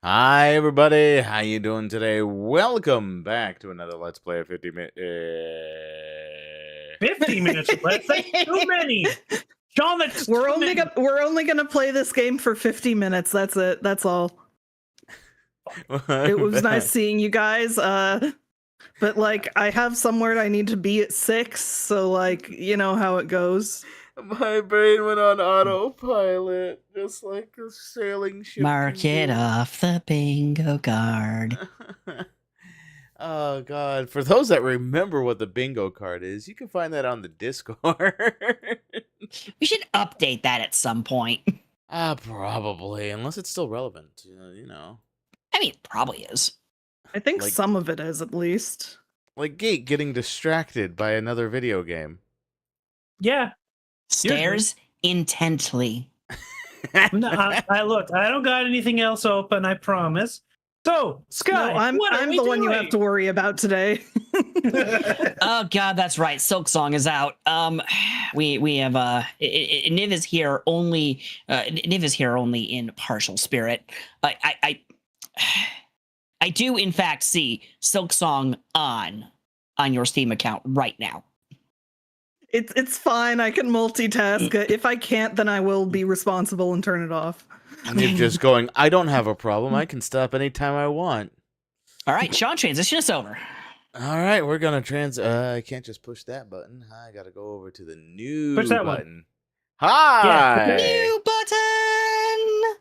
Hi everybody, how you doing today? Welcome back to another Let's Play of 50 minutes. 50 minutes of Let's Play? Too many. Sean, that's we're only gonna play this game for 50 minutes. That's it. That's all. It was nice seeing you guys. But like I have somewhere I need to be at 6, so like you know how it goes. My brain went on autopilot, just like a sailing ship. Mark it off the bingo card. Oh god, for those that remember what the bingo card is, you can find that on the Discord. We should update that at some point. Probably, unless it's still relevant, you know. I mean, it probably is. I think some of it is, at least. Like Gate getting distracted by another video game. Yeah. Stares intently. No, I look, I don't got anything else open, I promise. So, Sky, no, I'm the one you have to worry about today. Oh god, that's right. Silk Song is out. We have Niv is here only. Niv is here only in partial spirit. I do in fact see Silk Song on your Steam account right now. It's fine. I can multitask. If I can't, then I will be responsible and turn it off. And you're just going, I don't have a problem. I can stop anytime I want. All right, Sean, transition us over. All right, we're going to I can't just push that button. I got to go over to the new push that button. Hi! Yeah. New button!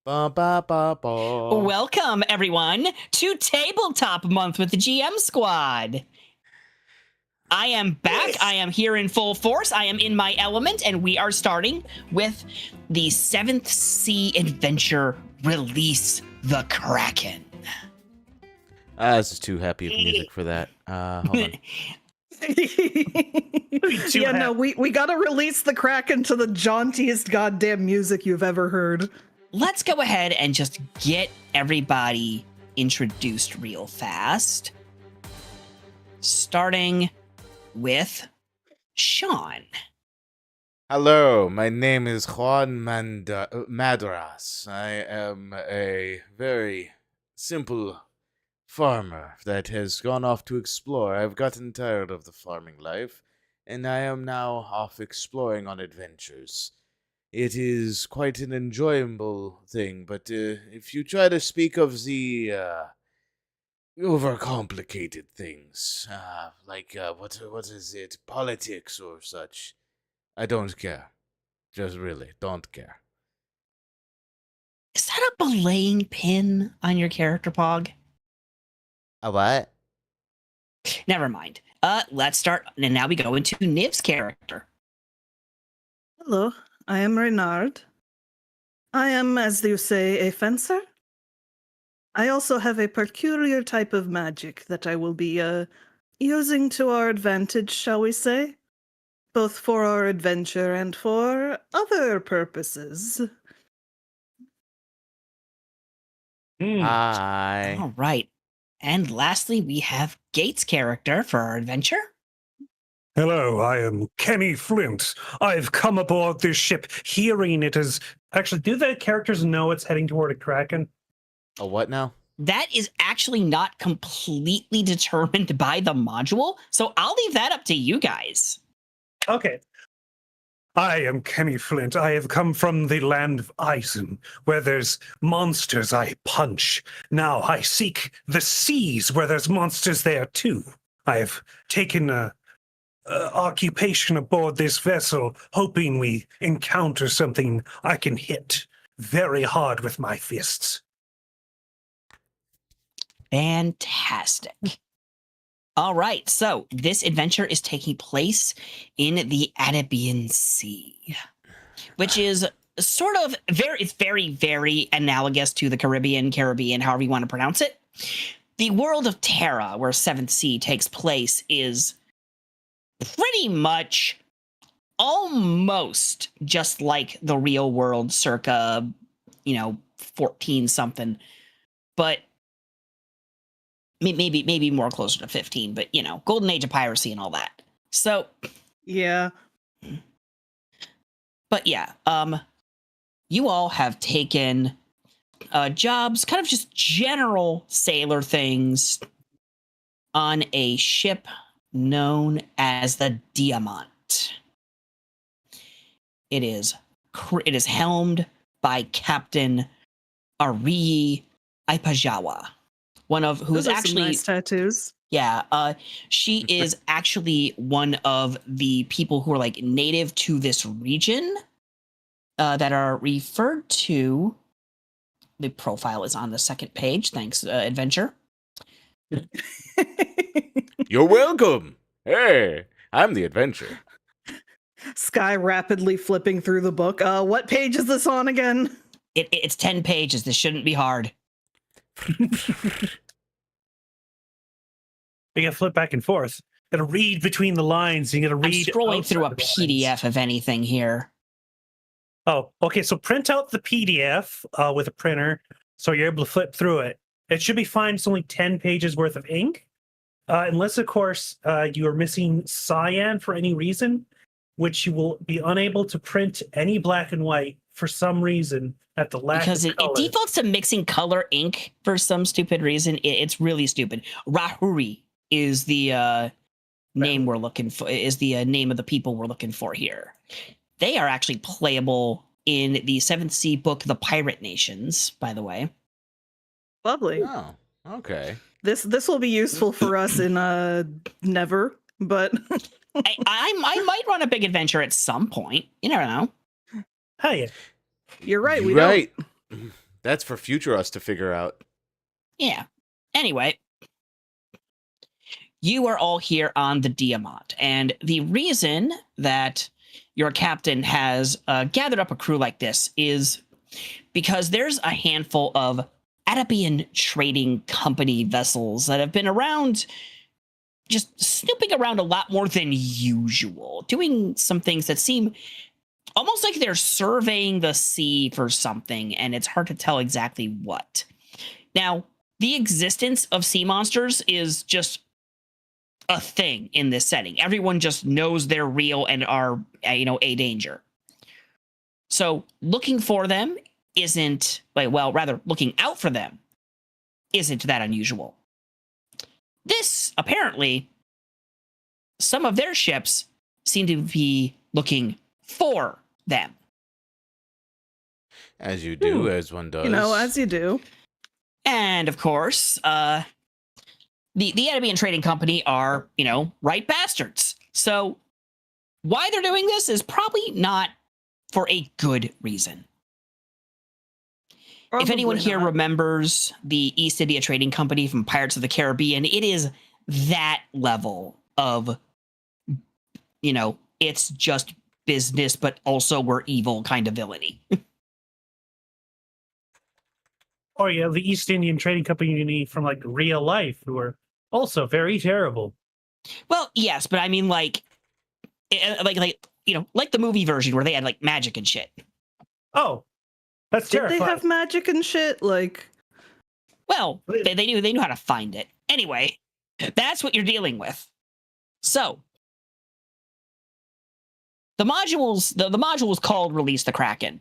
Ba, ba, ba, ba. Welcome, everyone, to Tabletop Month with the GM Squad. I am back. I am here in full force. I am in my element, and we are starting with the 7th Sea adventure, Release the Kraken. This is too happy of music for that. Hold on. Yeah, no, we gotta release the Kraken to the jauntiest goddamn music you've ever heard. Let's go ahead and just get everybody introduced real fast. Starting with Sean. Hello, my name is Juan Madras. I am a very simple farmer that has gone off to explore. I've gotten tired of the farming life, and I am now off exploring on adventures. It is quite an enjoyable thing, but if you try to speak of the overcomplicated things, like what is it, politics or such, I don't care. Just really don't care. Is that a belaying pin on your character, Pog? A what? Never mind. Let's start, and now we go into Niv's character. Hello, I am Reynard. I am, as you say, a fencer. I also have a peculiar type of magic that I will be using to our advantage, shall we say? Both for our adventure and for other purposes. Hi. All right. And lastly, we have Gates' character for our adventure. Hello, I am Kenny Flint. I've come aboard this ship hearing it is... Actually, do the characters know it's heading toward a Kraken? A what now? That is actually not completely determined by the module, so I'll leave that up to you guys. Okay. I am Kenny Flint. I have come from the land of Eisen, where there's monsters I punch. Now I seek the seas, where there's monsters there too. I have taken a occupation aboard this vessel, hoping we encounter something I can hit very hard with my fists. Fantastic. All right, so this adventure is taking place in the Arabian Sea, which is sort of it's very, very analogous to the Caribbean, however you want to pronounce it. The world of Terra, where 7th Sea takes place, is pretty much almost just like the real world circa, 14 something, but maybe more closer to 15, but golden age of piracy and all that. So yeah. But yeah, you all have taken jobs, kind of just general sailor things on a ship known as the Diamant. It is helmed by Captain Arrg Ipajawa, one of who Those is are some actually nice tattoos. yeah, she is actually one of the people who are like native to this region that are referred to. The profile is on the second page. Thanks, Adventure. You're welcome. Hey, I'm the adventure. Sky rapidly flipping through the book. What page is this on again? It's 10 pages. This shouldn't be hard. You gotta flip back and forth. You gotta read between the lines. You gotta I'm read. scrolling through a outside the lines. PDF of anything here. Oh, okay. So print out the PDF with a printer, so you're able to flip through it. It should be fine. It's only 10 pages worth of ink, unless, of course, you are missing cyan for any reason, which you will be unable to print any black and white for some reason at the lack Because of it color. defaults to mixing color ink for some stupid reason. It's really stupid. Rahuri is the name we're looking for. Is the name of the people we're looking for here. They are actually playable in the 7th Sea book, The Pirate Nations, by the way. Lovely. Oh, okay. This will be useful for us in Never, but I might run a big adventure at some point. You never know. Hey, you're right. We right. That's for future us to figure out. Yeah. Anyway, you are all here on the Diamant, and the reason that your captain has gathered up a crew like this is because there's a handful of Arabian trading company vessels that have been around, just snooping around a lot more than usual, doing some things that seem almost like they're surveying the sea for something, and it's hard to tell exactly what. Now, the existence of sea monsters is just a thing in this setting. Everyone just knows they're real and are, a danger. So looking for them isn't, looking out for them isn't that unusual. This, apparently, some of their ships seem to be looking for them. As you do, as one does. As you do. And, of course, the Arabian Trading Company are, right bastards. So why they're doing this is probably not for a good reason. If anyone here remembers the East India Trading Company from Pirates of the Caribbean, it is that level of, it's just business, but also we're evil kind of villainy. or yeah, the East Indian Trading Company from like real life, who are also very terrible. Well, yes, but I mean, like the movie version where they had like magic and shit. Oh, that's Did terrifying. they have magic and shit? Like, well, they knew how to find it. Anyway, that's what you're dealing with. So the module's called Release the Kraken.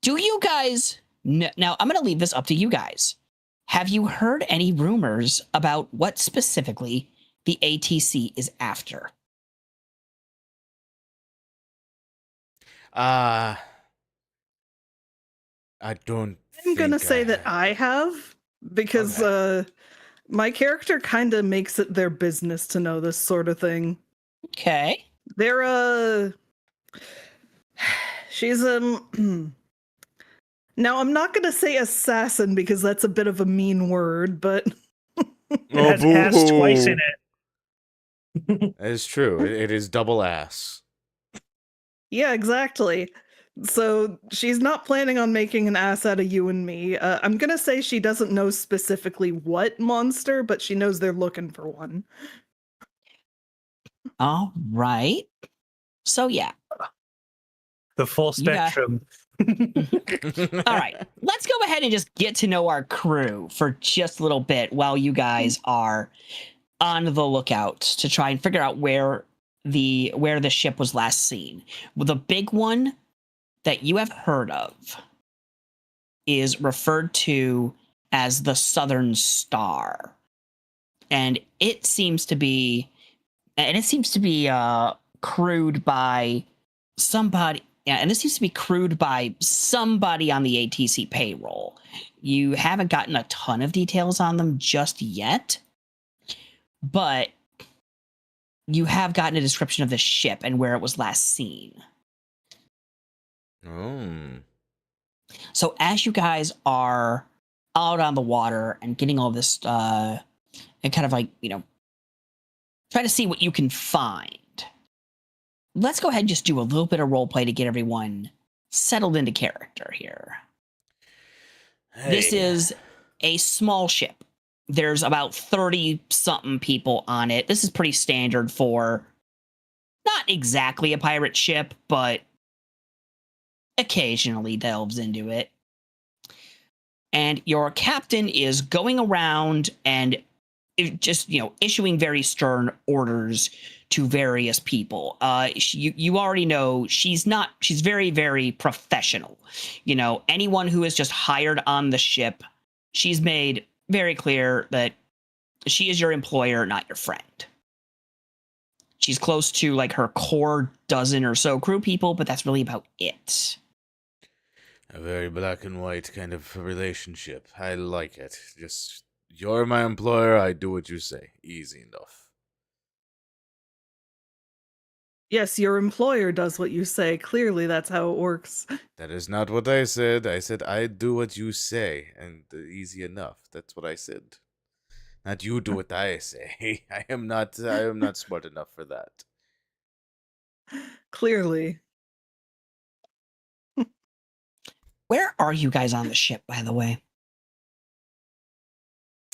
Do you guys now I'm going to leave this up to you guys. Have you heard any rumors about what specifically the ATC is after? I don't. I'm gonna say that I have, because my character kind of makes it their business to know this sort of thing. Okay. They're she's now I'm not gonna say assassin because that's a bit of a mean word, but It has ass twice in it. That is true. It is double ass. yeah, exactly. So she's not planning on making an ass out of you and me. I'm gonna say she doesn't know specifically what monster, but she knows they're looking for one. All right. So yeah. The full spectrum. All right. Let's go ahead and just get to know our crew for just a little bit while you guys are on the lookout to try and figure out where the ship was last seen. The big one that you have heard of is referred to as the Southern Star. And it seems to be crewed by somebody. Yeah, and this seems to be crewed by somebody on the ATC payroll. You haven't gotten a ton of details on them just yet, but you have gotten a description of the ship and where it was last seen. Oh. So as you guys are out on the water and getting all this, and kind of like, try to see what you can find. Let's go ahead and just do a little bit of role play to get everyone settled into character here. Hey. This is a small ship. There's about 30-something people on it. This is pretty standard for not exactly a pirate ship, but occasionally delves into it. And your captain is going around and just, issuing very stern orders to various people. You already know she's very, very professional. Anyone who is just hired on the ship, she's made very clear that she is your employer, not your friend. She's close to like her core dozen or so crew people, but that's really about it. A very black and white kind of relationship. I like it. Just, you're my employer, I do what you say. Easy enough. Yes, your employer does what you say. Clearly, that's how it works. That is not what I said. I said I do what you say, and easy enough. That's what I said. Not you do what I say. I am not smart enough for that. Clearly. Where are you guys on the ship, by the way?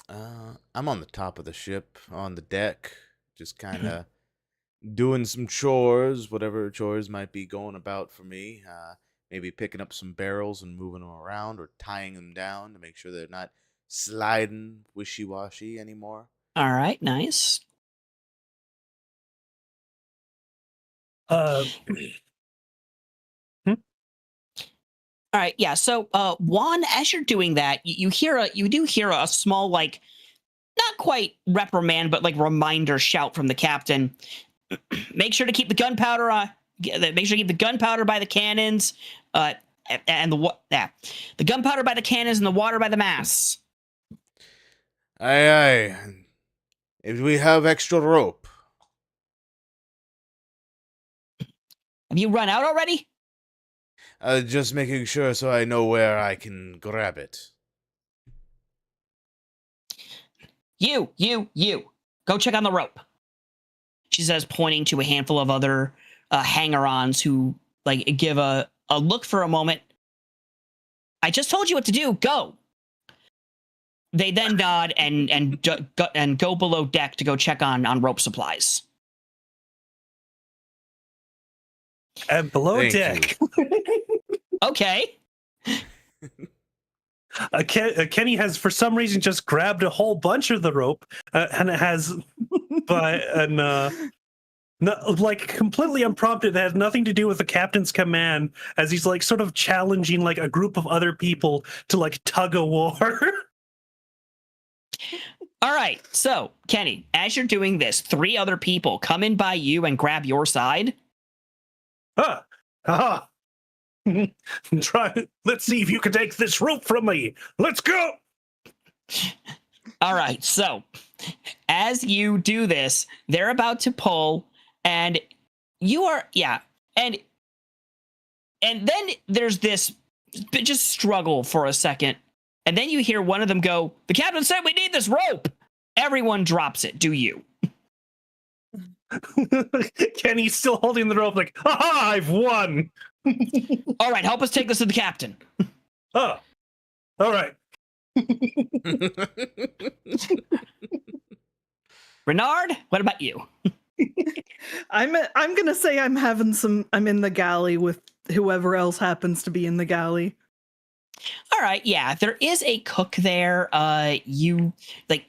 I'm on the top of the ship, on the deck, just kind of doing some chores, whatever chores might be going about for me. Maybe picking up some barrels and moving them around, or tying them down to make sure they're not sliding wishy-washy anymore. All right, nice. Hmm? All right, yeah. So, Juan, as you're doing that, you do hear a small, like, not quite reprimand, but like reminder shout from the captain. Make sure to keep the gunpowder. Make sure to keep the gunpowder by the cannons. And the gunpowder by the cannons and the water by the masts. Aye, aye. If we have extra rope. Have you run out already? Just making sure so I know where I can grab it. You. Go check on the rope. She says, pointing to a handful of other hanger-ons who like give a look for a moment. I just told you what to do. Go. They then nod and go below deck to go check on rope supplies. And below Thank deck, Okay. Kenny has for some reason just grabbed a whole bunch of the rope and it has like completely unprompted. It has nothing to do with the captain's command, as he's like sort of challenging like a group of other people to like tug a war. All right. So, Kenny, as you're doing this, 3 other people come in by you and grab your side. Let's see if you can take this rope from me. Let's go. All right. So, as you do this, they're about to pull, and you are, and then there's this just struggle for a second, and then you hear one of them go, "The captain said we need this rope." Everyone drops it. Do you? Kenny's still holding the rope like, "Aha, I've won." All right, help us take this to the captain. Oh, all right. Renard, what about you? I'm gonna say I'm in the galley with whoever else happens to be in the galley. All right, yeah, there is a cook there. You like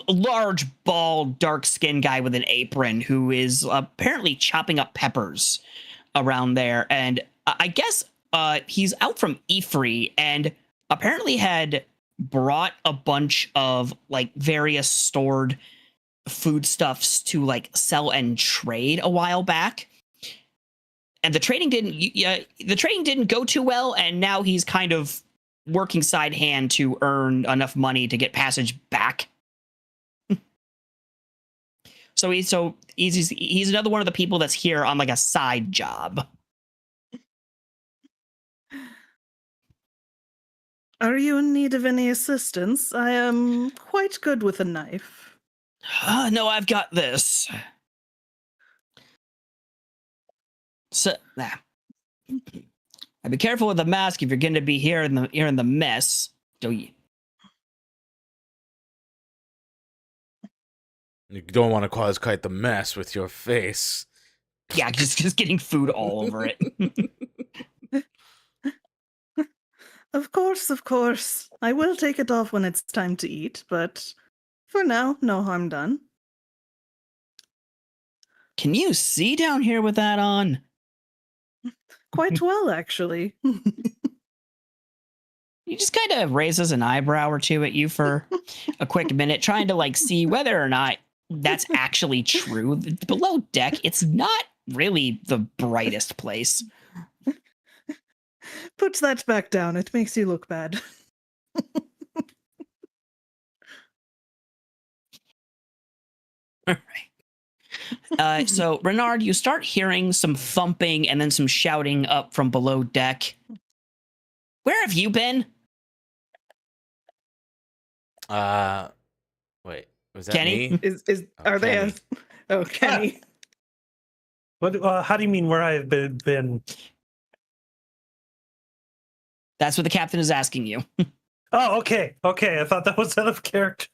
a large, bald, dark-skinned guy with an apron who is apparently chopping up peppers around there. And I guess he's out from Ifri and apparently had brought a bunch of like various stored foodstuffs to like sell and trade a while back. And the trading didn't go too well, and now he's kind of working side hand to earn enough money to get passage back. So he's another one of the people that's here on like a side job. Are you in need of any assistance? I am quite good with a knife. No, I've got this. So, be careful with the mask if you're going to be here in the mess. You don't want to cause quite the mess with your face. Yeah, just getting food all over it. Of course. I will take it off when it's time to eat, but for now, no harm done. Can you see down here with that on? Quite well, actually. He just kind of raises an eyebrow or two at you for a quick minute, trying to like see whether or not that's actually true. Below deck, it's not really the brightest place. Put that back down. It makes you look bad. All right. So, Renard, you start hearing some thumping and then some shouting up from below deck. Where have you been? Wait, was that Kenny? me? Are Kenny. they? Oh, Kenny. What? How do you mean where I've been? That's what the captain is asking you. Oh, okay. I thought that was out of character.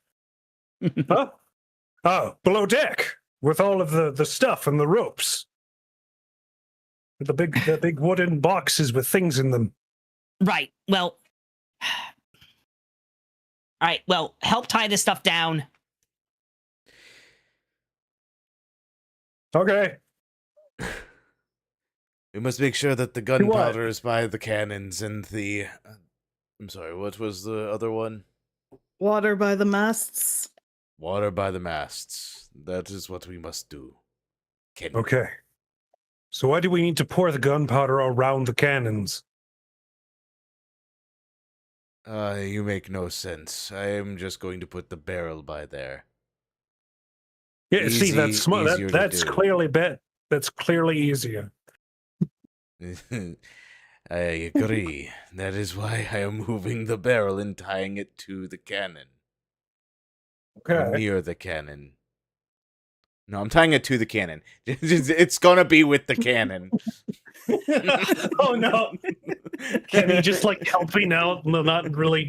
Huh? Oh, below deck with all of the stuff and the ropes. The big wooden boxes with things in them. Right. Well. All right. Well, help tie this stuff down. Okay. We must make sure that the gunpowder is by the cannons and the... I'm sorry, what was the other one? Water by the masts. Water by the masts. That is what we must do. Kenny. Okay. So why do we need to pour the gunpowder around the cannons? You make no sense. I am just going to put the barrel by there. Yeah, see, that's smart. Easier to That's do. clearly That's clearly easier. I agree. That is why I am moving the barrel and tying it to the cannon. Or Okay. near the cannon. No, I'm tying it to the cannon. It's gonna be with the cannon. Oh no! Kenny just like helping out, not really,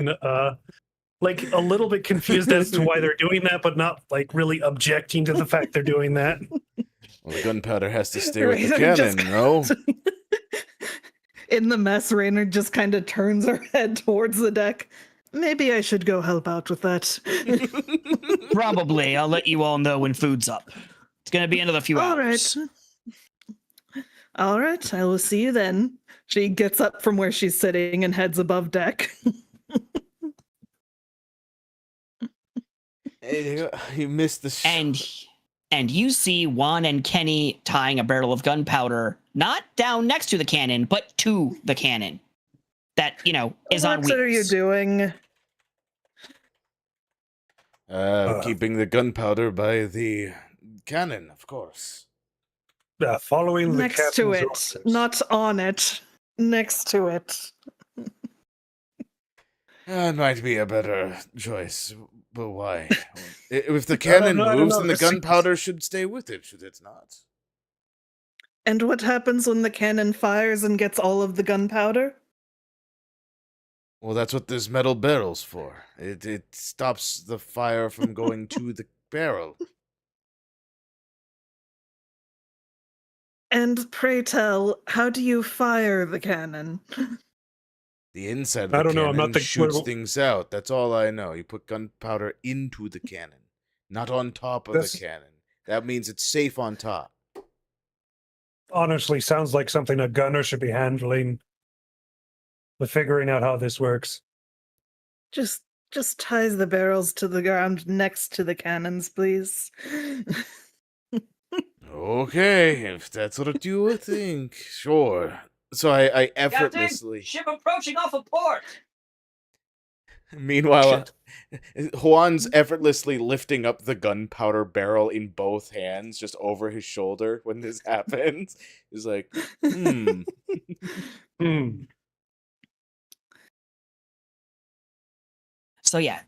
like a little bit confused as to why they're doing that, but not like really objecting to the fact they're doing that. Well, the gunpowder has to stay with the Raynor just cannon, no? In the mess, Raynor just kind of turns her head towards the deck. Maybe I should go help out with that. Probably. I'll let you all know when food's up. It's going to be another few hours. All right. I will see you then. She gets up from where she's sitting and heads above deck. Hey, you missed the And you see Juan and Kenny tying a barrel of gunpowder, not down next to the cannon, but to the cannon. That, is on wheels. What are you doing? Keeping the gunpowder by the cannon, of course. Following the Next to captain's it, orders. not on it. Next to it. That might be a better choice, but why? If the cannon I don't moves, know, then the this seems- gunpowder should stay with it, should it not? And what happens when the cannon fires and gets all of the gunpowder? Well, that's what this metal barrel's for. It stops the fire from going to the barrel. And pray tell, how do you fire the cannon? The inside of the I don't know, cannon I'm not the- shoots what- things out. That's all I know. You put gunpowder into the cannon, not on top of That's- the cannon. That means it's safe on top. Honestly, sounds like something a gunner should be handling. with figuring out how this works. Just ties the barrels to the ground next to the cannons, please. Okay, if that's what you think, sure. So I effortlessly. Ship approaching off of port. Meanwhile, Juan's effortlessly lifting up the gunpowder barrel in both hands, just over his shoulder when this happens. He's like, So yeah,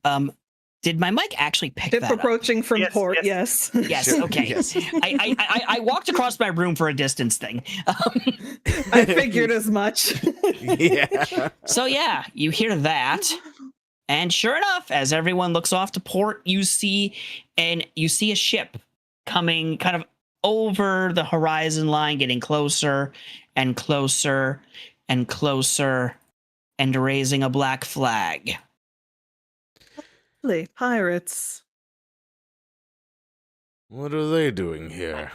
did my mic actually pick Ship that up? approaching from Yes, port, yes. yes. Yes. Sure, Okay. yes. I walked across my room for a distance thing. I figured as much. Yeah. So yeah, you hear that, and sure enough, as everyone looks off to port, you see a ship coming kind of over the horizon line, getting closer and closer and closer, and raising a black flag. Really, pirates. What are they doing here?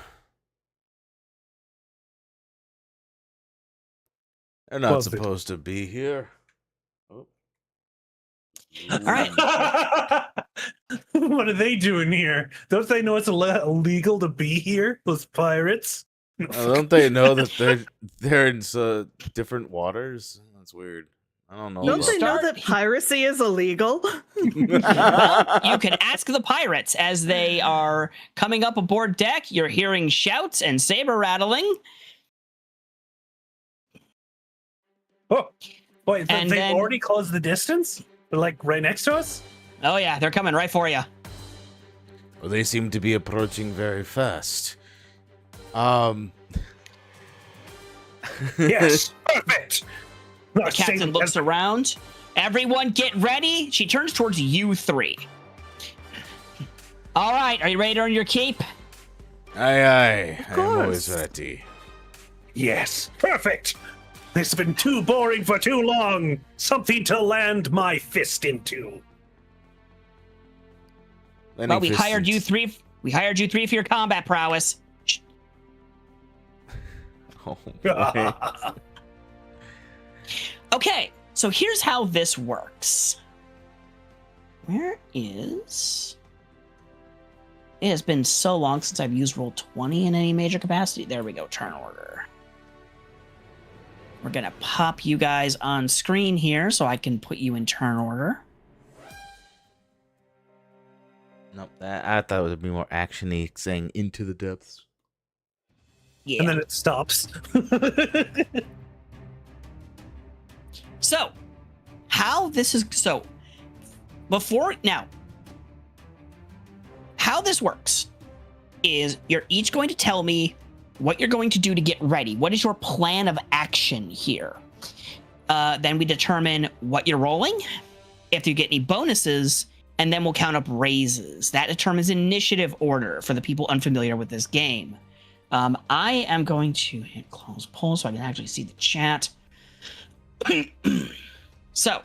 They're not Well, supposed to be here. Oh. All right. What are they doing here? Don't they know it's illegal to be here? Those pirates? Don't they know that they're in different waters? That's weird. I don't know. Don't about they know start- that piracy is illegal? Well, you can ask the pirates as they are coming up aboard deck. You're hearing shouts and saber rattling. Oh, wait, And they've then- already closed the distance? They're like right next to us? Oh yeah, they're coming right for you. Well, they seem to be approaching very fast. Yes, perfect. The captain looks around. Everyone get ready. She turns towards you three. All right, are you ready to earn your keep? Aye, aye. Of I'm always course. ready. Yes, perfect. This has been too boring for too long. Something to land my fist into. Lenny Well, we hired you Fistons. three. We hired you three for your combat prowess. Oh, boy. Okay, so here's how this works. Where is... It has been so long since I've used roll 20 in any major capacity. There we go, turn order. We're gonna pop you guys on screen here so I can put you in turn order. Nope, I thought it would be more actiony, saying into the depths. Yeah. And then it stops. So, how this is so before now, how this works is you're each going to tell me what you're going to do to get ready. What is your plan of action here? Then we determine what you're rolling, if you get any bonuses, and then we'll count up raises. That determines initiative order for the people unfamiliar with this game. I am going to hit close poll so I can actually see the chat. So,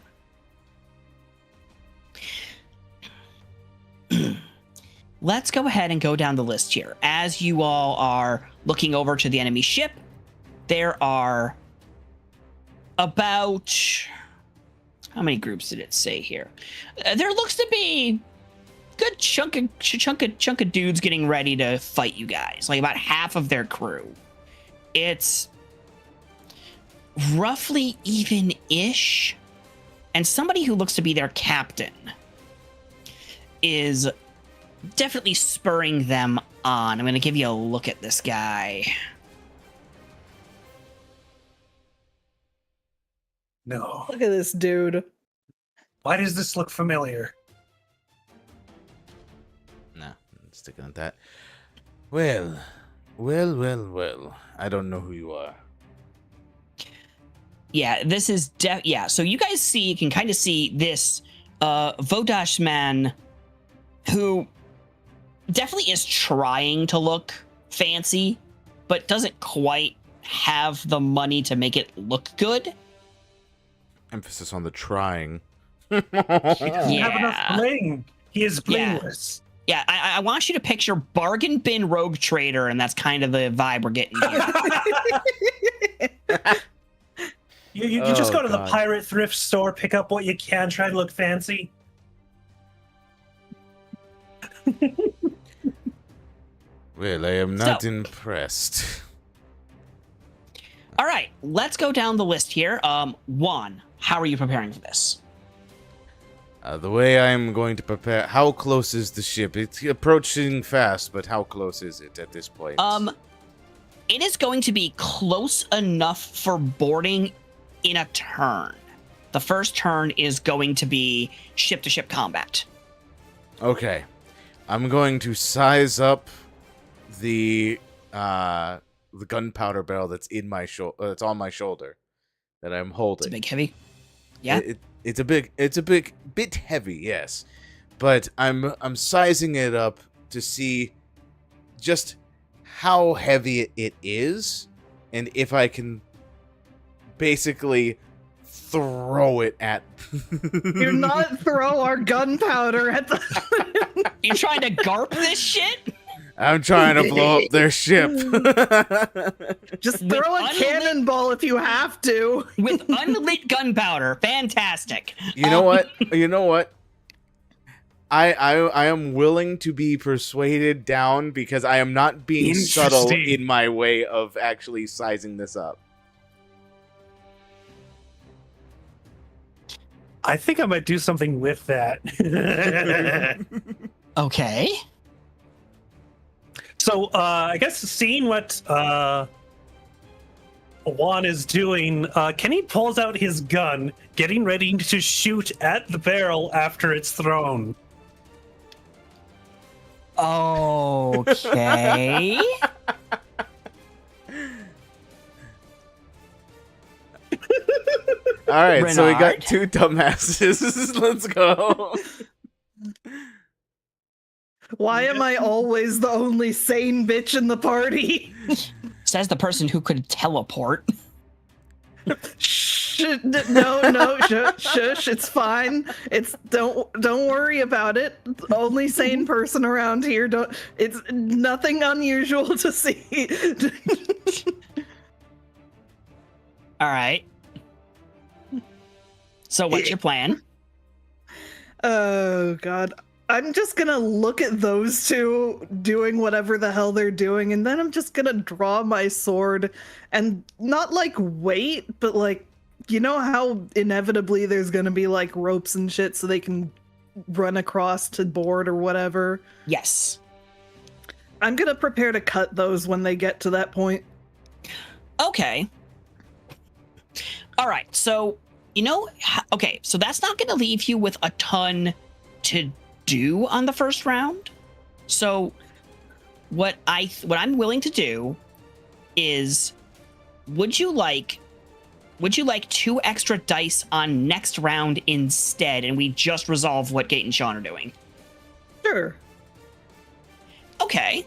let's go ahead and go down the list here. As you all are looking over to the enemy ship, there are about... How many groups did it say here? There looks to be good chunk of dudes getting ready to fight you guys. Like about half of their crew. It's roughly even-ish. And somebody who looks to be their captain is definitely spurring them on. I'm going to give you a look at this guy. No. Look at this dude. Why does this look familiar? No, I'm sticking at that. Well. I don't know who you are. Yeah, this is so you guys can kind of see this Vodash man who definitely is trying to look fancy, but doesn't quite have the money to make it look good. Emphasis on the trying. He doesn't have Yeah. enough bling. He is Yeah. blingless. Yeah, I want you to picture bargain bin rogue trader, and that's kind of the vibe we're getting here. You just go to the God. pirate thrift store, pick up what you can, try to look fancy. Well, I am not So- impressed. All right, let's go down the list here. Juan, how are you preparing for this? The way I'm going to prepare. How close is the ship? It's approaching fast, but how close is it at this point? It is going to be close enough for boarding in a turn. The first turn is going to be ship-to-ship combat. Okay. I'm going to size up the gunpowder barrel that's in my that's on my shoulder that I'm holding. It's a big heavy. Yeah. It's a bit heavy, yes. But I'm sizing it up to see just how heavy it is and if I can basically throw it at You're not throw our gunpowder at the. You're trying to garp this shit? I'm trying to blow up their ship. Just With throw a unlit- cannonball if you have to. With unlit gunpowder. Fantastic. You know what? You know what? I am willing to be persuaded down because I am not being subtle Interesting. in my way of actually sizing this up. I think I might do something with that. Okay. So, I guess seeing what Juan is doing, Kenny pulls out his gun, getting ready to shoot at the barrel after it's thrown. Okay. All right, so we got Renard? two dumbasses. Let's go. Why am I always the only sane bitch in the party? Says the person who could teleport. No, shush, it's fine. It's don't worry about it. Only sane person around here. It's nothing unusual to see. All right. So what's your plan? Oh god. I'm just gonna look at those two doing whatever the hell they're doing, and then I'm just gonna draw my sword and not like wait, but like, you know how inevitably there's gonna be like ropes and shit so they can run across to board or whatever. Yes. I'm gonna prepare to cut those when they get to that point. Okay. All right. So, okay. So that's not going to leave you with a ton to do on the first round. So what I'm willing to do is would you like 2 extra dice on next round instead, and we just resolve what Gate and Sean are doing? Sure. Okay.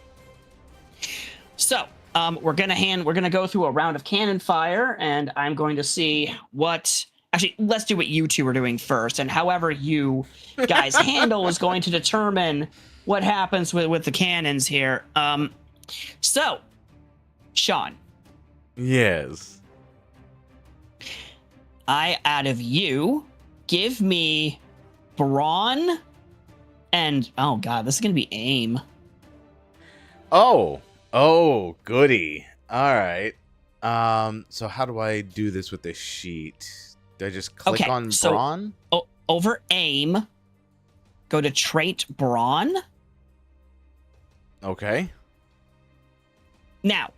So, we're gonna go through a round of cannon fire, and I'm going to see what. Actually, let's do what you two are doing first, and however you guys handle is going to determine what happens with the cannons here. So, Sean, Yes. out of you, give me brawn, and oh god, this is gonna be aim. Oh, goody. All right. So how do I do this with the sheet? Do I just click Okay, on so- brawn? Over aim, go to trait brawn. Okay. Now,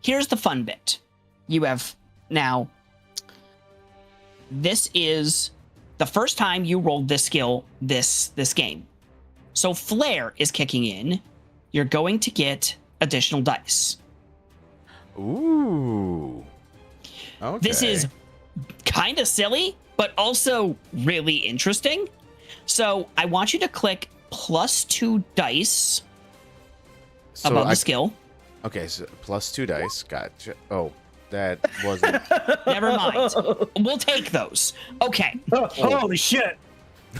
here's the fun bit. You have now. This is the first time you rolled this skill this game. So Flare is kicking in. You're going to get additional dice. Ooh. Okay. This is kind of silly, but also really interesting. So I want you to click +2 dice so above the skill. Okay, so +2 dice. Gotcha. Oh, that wasn't. Never mind. We'll take those. Okay. Oh, holy shit!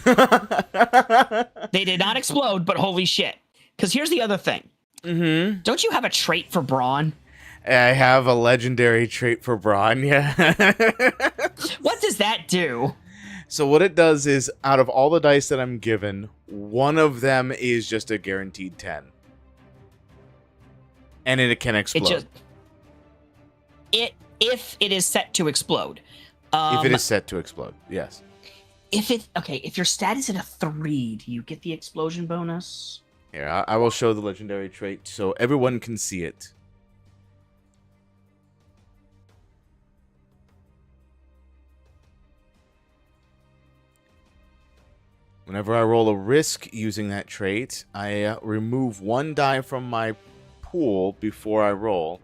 They did not explode, but holy shit. Because here's the other thing. Mm-hmm. Don't you have a trait for brawn? I have a legendary trait for Braun, yeah. What does that do? So what it does is, out of all the dice that I'm given, one of them is just a guaranteed 10. And it can explode. If it is set to explode. If it is set to explode, yes. If your stat is at a 3, do you get the explosion bonus? Here, I will show the legendary trait so everyone can see it. Whenever I roll a risk using that trait, I remove one die from my pool before I roll.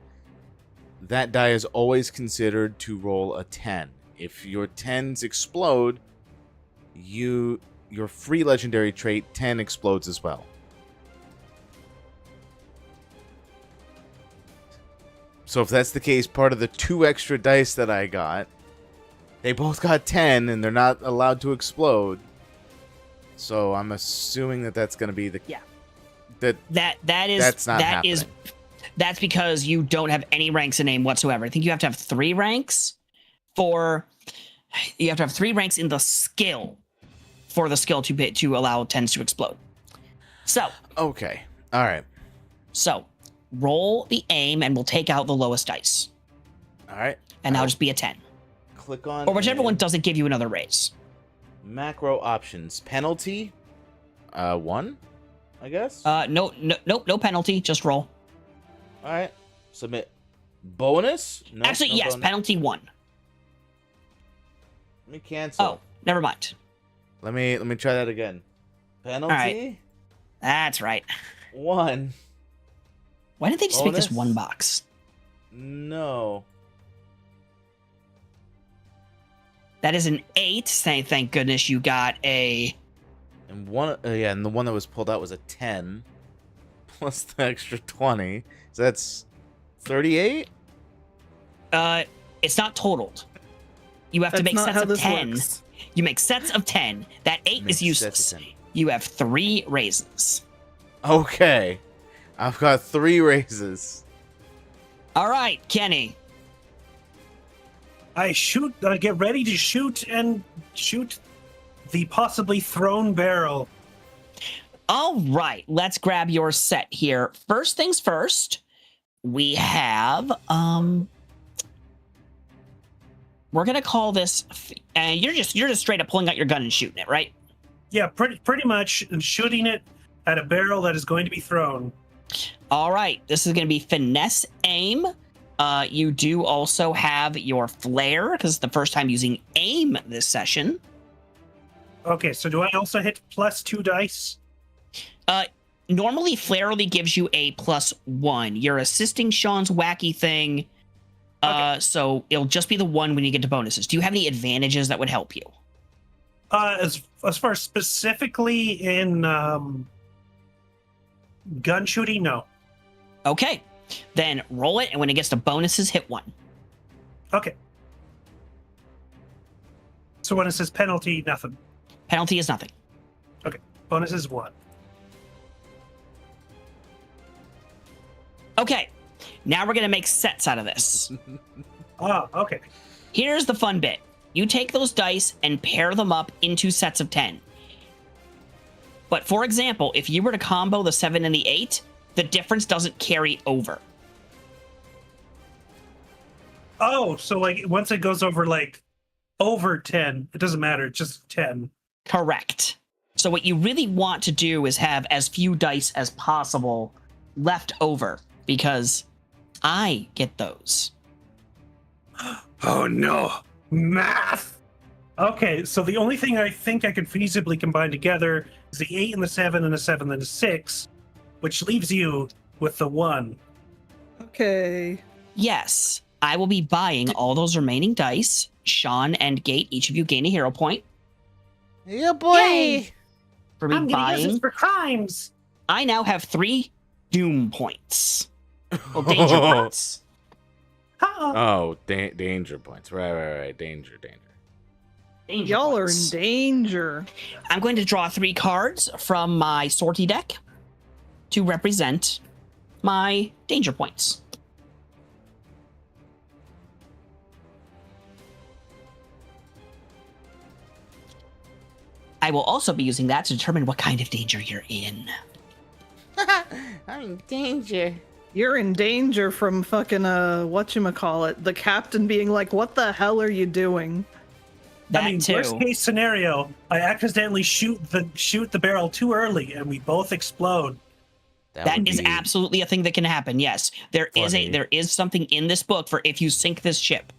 That die is always considered to roll a 10. If your 10s explode, your free legendary trait 10 explodes as well. So if that's the case, part of the 2 extra dice that I got, they both got 10 and they're not allowed to explode. So I'm assuming that that's going to be the that's not happening. That's because you don't have any ranks in name whatsoever. I think you have to have 3 ranks in the skill for the skill to allow 10s to explode. So okay, all right. So roll the aim, and we'll take out the lowest dice. All right, and that'll just be a 10. Click on or whichever one doesn't give you another raise. Macro options penalty, 1, I guess. No penalty. Just roll. All right, submit. Bonus? No, actually, yes, bonus. Penalty 1. Let me cancel. Oh, never mind. Let me try that again. Penalty. All right. That's right. 1. Why did they just make this one box? No. That is an 8. Thank goodness you got a. And and the one that was pulled out was a 10, plus the extra 20. So that's 38. It's not totaled. You have to make sets of 10. Works. You make sets of 10. That 8 is useless. You have 3 raises. Okay, I've got 3 raises. All right, Kenny. I get ready to shoot the possibly thrown barrel. All right, let's grab your set here. First things first, we have we're gonna call this, and you're just straight up pulling out your gun and shooting it, right? Yeah, pretty much shooting it at a barrel that is going to be thrown. All right, this is gonna be finesse aim. You do also have your flare, because it's the first time using aim this session. Okay, so do I also hit plus 2 dice? Normally flare only gives you a +1. You're assisting Sean's wacky thing, okay. So it'll just be the 1 when you get to bonuses. Do you have any advantages that would help you? As far as specifically in gun shooting, no. Okay. Then roll it, and when it gets to bonuses, hit 1. Okay. So when it says penalty, nothing. Penalty is nothing. Okay. Bonus is 1. Okay. Now we're going to make sets out of this. Oh, okay. Here's the fun bit. You take those dice and pair them up into sets of 10. But for example, if you were to combo the 7 and the 8, the difference doesn't carry over. Oh, so like once it goes over over 10, it doesn't matter, it's just 10. Correct. So what you really want to do is have as few dice as possible left over, because I get those. Oh no, math! Okay, so the only thing I think I could feasibly combine together is the 8 and the 7 and the 7 and the 6. Which leaves you with the 1. Okay. Yes, I will be buying all those remaining dice. Sean and Gate, each of you gain a hero point. Yeah, boy. Yay! For me I'm gonna use this for crimes. I now have 3 doom points. Well, danger points. Oh, danger points. Right. Danger. Y'all are in danger. I'm going to draw 3 cards from my sortie deck to represent my danger points. I will also be using that to determine what kind of danger you're in. I'm in danger. You're in danger from fucking whatchamacallit, the captain being like, what the hell are you doing? That I mean, too. worst case scenario, I accidentally shoot the barrel too early and we both explode. That would is be absolutely a thing that can happen. Yes, there funny. is something in this book for if you sink this ship.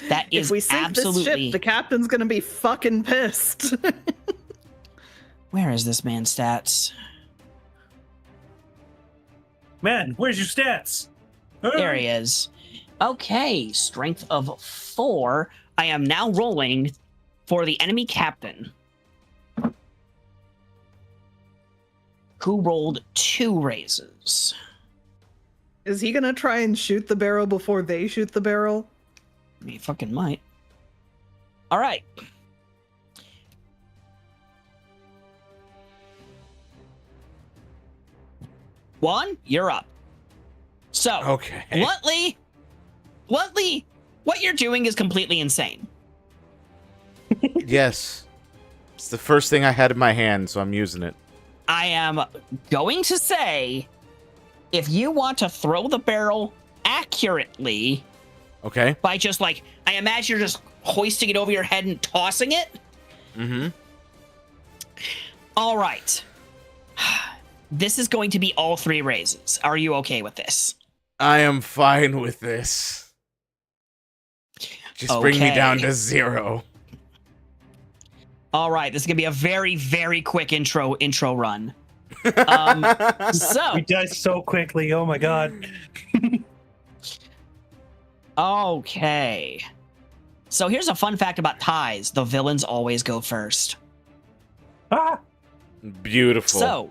That is If we sink absolutely. this ship, the captain's gonna be fucking pissed. Where is this man's stats? Man, where's your stats? There he is. Okay, strength of 4. I am now rolling for the enemy captain, who rolled 2 raises. Is he gonna try and shoot the barrel before they shoot the barrel? He fucking might. All right. Juan, you're up. So, Okay. Bluntly, what you're doing is completely insane. Yes. It's the first thing I had in my hand, so I'm using it. I am going to say, if you want to throw the barrel accurately Okay. by just like, I imagine you're just hoisting it over your head and tossing it. Mm-hmm. All right. This is going to be all 3 raises. Are you okay with this? I am fine with this. Just bring me Okay. down to 0. All right. This is going to be a very, very quick intro run. So, We die so quickly. Oh my god. okay. So here's a fun fact about ties. The villains always go first. Ah! Beautiful. So,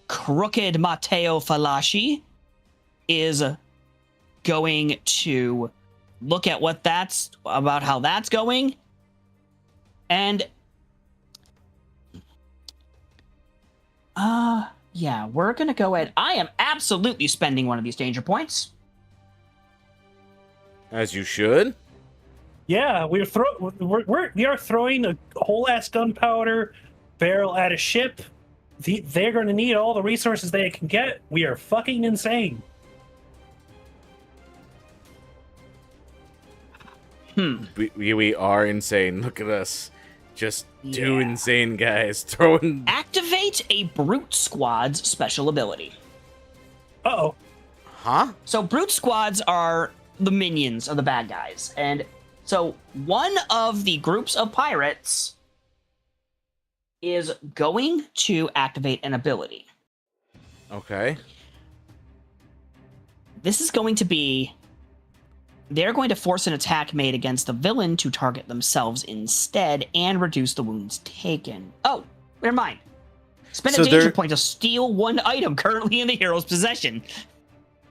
Crooked Matteo Falaci is going to look at what that's about, how that's going, and yeah, we're gonna go ahead. I am absolutely spending one of these danger points. As you should. Yeah, we are throwing a whole ass gunpowder barrel at a ship. They're going to need all the resources they can get. We are fucking insane. We are insane. Look at us. Just 2 Yeah. insane guys throwing. Activate a Brute Squad's special ability. Uh-oh. Huh? So brute squads are the minions of the bad guys. And so one of the groups of pirates is going to activate an ability. Okay. This is going to be... They're going to force an attack made against the villain to target themselves instead and reduce the wounds taken. Oh, never mind. Spend So a danger they're- point to steal one item currently in the hero's possession.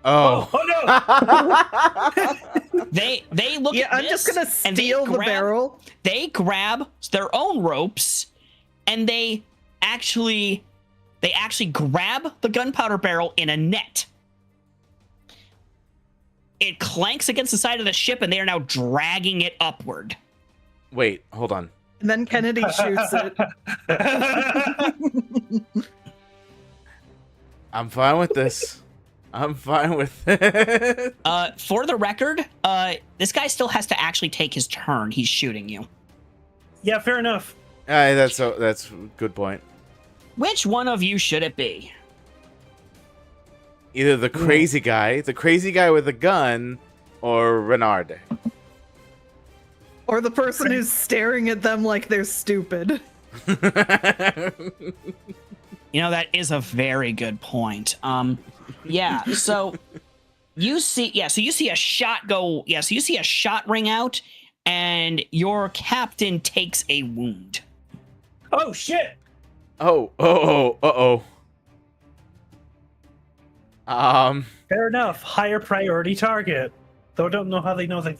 Oh. no! They look Yeah, at I'm this just gonna and they steal the grab- barrel. They grab their own ropes and they actually grab the gunpowder barrel in a net. It clanks against the side of the ship and they are now dragging it upward. Wait, hold on. And then Kennedy shoots it. I'm fine with this. I'm fine with it. For the record, this guy still has to actually take his turn. He's shooting you. Yeah, fair enough. That's a good point. Which one of you should it be? Either the crazy guy with a gun, or Renard. Or the person who's staring at them like they're stupid. You know, that is a very good point. Yeah, so you see a shot go, so you see a shot ring out, and your captain takes a wound. Oh, shit! Uh-oh. Fair enough. Higher priority target. Though I don't know how they know they...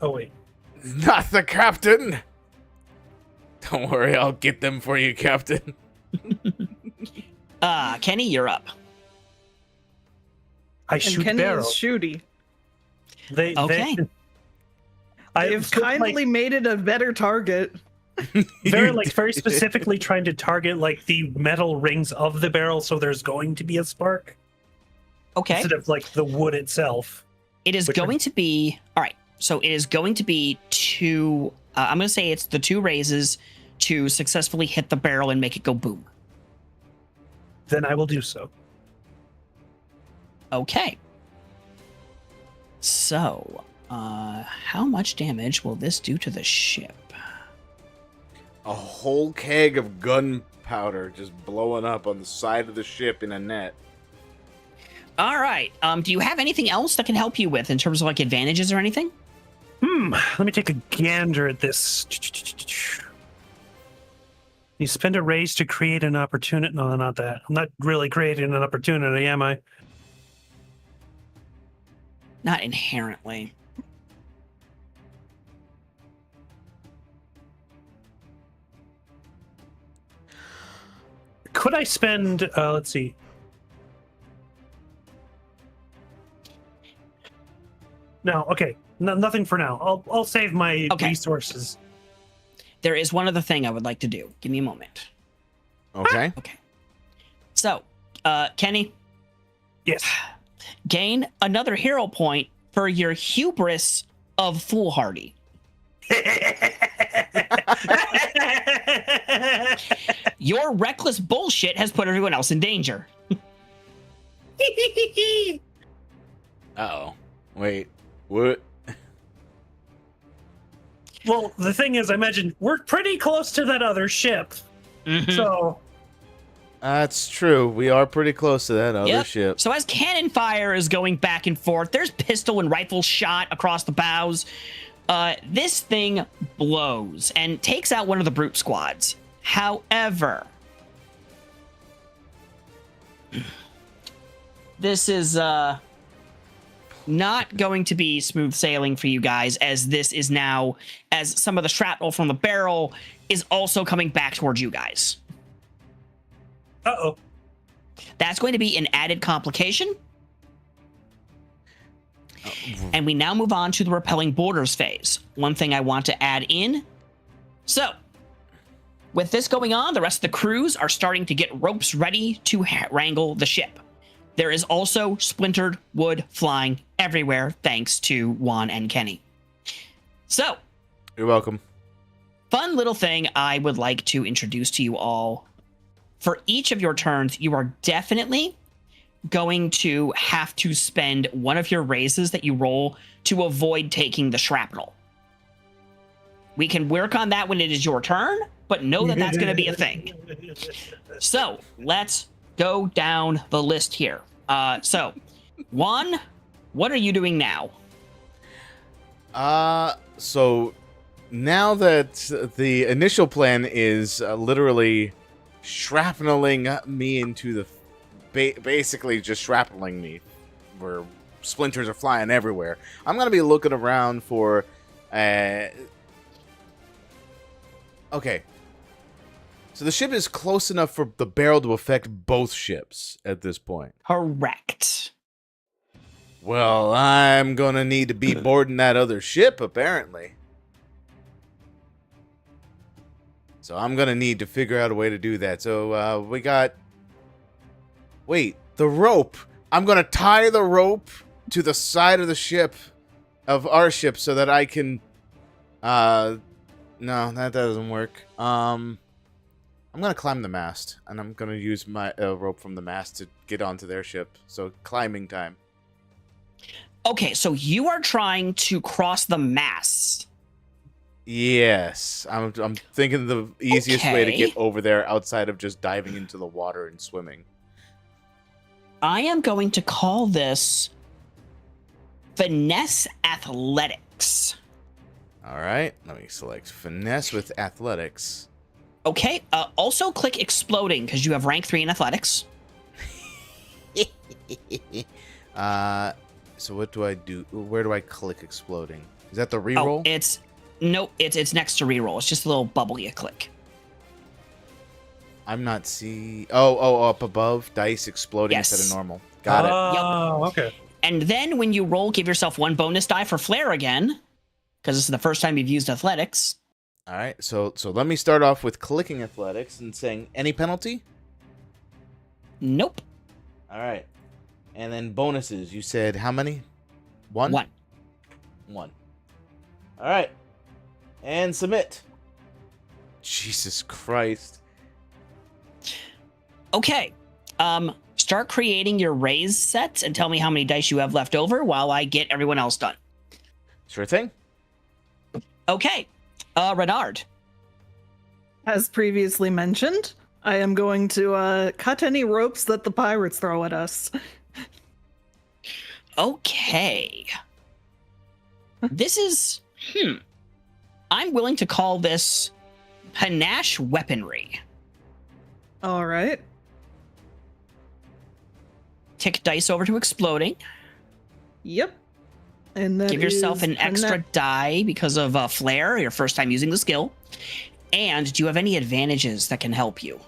Oh, wait. Not the captain! Don't worry, I'll get them for you, Captain. Kenny, you're up. I And shoot Kenny barrel. is shooty. They Okay. They've kindly made it a better target. very specifically trying to target like the metal rings of the barrel, so there's going to be a spark Okay. instead of like the wood itself. It is Which going to be all right. So it is going to be two. I'm going to say it's the 2 raises to successfully hit the barrel and make it go boom. Then I will do so. Okay. So, how much damage will this do to the ship? A whole keg of gunpowder just blowing up on the side of the ship in a net. All right. Do you have anything else that can help you with in terms of like advantages or anything? Let me take a gander at this. You spend a raise to create an opportunity. No, not that. I'm not really creating an opportunity, am I? Not inherently. Could I spend? Let's see. No, okay. Nothing for now. I'll save my Okay. resources. There is one other thing I would like to do. Give me a moment. Okay. Okay. So, Kenny, Yes. gain another hero point for your hubris of foolhardy. Your reckless bullshit has put everyone else in danger. Uh-oh. Wait. What? Well, the thing is, I imagine we're pretty close to that other ship. Mhm. So, That's true. We are pretty close to that other Yep. ship. So as cannon fire is going back and forth, there's pistol and rifle shot across the bows. This thing blows and takes out one of the brute squads. However, this is not going to be smooth sailing for you guys, as this is now, as some of the shrapnel from the barrel is also coming back towards you guys. uh-oh. That's going to be an added complication. And we now move on to the repelling borders phase. One thing I want to add in. So, with this going on, the rest of the crews are starting to get ropes ready to wrangle the ship. There is also splintered wood flying everywhere, thanks to Juan and Kenny. So, You're welcome. fun little thing I would like to introduce to you all. For each of your turns, you are definitely going to have to spend one of your raises that you roll to avoid taking the shrapnel. We can work on that when it is your turn, but know that that's going to be a thing. So let's go down the list here. So, Juan, what are you doing now? So now that the initial plan is literally shrapneling me into the basically just shrapneling me where splinters are flying everywhere, I'm gonna be looking around for okay, so the ship is close enough for the barrel to affect both ships at this point. Correct. Well, I'm gonna need to be boarding that other ship, apparently. So I'm gonna need to figure out a way to do that. So we got... Wait, the rope. I'm gonna tie the rope to the side of the ship, of our ship, so that I can... No, that doesn't work. I'm gonna climb the mast, and I'm gonna use my rope from the mast to get onto their ship. So climbing time. Okay, so you are trying to cross the masts. Yes, I'm thinking the easiest way to Okay. get over there outside of just diving into the water and swimming. I am going to call this finesse athletics. All right, let me select finesse with athletics. Okay, also click exploding because you have rank 3 in athletics. So what do I do? Where do I click exploding? Is that the Oh, reroll? it's next to reroll. It's just a little bubble you click. I'm not see. Oh, up above, dice exploding Yes. instead of normal. Got it. Oh, okay. And then when you roll, give yourself 1 bonus die for flair again, because this is the first time you've used athletics. All right, so let me start off with clicking athletics and saying any penalty. Nope. All right, and then bonuses. You said how many? 1? 1. 1. All right, and submit. Jesus Christ. Okay. Start creating your raise sets and tell me how many dice you have left over while I get everyone else done. Sure thing. Okay. Renard. As previously mentioned, I am going to cut any ropes that the pirates throw at us. Okay. This is, I'm willing to call this panache weaponry. All right. Tick dice over to exploding. Yep. And that Give yourself is an extra panache. die because of flair, your first time using the skill. And do you have any advantages that can help you?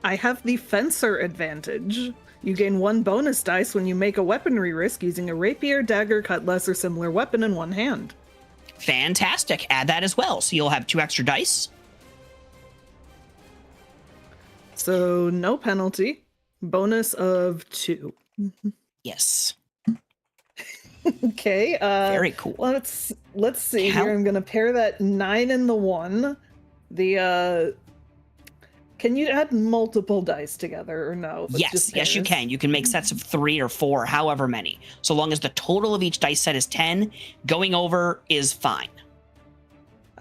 I have the fencer advantage. You gain 1 bonus dice when you make a weaponry risk using a rapier, dagger, cutlass, or similar weapon in one hand. Fantastic. Add that as well. So you'll have 2 extra dice. So no penalty. Bonus of 2. Yes. Okay. Very cool. Let's see How- here. I'm gonna pair that 9 and the 1. The can you add multiple dice together or no? Let's Yes, just yes, you pairs. can. You can make sets of 3 or 4, however many. So long as the total of each dice set is 10, going over is fine.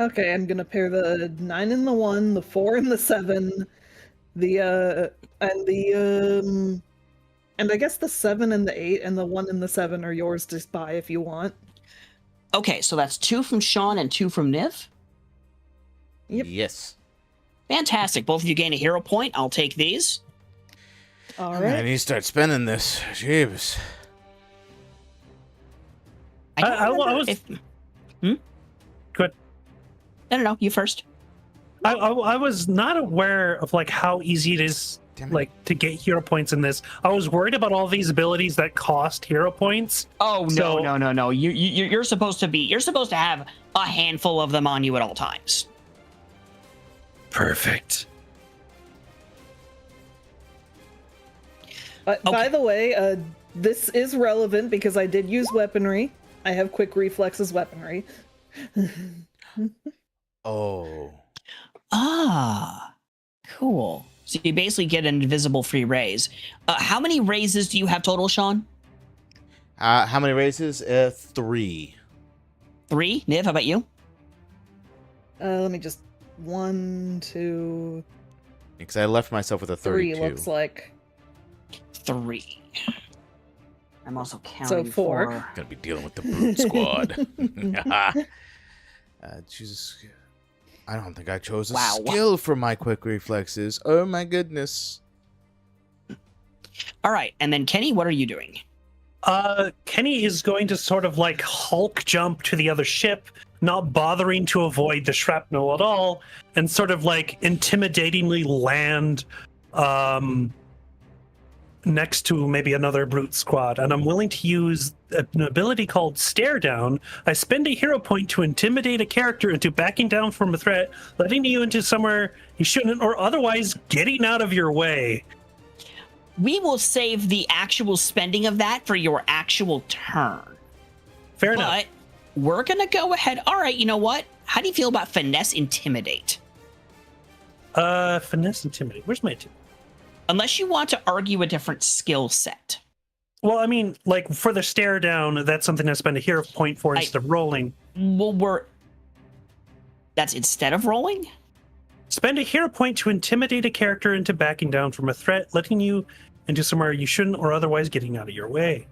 Okay, I'm gonna pair the 9 and the 1, the 4 and the 7, and I guess the 7 and the 8 and the 1 and the 7 are yours to buy if you want. Okay, so that's 2 from Sean and 2 from Niv. Yep. Yes. Fantastic. Both of you gain a hero point. I'll take these. All I right. need to start spending this. Jeebus. I don't I remember was- if... Good. No, you first. I was not aware of like how easy it is Damn it. like to get hero points in this. I was worried about all these abilities that cost hero points. Oh, So- no. You're supposed to have a handful of them on you at all times. Perfect. By Okay. the way, this is relevant because I did use weaponry. I have quick reflexes weaponry. Oh. Ah, cool. So you basically get an invisible free raise. How many raises do you have total, Sean? How many raises? 3. 3. Niv, how about you? Let me just 1, 2, Because I left myself with a 3 32. looks like. 3. I'm also counting 4. Gonna be dealing with the brute squad. Jesus. I don't think I chose a Wow. skill for my quick reflexes. Oh my goodness. All right, and then Kenny, what are you doing? Kenny is going to sort of like Hulk jump to the other ship, not bothering to avoid the shrapnel at all, and sort of like intimidatingly land next to maybe another brute squad. And I'm willing to use an ability called Stare Down. I spend a hero point to intimidate a character into backing down from a threat, letting you into somewhere you shouldn't, or otherwise getting out of your way. We will save the actual spending of that for your actual turn. Fair enough. But we're going to go ahead. All right, you know what? How do you feel about Finesse Intimidate? Finesse Intimidate. Where's my intimidate? Unless you want to argue a different skill set. Well, I mean, like for the stare down, that's something I spend a hero point for instead of rolling. Well, that's instead of rolling? Spend a hero point to intimidate a character into backing down from a threat, letting you into somewhere you shouldn't, or otherwise getting out of your way.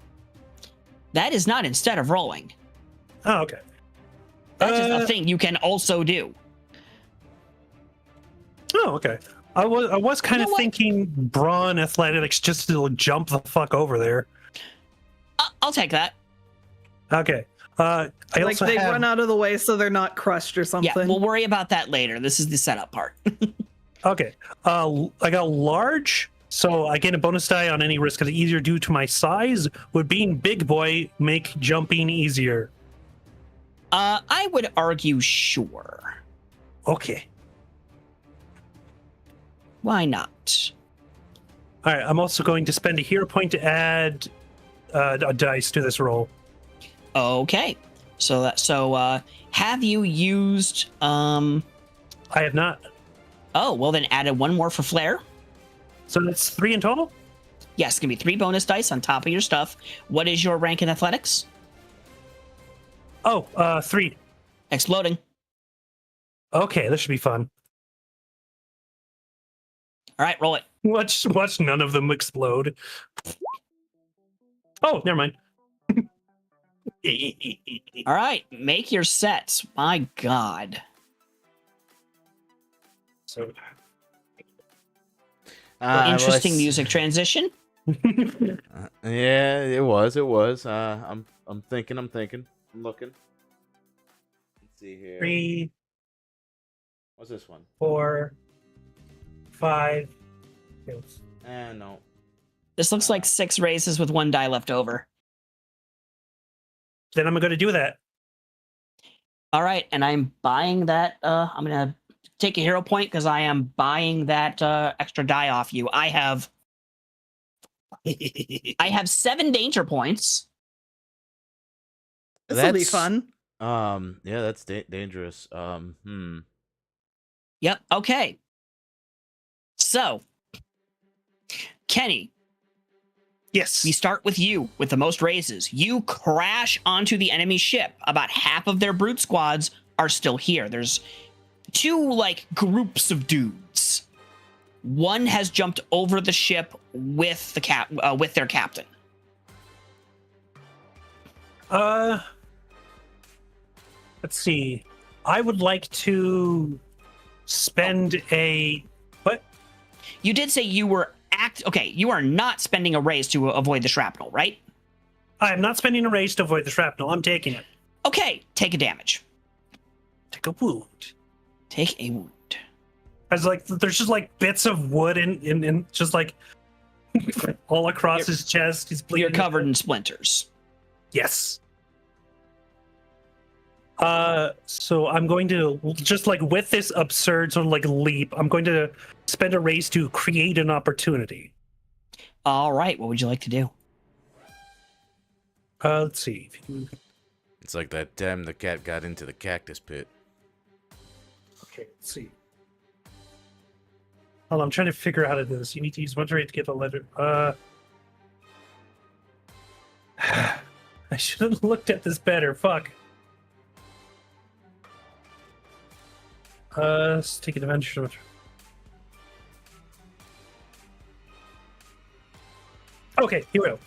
That is not instead of rolling. Oh, okay. That's just a thing you can also do. Oh, okay. I was kind You of know what? thinking brawn athletics just to jump the fuck over there. I'll take that. Okay. I Like also they have, run out of the way so they're not crushed or something. Yeah, we'll worry about that later. This is the setup part. Okay. I got large So I gain a bonus die on any risk of easier due to my size. Would being big boy make jumping easier? I would argue sure. Okay. Why not? All right. I'm also going to spend a hero point to add a dice to this roll. Okay. So have you used I have not. Oh, well then added one more for flair. So that's 3 in total? Yes, it's gonna be 3 bonus dice on top of your stuff. What is your rank in athletics? Oh, 3. Exploding. Okay, this should be fun. All right, roll it. Watch none of them explode. Oh, never mind. All right, make your sets. My God. So Interesting music transition. Yeah, it was. I'm thinking. I'm looking. Let's see here. 3, What's this one? 4, 5. No. This looks like 6 raises with 1 die left over. Then I'm going to do that. All right, and I'm buying that. I'm gonna take a hero point because I am buying that extra die off you. I have 7 danger points. This will be fun. Yeah, that's dangerous. Yep. Okay. So, Kenny, Yes. we start with you with the most raises. You crash onto the enemy ship. About half of their brute squads are still here. There's 2 like groups of dudes. One has jumped over the ship with the with their captain. Let's see. I would like to spend a what? You did say you were okay, you are not spending a raise to avoid the shrapnel, right? I am not spending a raise to avoid the shrapnel. I'm taking it. Okay, take a damage. Take a wound. Take a wound. As like there's just like bits of wood in just like all across his chest. He's bleeding. You're covered in splinters. Yes. So I'm going to just like with this absurd sort of like leap, I'm going to spend a raise to create an opportunity. All right, what would you like to do? Let's see. It's like that time the cat got into the cactus pit. Okay, let's see. Hold on, I'm trying to figure out how to do this. You need to use one rate to get the letter. I should have looked at this better. Fuck. Let's take an adventure. Okay, here we go.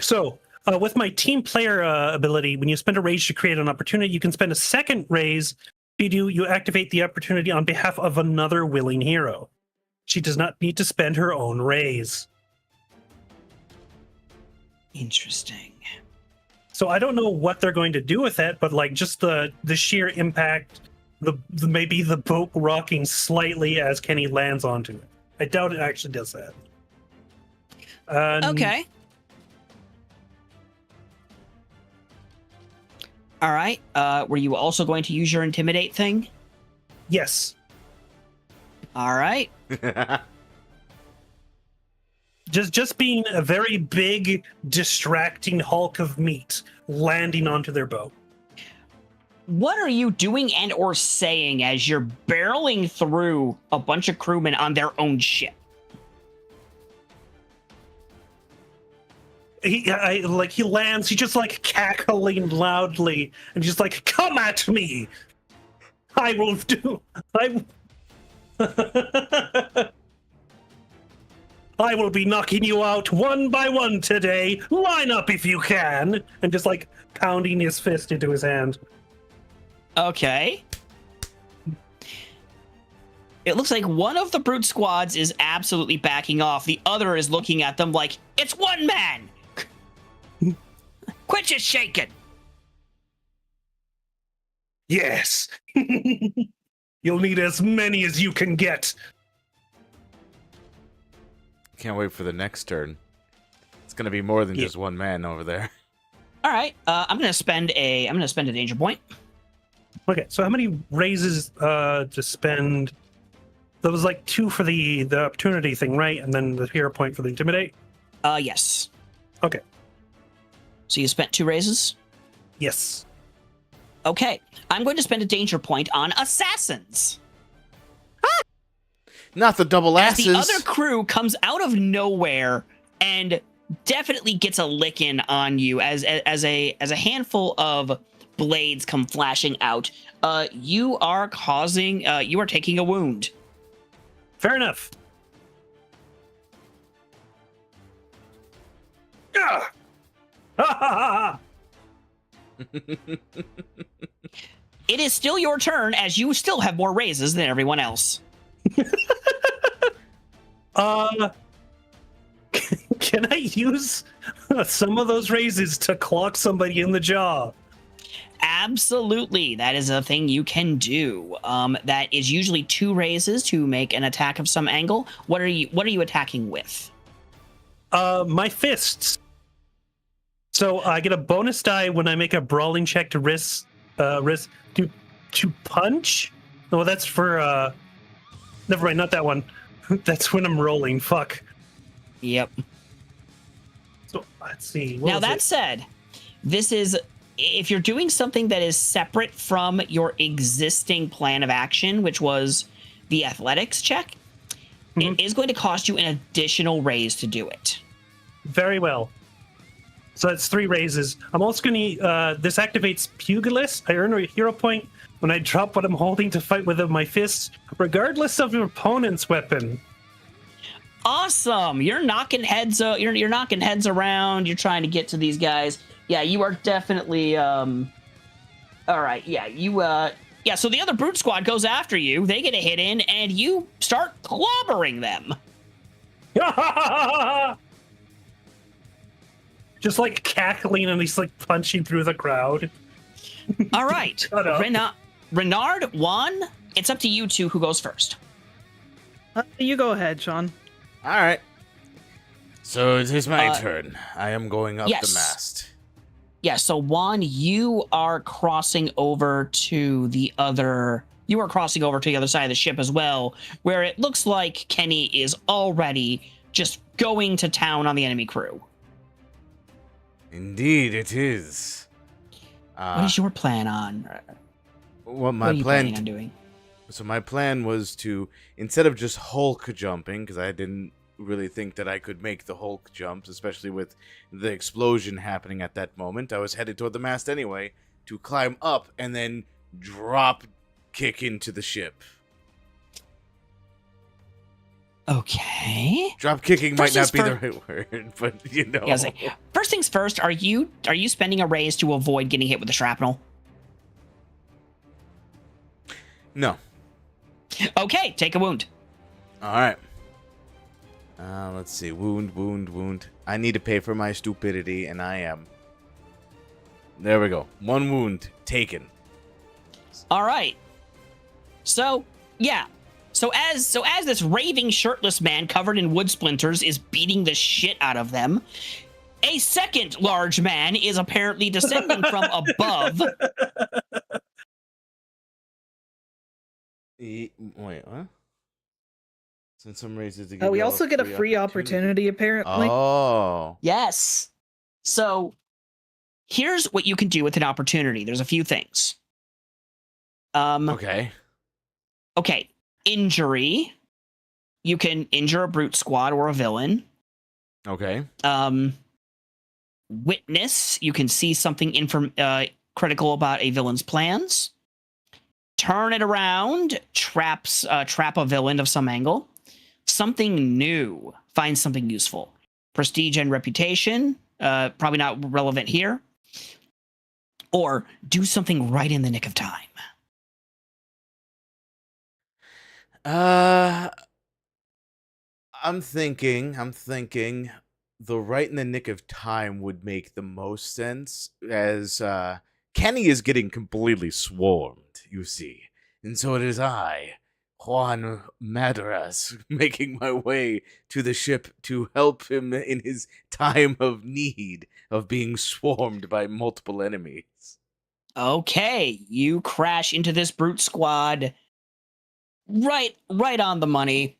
So, with my team player ability, when you spend a raise to create an opportunity, you can spend a second raise. You activate the opportunity on behalf of another willing hero. She does not need to spend her own raise. Interesting. So I don't know what they're going to do with that, but like just the sheer impact, maybe the boat rocking slightly as Kenny lands onto it. I doubt it actually does that. Okay. All right. Were you also going to use your intimidate thing? Yes. All right. Just being a very big, distracting hulk of meat landing onto their boat. What are you doing and or saying as you're barreling through a bunch of crewmen on their own ship? He lands, he just like cackling loudly and just like, come at me! I will do. I will be knocking you out one by one today. Line up if you can. And just like pounding his fist into his hand. Okay. It looks like one of the brute squads is absolutely backing off. The other is looking at them like, it's one man! Quit just shaking! Yes. You'll need as many as you can get. Can't wait for the next turn. It's gonna be more than Yeah. just one man over there. All right, I'm gonna spend a danger point. Okay, so how many raises to spend? That was like 2 for the opportunity thing, right? And then the hero point for the intimidate? Yes. Okay. So you spent 2 raises? Yes. Okay. I'm going to spend a danger point on assassins. Not the double As asses. the other crew comes out of nowhere and definitely gets a lick in on you as a handful of blades come flashing out. You are taking a wound. Fair enough. Ah! Ha ha ha! It is still your turn as you still have more raises than everyone else. Can I use some of those raises to clock somebody in the jaw? Absolutely, that is a thing you can do. That is usually 2 raises to make an attack of some angle. What are you attacking with? My fists. So I get a bonus die when I make a brawling check to risk to punch. Oh, that's for never mind, not that one. That's when I'm rolling. Fuck. Yep. So let's see. Now that said, this is if you're doing something that is separate from your existing plan of action, which was the athletics check, it is going to cost you an additional raise to do it. Very well. So that's 3 raises. I'm also going to, this activates Pugilist. I earn a hero point when I drop what I'm holding to fight with my fists, regardless of your opponent's weapon. Awesome! You're knocking heads. You're knocking heads around. You're trying to get to these guys. Yeah, you are definitely. All right. Yeah, you. Yeah. So the other brute squad goes after you. They get a hit in, and you start clobbering them. Just like cackling and he's like punching through the crowd. All right, Shut up. Renard, Juan. It's up to you two who goes first. You go ahead, Sean. All right. So it is my turn. I am going up yes. the mast. Yeah, so Juan, you are crossing over to the other. You are crossing over to the other side of the ship as well, where it looks like Kenny is already just going to town on the enemy crew. Indeed, it is. What is your plan on? Well, my what are you plan planning on doing? So my plan was to, instead of just Hulk jumping, because I didn't really think that I could make the Hulk jumps, especially with the explosion happening at that moment, I was headed toward the mast anyway, to climb up and then drop kick into the ship. Okay. Drop kicking First might not things be the right word, but you know. Yeah, first things first, are you spending a raise to avoid getting hit with the shrapnel? No. Okay, take a wound. All right. Let's see. Wound. I need to pay for my stupidity, and I am. There we go. 1 wound taken. All right. So, yeah. So as this raving shirtless man covered in wood splinters is beating the shit out of them, a second large man is apparently descending from above. Wait, what? Send some raises to give We you all also get a free opportunity, apparently. Oh. Yes. So here's what you can do with an opportunity. There's a few things. Okay. Okay. Injury. You can injure a brute squad or a villain. Okay. Witness. You can see something critical about a villain's plans. Turn it around. Trap a villain of some angle. Something new. Find something useful. Prestige and reputation. Probably not relevant here. Or do something right in the nick of time. I'm thinking the right in the nick of time would make the most sense, as Kenny is getting completely swarmed, you see. And so it is I, Juan Madras, making my way to the ship to help him in his time of need of being swarmed by multiple enemies. Okay, you crash into this brute squad. Right on the money.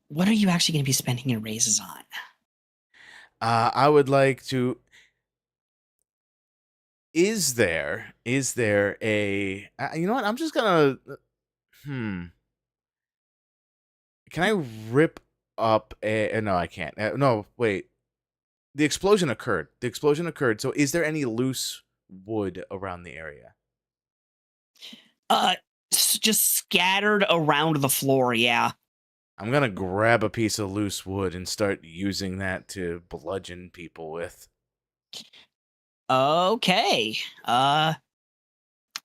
What are you actually going to be spending your raises on? I would like to. Is there a? You know what? I'm just gonna. Can I rip up a? No, I can't. No, wait. The explosion occurred. So, is there any loose wood around the area? Just scattered around the floor. Yeah. I'm gonna grab a piece of loose wood and start using that to bludgeon people with. Okay. All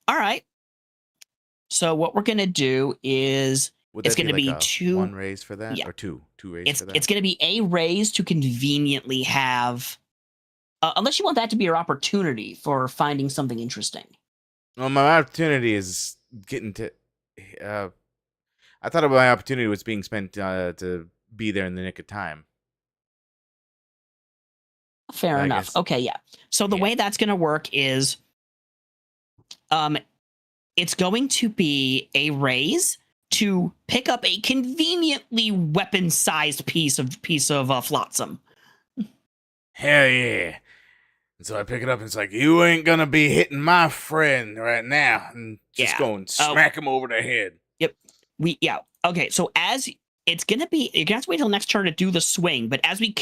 right. So what we're gonna do is Would it's that gonna be be like a two. one raise for that, Yeah. or two raise for that? It's gonna be a raise to conveniently have, unless you want that to be your opportunity for finding something interesting. Well, my opportunity is getting to. I thought my opportunity was being spent to be there in the nick of time. Fair I enough. guess- Okay, yeah. So the yeah. way that's going to work is it's going to be a raise to pick up a conveniently weapon-sized piece of flotsam. Hell yeah. And so I pick it up and it's like, you ain't gonna be hitting my friend right now. And just Yeah. go and smack him over the head. Okay, so as it's gonna be, you're gonna have to wait till next turn to do the swing. But as we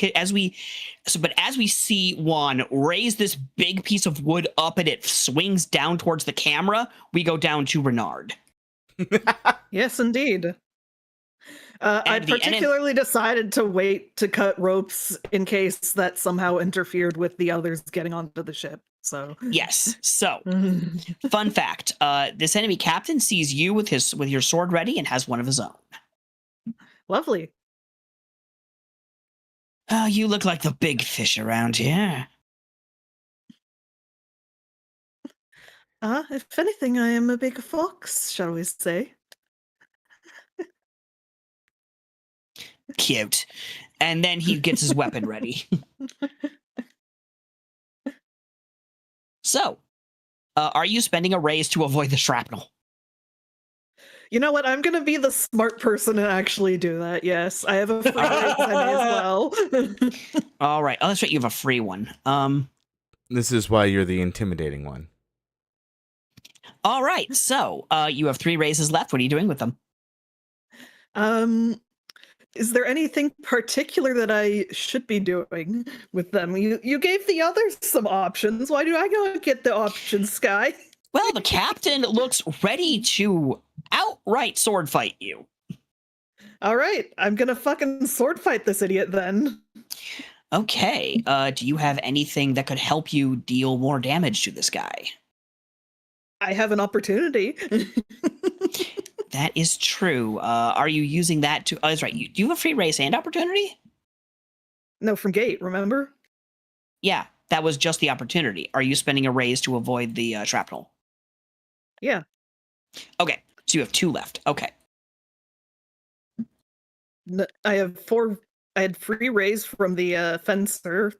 see Juan raise this big piece of wood up and it swings down towards the camera, we go down to Renard. Yes, indeed. I And the particularly decided to wait to cut ropes in case that somehow interfered with the others getting onto the ship. So Yes. So, fun fact: this enemy captain sees you with your sword ready and has one of his own. lovely. Oh, you look like the big fish around here. If anything, I am a big fox, shall we say? Cute. And then he gets his weapon ready. So, are you spending a raise to avoid the shrapnel? You know what? I'm gonna be the smart person and actually do that. Yes, I have a free raise as well. All right. Oh, that's right. You have a free one. This is why you're the intimidating one. All right. So, you have 3 raises left. What are you doing with them? Is there anything particular that I should be doing with them? You gave the others some options. Why do I go get the options, Sky? Well, the captain looks ready to outright sword fight you. All right, I'm gonna fucking sword fight this idiot then. Okay. Do you have anything that could help you deal more damage to this guy? I have an opportunity. That is true. Are you using that to? Oh, that's right. Do you have a free raise and opportunity? No, from Gate, remember? Yeah, that was just the opportunity. Are you spending a raise to avoid the shrapnel? Yeah. Okay, so you have 2 left. Okay. I have 4. I had free raise from the fencer.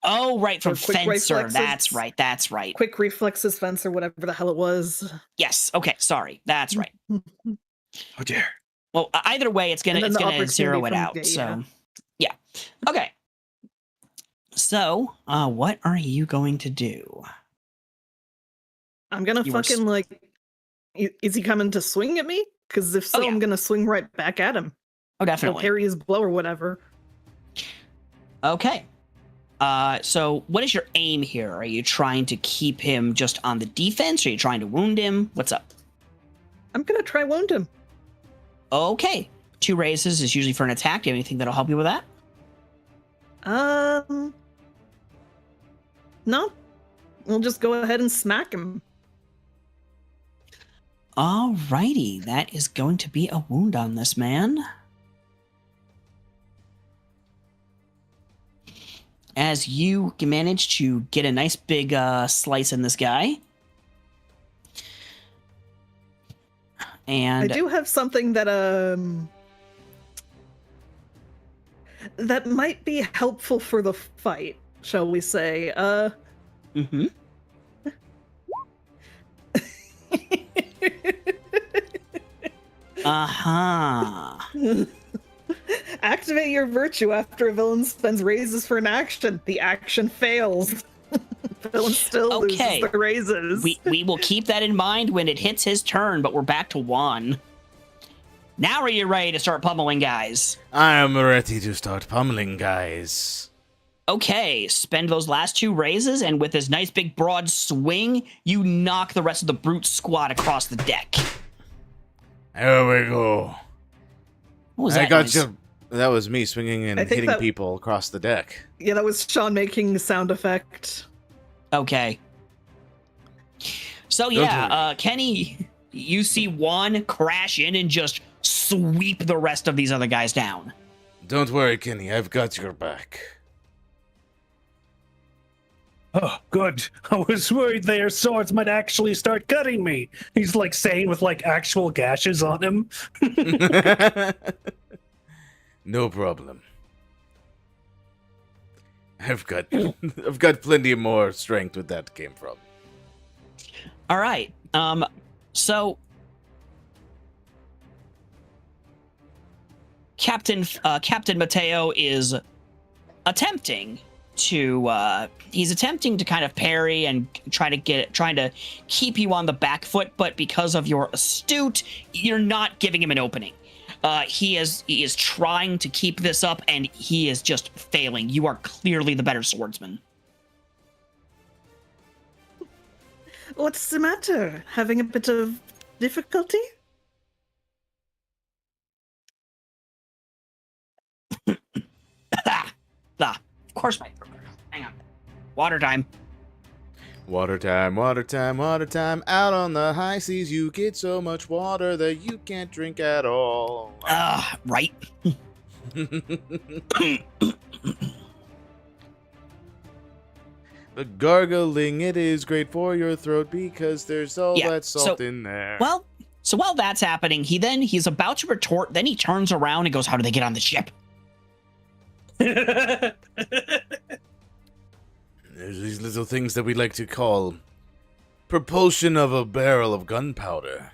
Oh, right, from Quick Fencer. reflexes. That's right. Quick reflexes fencer, whatever the hell it was. Yes. Okay. Sorry. That's right. Oh dear. Well, either way, it's And gonna then the zero opportunity it from out. Gate, So, yeah. Okay. So, what are you going to do? I'm gonna You were fucking like. Is he coming to swing at me? Because if so, yeah. I'm gonna swing right back at him. Oh, He'll definitely. parry his blow or whatever. Okay. So what is your aim here? Are you trying to keep him just on the defense? Are you trying to wound him? What's up? I'm gonna try wound him. Okay. 2 raises is usually for an attack. Do you have anything that'll help you with that? No. We'll just go ahead and smack him. Alrighty. That is going to be a wound on this man. As you manage to get a nice big slice in this guy. And I do have something that that might be helpful for the fight, shall we say. Mhm. Uh-huh. Activate your virtue after a villain spends raises for an action. The action fails. Villain still Okay. loses the raises. We will keep that in mind when it hits his turn, but we're back to Juan. Now are you ready to start pummeling guys? I am ready to start pummeling, guys. Okay, spend those last 2 raises, and with this nice big broad swing, you knock the rest of the brute squad across the deck. There we go. What was I that got noise? you. That was me swinging and I think hitting that- people across the deck. Yeah, that was Sean making the sound effect. Okay. So Don't yeah, worry. Kenny, you see Juan crash in and just sweep the rest of these other guys down. Don't worry, Kenny. I've got your back. Oh, good. I was worried their swords might actually start cutting me. He's like saying with like actual gashes on him. No problem. I've got plenty more strength where that came from. All right. So Captain Mateo is attempting to kind of parry and trying to keep you on the back foot, but because of your astute, you're not giving him an opening. He is trying to keep this up, and he is just failing. You are clearly the better swordsman. What's the matter? Having a bit of difficulty? Of course, my. Hang on. Water time. Water time, water time, water time. Out on the high seas, you get so much water that you can't drink at all. Right. The gargling, it is great for your throat because there's all Yeah, that salt in there. Well, so while that's happening, he's about to retort. Then he turns around and goes, "How do they get on the ship?" There's these little things that we like to call propulsion of a barrel of gunpowder.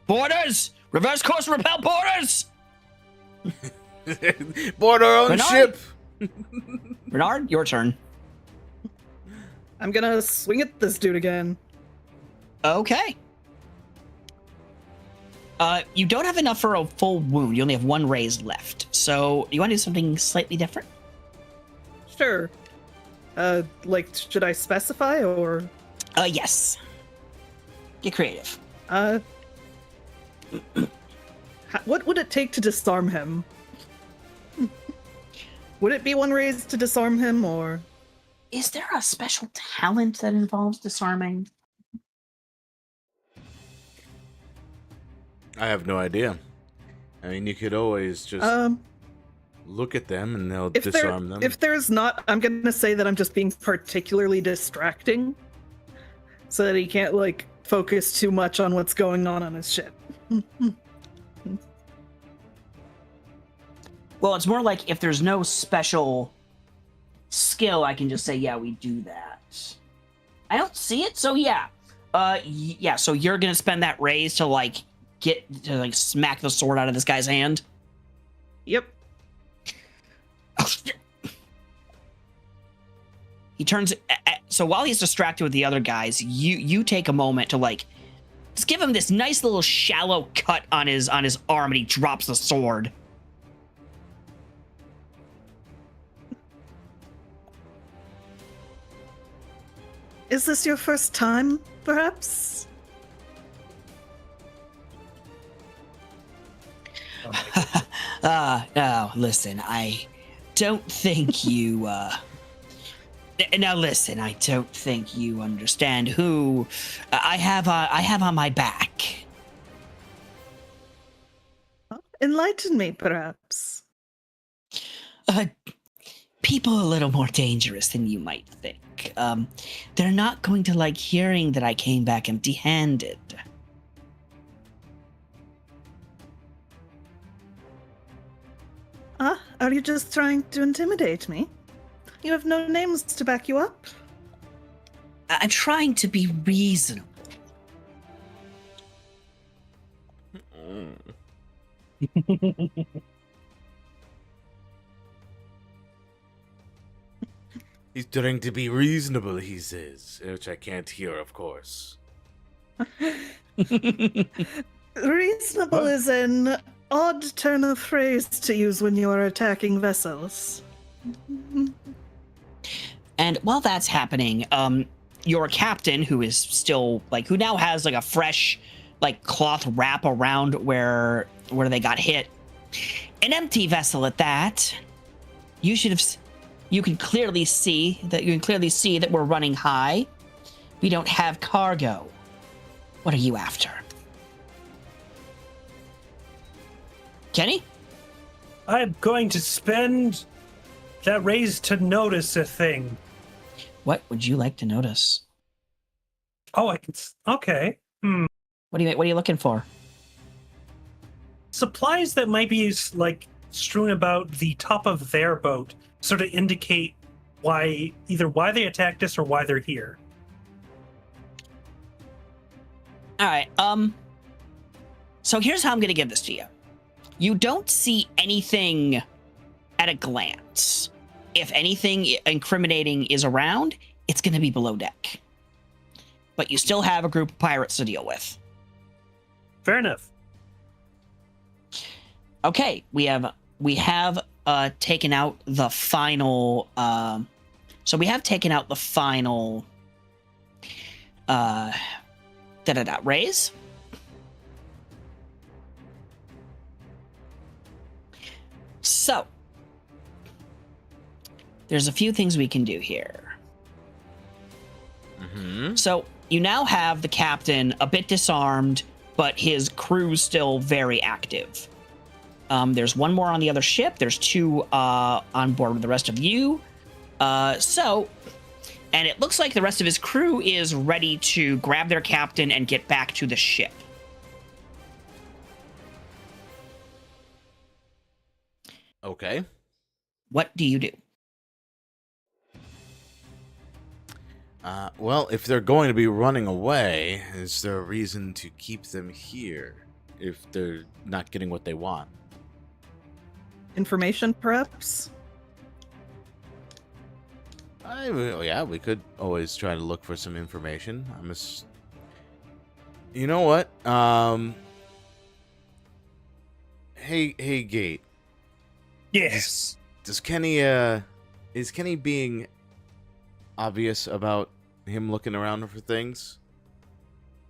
Boarders! Reverse course, repel boarders! Board our own Bernard? ship! Bernard, your turn. I'm gonna swing at this dude again. Okay. You don't have enough for a full wound. You only have 1 raise left. So you want to do something slightly different? Sure. Like, should I specify or? Yes. Get creative. What would it take to disarm him? Would it be 1 raise to disarm him, or? Is there a special talent that involves disarming? I have no idea. I mean, you could always just look at them and they'll disarm them. If there's not, I'm gonna say that I'm just being particularly distracting, so that he can't like focus too much on what's going on his ship. Well, it's more like if there's no special skill, I can just say, yeah, we do that. I don't see it, so yeah. Yeah, so you're gonna spend that raise to smack the sword out of this guy's hand? Yep. Oh, shit. He turns. So while he's distracted with the other guys, you take a moment to just give him this nice little shallow cut on his arm, and he drops the sword. Is this your first time, perhaps? No, listen, I don't think you, now listen, I don't think you understand who I have on my back. Enlighten me, perhaps. People a little more dangerous than you might think. They're not going to like hearing that I came back empty-handed. Are you just trying to intimidate me? You have no names to back you up? I'm trying to be reasonable. He's trying to be reasonable, he says, which I can't hear, of course. Reasonable is an odd turn of phrase to use when you are attacking vessels. And while that's happening, your captain, who is still who now has a fresh cloth wrap around where they got hit, an empty vessel at that. You can clearly see that we're running high. We don't have cargo. What are you after? Kenny? I'm going to spend that raise to notice a thing. What would you like to notice? Oh, I can. Okay. What are you looking for? Supplies that might be strewn about the top of their boat, sort of indicate either why they attacked us or why they're here. All right. So here's how I'm going to give this to you. You don't see anything at a glance. If anything incriminating is around, it's going to be below deck. But you still have a group of pirates to deal with. Fair enough. Okay, we have taken out the final. So we have taken out the final. Raise. So there's a few things we can do here. Mm-hmm. So you now have the captain a bit disarmed, but his crew's still very active. There's one more on the other ship. There's two on board with the rest of you. And it looks like the rest of his crew is ready to grab their captain and get back to the ship. Okay. What do you do? Well, if they're going to be running away, is there a reason to keep them here if they're not getting what they want? Information, perhaps? Yeah, we could always try to look for some information. You know what? Hey, Gate. Yes. Does Kenny, is Kenny being obvious about him looking around for things?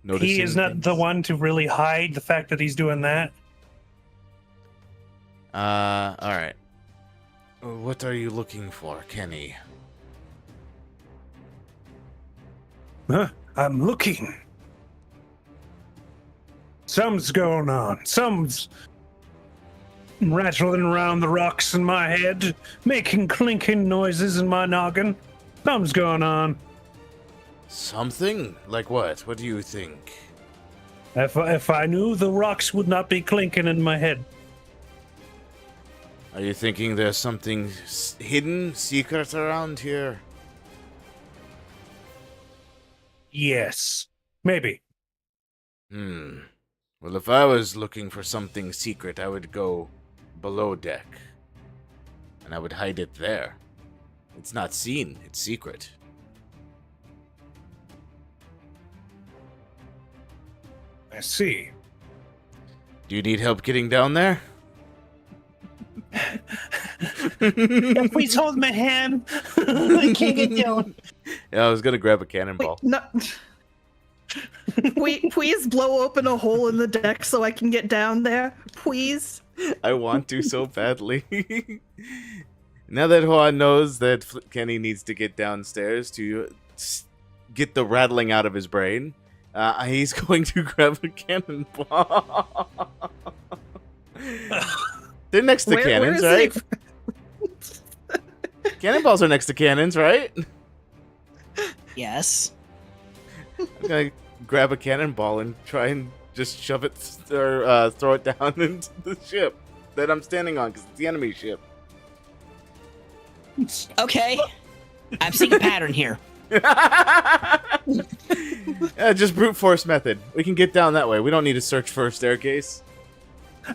He is not the one to really hide the fact that he's doing that. Alright. What are you looking for, Kenny? I'm looking. Something's going on. Something's rattling around the rocks in my head, making clinking noises in my noggin. Something's going on. Something? Like what? What do you think? If I knew, the rocks would not be clinking in my head. Are you thinking there's something hidden, secret around here? Yes. Maybe. Well, if I was looking for something secret, I would go below deck. And I would hide it there. It's not seen, it's secret. I see. Do you need help getting down there? Please hold my hand. I can't get down. Yeah, I was gonna grab a cannonball. Wait, no. Please blow open a hole in the deck so I can get down there. Please. I want to so badly. Now that Juan knows that Kenny needs to get downstairs to get the rattling out of his brain, he's going to grab a cannonball. They're next to cannons, right? Cannonballs are next to cannons, right? Yes. I'm gonna grab a cannonball and try and just shove it or throw it down into the ship. that I'm standing on because it's the enemy ship. Okay. I'm seeing a pattern here. Yeah, just brute force method. We can get down that way. We don't need to search for a staircase.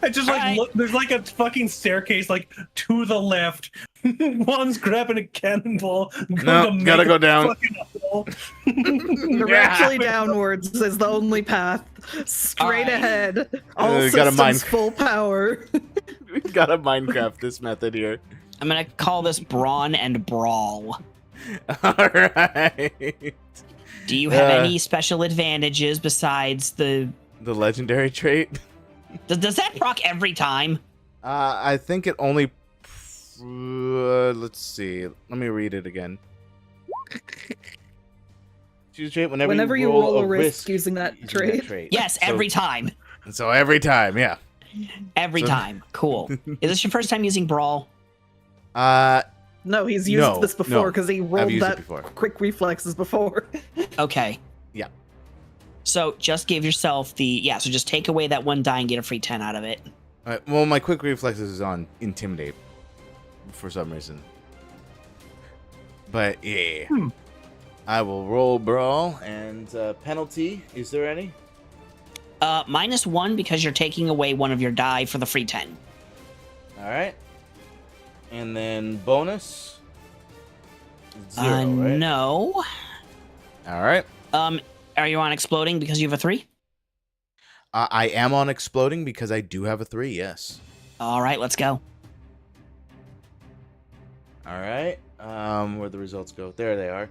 I just like Alright. look. There's like a fucking staircase like to the left. One's grabbing a cannonball. No, to gotta make go a down. fucking hole. Directly downwards is the only path. Straight Alright. ahead. All We gotta systems mine- full power. We gotta Minecraft this method here. I'm gonna call this Brawn and Brawl. Alright. Do you have Uh. any special advantages besides the... The legendary trait? Does that proc every time? I think it only... let's see. Let me read it again. Choose trait Whenever you roll a risk using that using trait. Yes, So- every time. So every time, yeah. Every So- time. Cool. Is this your first time using Brawl? No, he's used No, this before because he I've rolled used it that before. quick reflexes before. Okay. Yeah. So just give yourself the... Yeah, so just take away that one die and get a free 10 out of it. Well, my quick reflexes is on Intimidate. For some reason. But, yeah. I will roll Brawl, and penalty, is there any? -1 because you're taking away one of your die for the free 10. Alright. And then bonus? 0, right? No. Alright. Are you on exploding because you have a 3? I am on exploding because I do have a 3, yes. All right, let's go. Alright. Where'd the results go? There they are.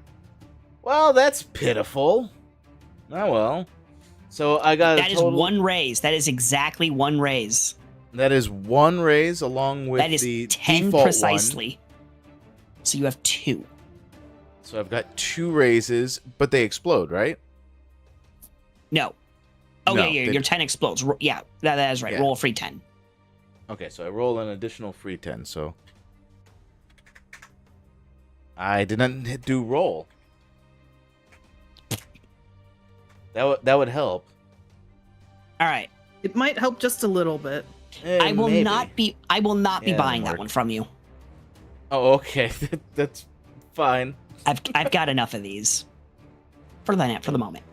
Well, that's pitiful. Oh well. So I got That a is total... one raise. That is exactly one raise. That is 1 raise along with That is the 10 default precisely. So you have 2. one. So I've got 2 raises, but they explode, right? No. Oh, No, yeah, they- your 10 explodes. Yeah, that is right. Yeah. Roll a free 10. Okay, so I roll an additional free 10, so... I didn't do roll. That would help. All right. It might help just a little bit. I will Maybe. not be Yeah, buying that Mark. one from you. Oh, okay. That's fine. I've got enough of these. For the moment.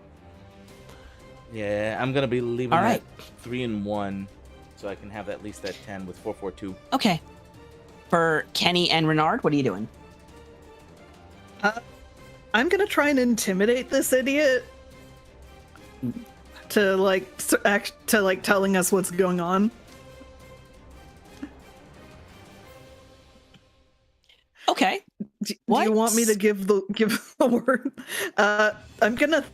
Yeah, I'm gonna be leaving All that right. 3 and 1, so I can have at least that 10 with 442. Okay. For Kenny and Renard, what are you doing? I'm gonna try and intimidate this idiot to telling us what's going on. Okay. Do What? you want me to give the word? I'm gonna.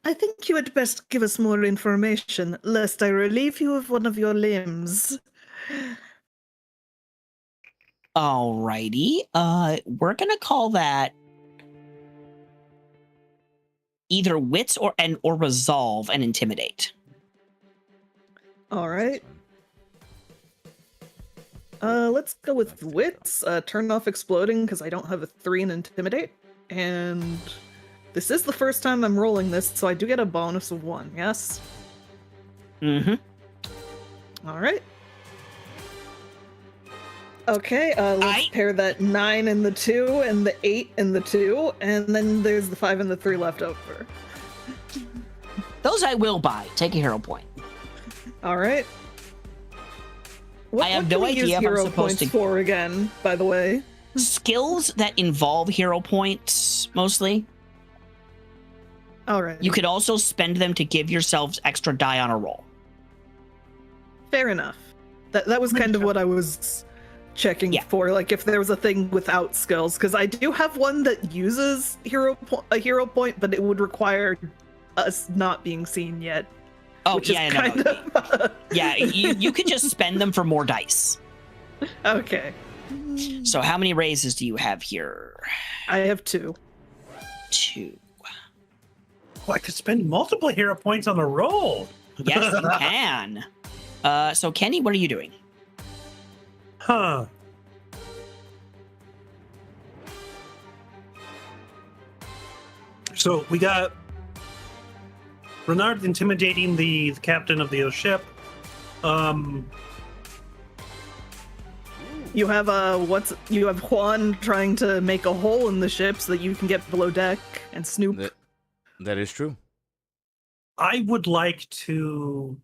I think you had best give us more information, lest I relieve you of one of your limbs. Alrighty. We're gonna call that either wits or resolve and intimidate. All right. Let's go with wits. Turn off exploding because I don't have a 3 in intimidate, and this is the first time I'm rolling this, so I do get a bonus of 1. Yes. Mm-hmm. All right. Okay. Let's pair that 9 and the 2, and the 8 and the 2, and then there's the 5 and the 3 left over. Those I will buy. Take a hero point. All right. What, I have what no do we idea use if I'm hero supposed points to- for again, by the way. Skills that involve hero points, mostly. All right. You could also spend them to give yourselves extra die on a roll. Fair enough. That was kind of what I was checking Yeah. for, like if there was a thing without skills, because I do have one that uses a hero point, but it would require us not being seen yet. Oh, which yeah, is no, kind no. of Yeah, you could just spend them for more dice. okay. So how many raises do you have here? I have 2. 2. Oh, I could spend multiple hero points on a roll. Yes, you can. So Kenny, what are you doing? Huh. So we got Renard intimidating the captain of the ship. You have you have Juan trying to make a hole in the ship so that you can get below deck and snoop. That is true. I would like to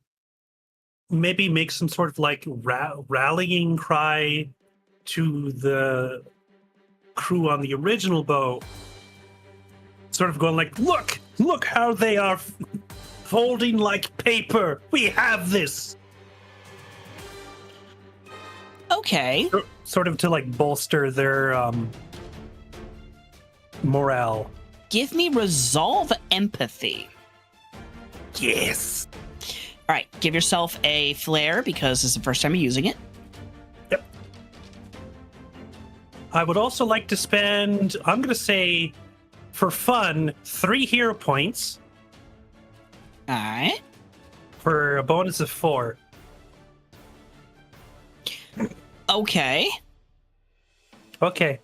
maybe make some sort of like rallying cry to the crew on the original boat. Sort of going like, look how they are folding like paper. We have this. Okay. Sort of to like bolster their morale. Give me resolve empathy. Yes. All right, give yourself a flare because this is the first time you're using it. Yep. I would also like to spend, I'm going to say, for fun, 3 hero points All right. for a bonus of 4. Okay. Okay.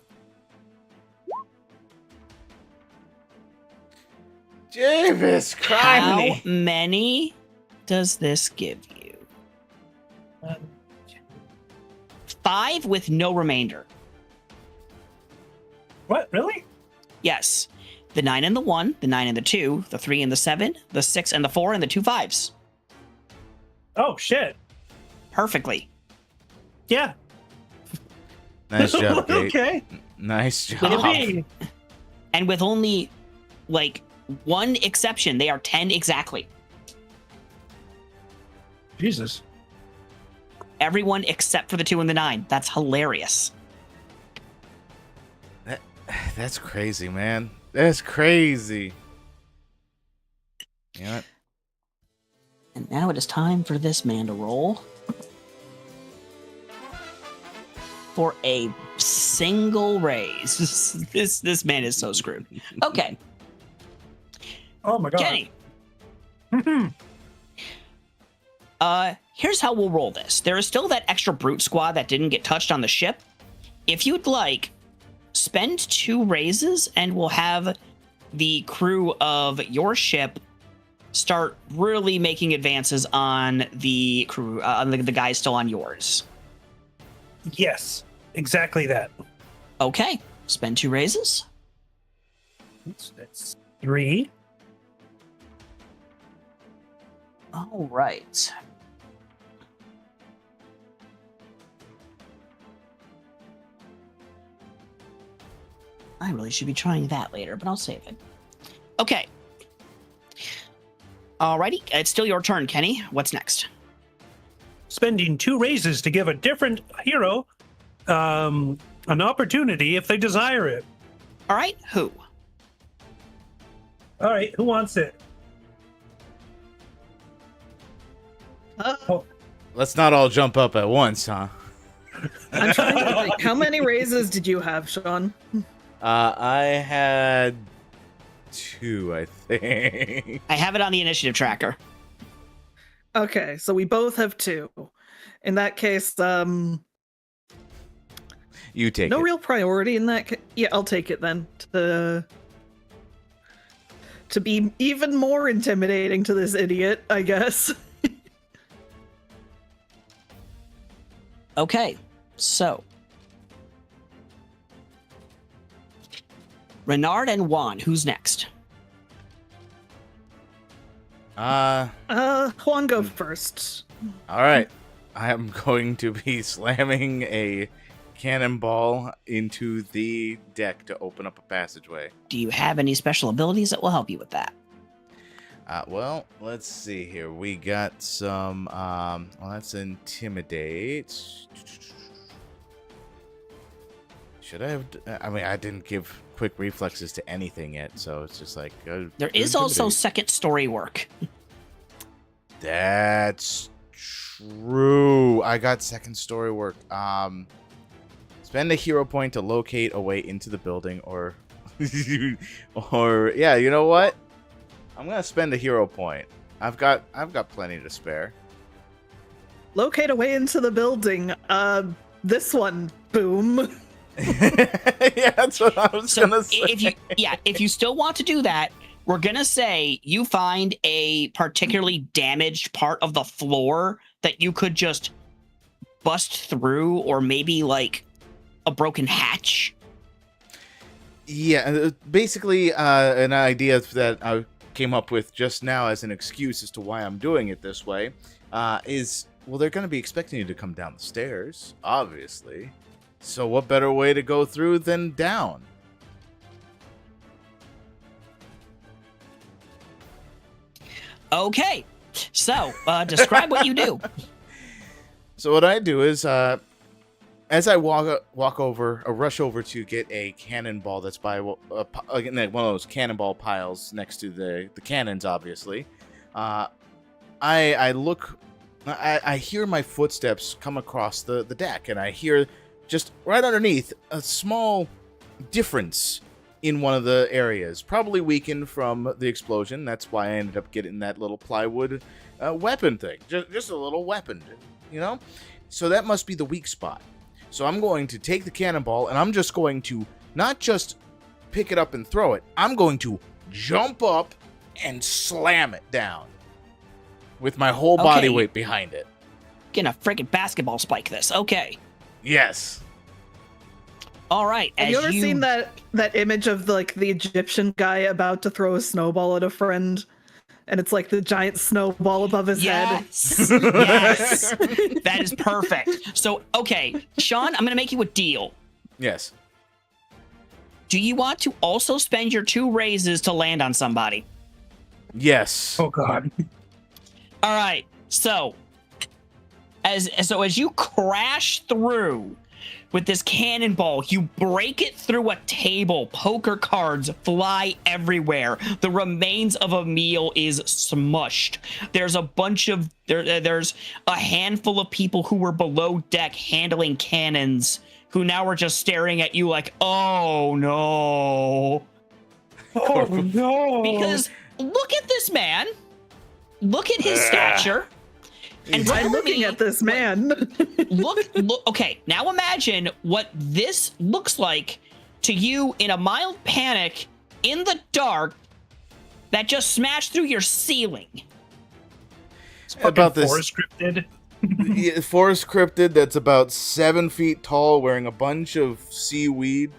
Jesus Christ! How many does this give you? 5 with no remainder. What? Really? Yes. The 9 and the 1, the 9 and the 2, the 3 and the 7, the 6 and the 4, and the 2 5s. Oh, shit. Perfectly. Yeah. Nice job, Kate. Okay. Nice With job. a- And with only, like, 1 exception, they are 10 exactly. Jesus. Everyone except for the 2 and the 9. That's hilarious. That's crazy, man. That's crazy. You know what? And now it is time for this man to roll. For a single raise. This man is so screwed. Okay, Oh my god. Kenny. Here's how we'll roll this. There is still that extra brute squad that didn't get touched on the ship. If you'd like, spend 2 raises and we'll have the crew of your ship start really making advances on the crew, on the guys still on yours. Yes. Exactly that. Okay, spend 2 raises. That's 3. All right. I really should be trying that later, but I'll save it. Okay. Alrighty, it's still your turn, Kenny. What's next? Spending 2 raises to give a different hero an opportunity if they desire it. All right, who? All right, who wants it? Let's not all jump up at once, huh? I'm trying to think. How many raises did you have, Sean? I had 2, I think. I have it on the initiative tracker. Okay, so we both have 2. In that case, You take no it. real priority in that case. Yeah, I'll take it then. To be even more intimidating to this idiot, I guess. Okay, so. Renard and Juan, who's next? Juan, go first. All right. I am going to be slamming a cannonball into the deck to open up a passageway. Do you have any special abilities that will help you with that? Well, let's see here. We got some, well, that's intimidate. Should I have, I mean, I didn't give quick reflexes to anything yet, so it's just like. There is also intimidate. second story work. That's true. I got second story work. Spend a hero point to locate a way into the building, or yeah, you know what? I'm gonna spend a hero point. I've got plenty to spare. Locate a way into the building. This one. Boom. Yeah, that's what I was So gonna say. if you still want to do that, We're going to say you find a particularly damaged part of the floor that you could just bust through, or maybe like a broken hatch. Yeah, basically an idea that I came up with just now as an excuse as to why I'm doing it this way is, well, they're going to be expecting you to come down the stairs, obviously. So what better way to go through than down? Okay, so describe what you do. So what I do is, as I rush over to get a cannonball that's by one of those cannonball piles next to the cannons, obviously. I look, I hear my footsteps come across the deck, and I hear just right underneath a small difference in one of the areas, probably weakened from the explosion. That's why I ended up getting that little plywood weapon thing, just a little weapon, you know. So that must be the weak spot. So I'm going to take the cannonball, and I'm just going to not just pick it up and throw it. I'm going to jump up and slam it down with my whole body weight behind it. Gonna freaking basketball spike this. Okay. Yes. All right. Have you ever seen that image of like the Egyptian guy about to throw a snowball at a friend? And it's like the giant snowball above his head. Yes. Yes. That is perfect. So, okay, Sean, I'm going to make you a deal. Yes. Do you want to also spend your 2 raises to land on somebody? Yes. Oh, God. All right. So as you crash through with this cannonball, you break it through a table. Poker cards fly everywhere. The remains of a meal is smushed. There's a bunch of there's a handful of people who were below deck handling cannons who now are just staring at you like, "Oh no." Oh, no. Because look at this man. Look at his stature. And I'm looking at this man. look, okay, now imagine what this looks like to you in a mild panic in the dark that just smashed through your ceiling. It's About fucking this- forest scripted. Yeah, forest cryptid that's about 7 feet tall, wearing a bunch of seaweed,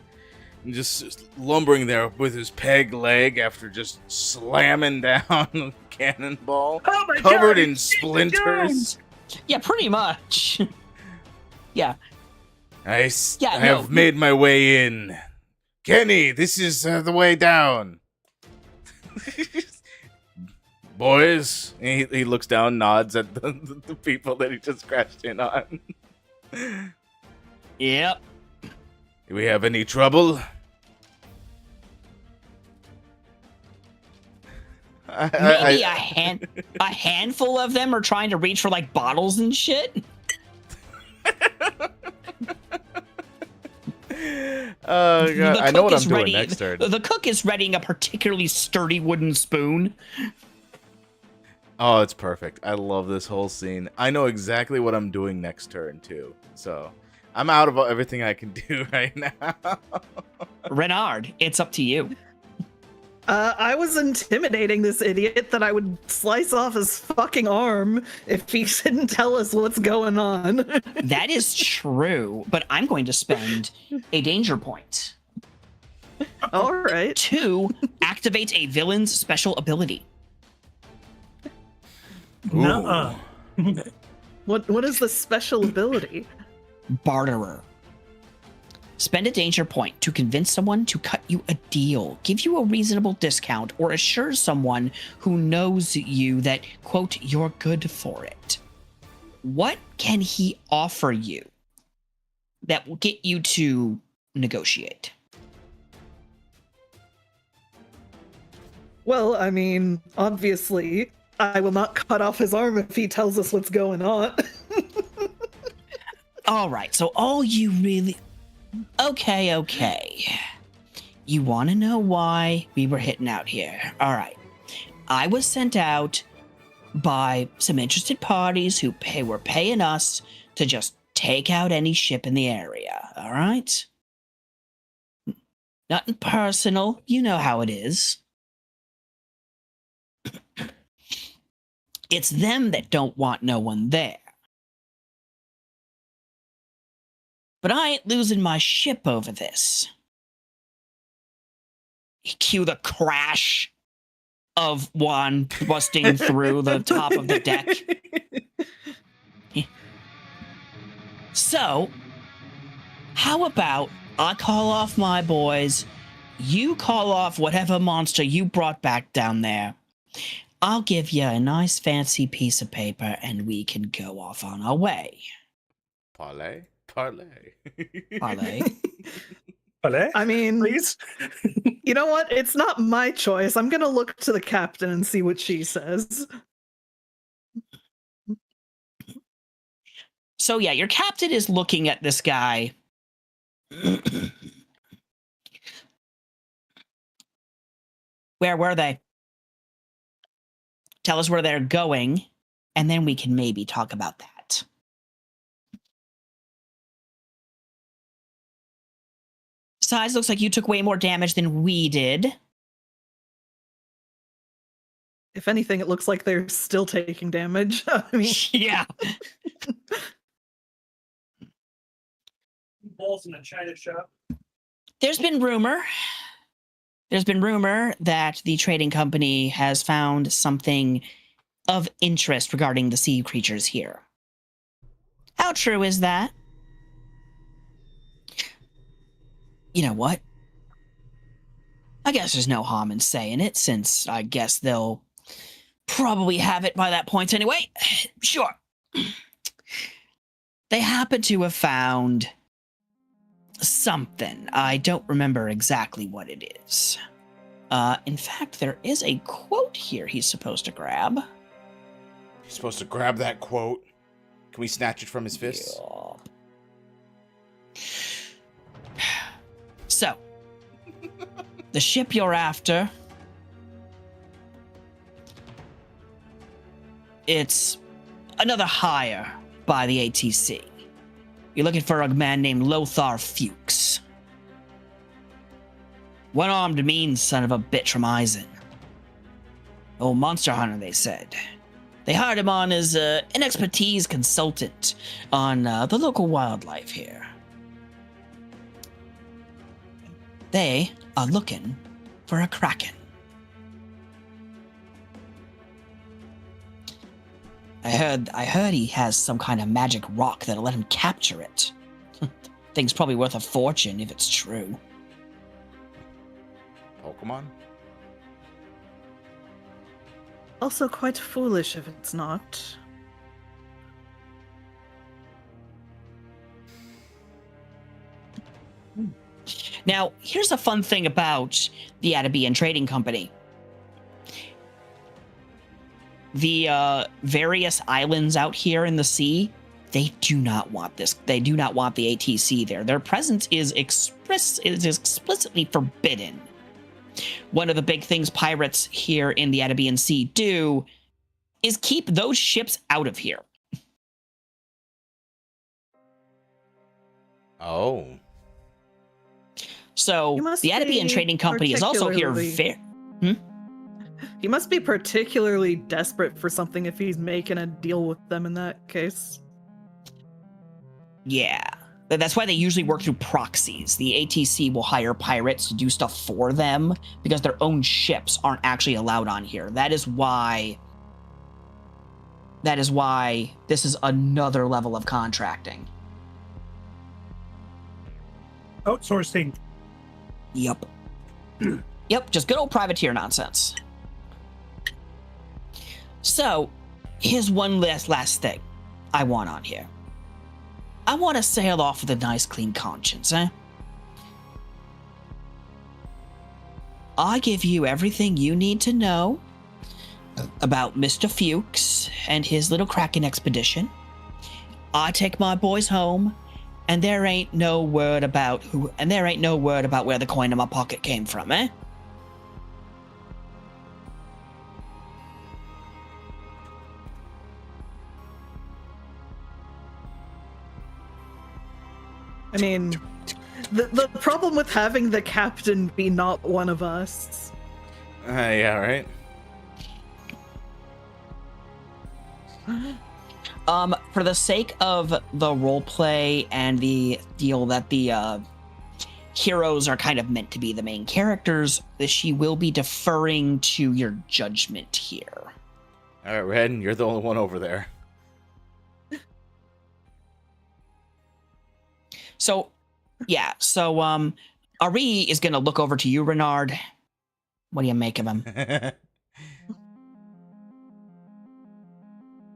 and just lumbering there with his peg leg after just slamming down a cannonball, Oh my covered God, in it's splinters. Yeah, pretty much. Yeah. I Yeah, have no. made my way in. Kenny, this is the way down. Boys, he looks down, nods at the people that he just crashed in on. Yep. Do we have any trouble? Maybe a handful of them are trying to reach for like bottles and shit. Oh god, I know what I'm doing next turn. The cook is readying a particularly sturdy wooden spoon. Oh, it's perfect. I love this whole scene. I know exactly what I'm doing next turn too. So I'm out of everything I can do right now. Renard, it's up to you. I was intimidating this idiot that I would slice off his fucking arm if he didn't tell us what's going on. That is true, but I'm going to spend a danger point All right. to activate a villain's special ability. Nuh-uh. What is the special ability? Barterer. Spend a danger point to convince someone to cut you a deal, give you a reasonable discount, or assure someone who knows you that, quote, you're good for it. What can he offer you that will get you to negotiate? Well, I mean, obviously, I will not cut off his arm if he tells us what's going on. All right, so all you really... Okay. You want to know why we were hitting out here? All right. I was sent out by some interested parties who were paying us to just take out any ship in the area. All right? Nothing personal. You know how it is. It's them that don't want no one there. But I ain't losing my ship over this. Cue the crash of one busting through the top of the deck. So, how about I call off my boys, you call off whatever monster you brought back down there. I'll give you a nice fancy piece of paper and we can go off on our way. Parlay. Parlay. Allez? I mean, Please? you know what? It's not my choice. I'm gonna look to the captain and see what she says. So yeah, your captain is looking at this guy. Where were they? Tell us where they're going, and then we can maybe talk about that. Besides, looks like you took way more damage than we did. If anything, it looks like they're still taking damage. I mean, Yeah. Balls in a china shop. There's been rumor that the trading company has found something of interest regarding the sea creatures here. How true is that? You know what? I guess there's no harm in saying it, since I guess they'll probably have it by that point anyway. Sure. They happen to have found something. I don't remember exactly what it is. In fact, there is a quote here he's supposed to grab. He's supposed to grab that quote. Can we snatch it from his fists? Yeah. So, the ship you're after, it's another hire by the ATC. You're looking for a man named Lothar Fuchs. One-armed mean son of a bitch from Eisen. Old monster hunter, they said. They hired him on as an expertise consultant on the local wildlife here. They are looking for a Kraken. I heard he has some kind of magic rock that'll let him capture it. Thing's probably worth a fortune if it's true. Pokemon? also quite foolish if it's not. Now, here's a fun thing about the Atabean Trading Company. The various islands out here in the sea, they do not want this. They do not want the ATC there. Their presence is explicitly forbidden. One of the big things pirates here in the Atabean Sea do is keep those ships out of here. Oh. So the Atabean Trading Company is also here. He must be particularly desperate for something if he's making a deal with them in that case. Yeah. That's why they usually work through proxies. The ATC will hire pirates to do stuff for them because their own ships aren't actually allowed on here. That is why this is another level of contracting. Outsourcing. Yep. Yep, just good old privateer nonsense. So, here's one last thing I want on here. I want to sail off with a nice clean conscience, eh? I give you everything you need to know about Mr. Fuchs and his little Kraken expedition. I take my boys home, and there ain't no word about where the coin in my pocket came from, eh? I mean, the problem with having the captain be not one of us. Yeah, right. For the sake of the role play and the deal that the heroes are kind of meant to be the main characters, she will be deferring to your judgment here. All right, Red, you're the only one over there. So, yeah. So, Arrg is gonna look over to you, Renard. What do you make of him?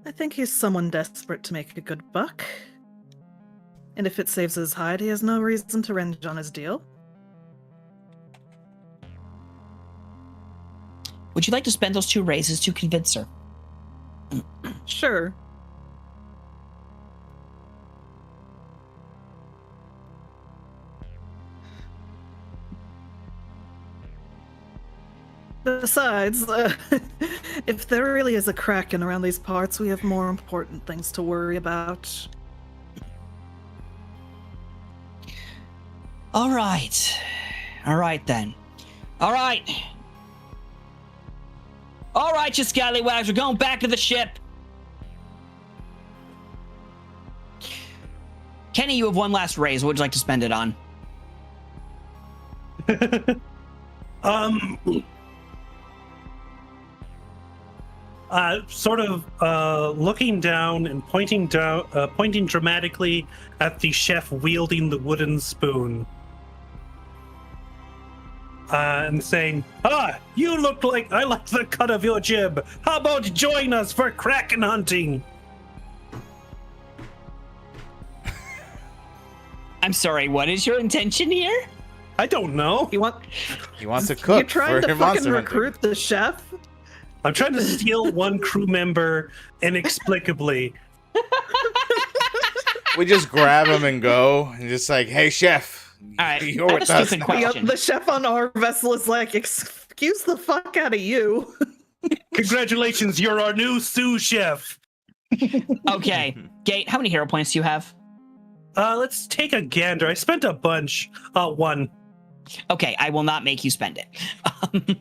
I think he's someone desperate to make a good buck. And if it saves his hide, he has no reason to wrench on his deal. Would you like to spend those 2 raises to convince her? Sure. Besides, if there really is a Kraken around these parts, we have more important things to worry about. All right. All right, then. All right. All right, you scallywags, we're going back to the ship. Kenny, you have 1 last raise. What would you like to spend it on? Sort of looking down and pointing dramatically at the chef wielding the wooden spoon. And saying, you look like I like the cut of your jib. How about join us for Kraken hunting? I'm sorry, what is your intention here? I don't know. He wants to cook. You're trying for to monster fucking hunting. recruit the chef? I'm trying to steal one crew member inexplicably. We just grab him and go, and just like, hey, chef, All right, you're I have with a us stupid now. question. The chef on our vessel is like, excuse the fuck out of you. Congratulations, you're our new sous chef. Okay, Gate, how many hero points do you have? Let's take a gander. I spent a bunch. 1. Okay, I will not make you spend it.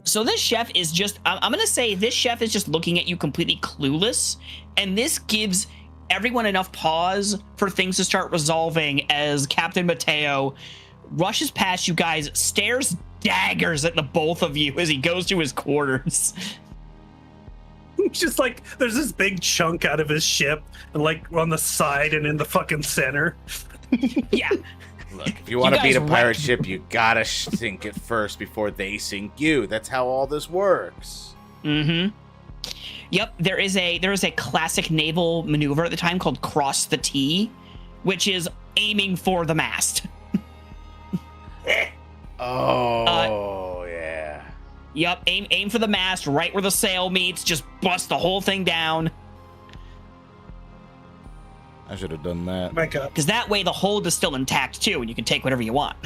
So this chef is just, I'm going to say this chef is just looking at you completely clueless, and this gives everyone enough pause for things to start resolving as Captain Mateo rushes past you guys, stares daggers at the both of you as he goes to his quarters. Just like there's this big chunk out of his ship, and like on the side and in the fucking center. Yeah. Look, if you want to guys beat a pirate wrecked- ship, you gotta sink it first before they sink you. That's how all this works. Mm-hmm. Yep, there is a classic naval maneuver at the time called Cross the T, which is aiming for the mast. Oh, yeah. Yep, aim for the mast, right where the sail meets, just bust the whole thing down. I should have done that. My God. Because that way the hold is still intact too, and you can take whatever you want.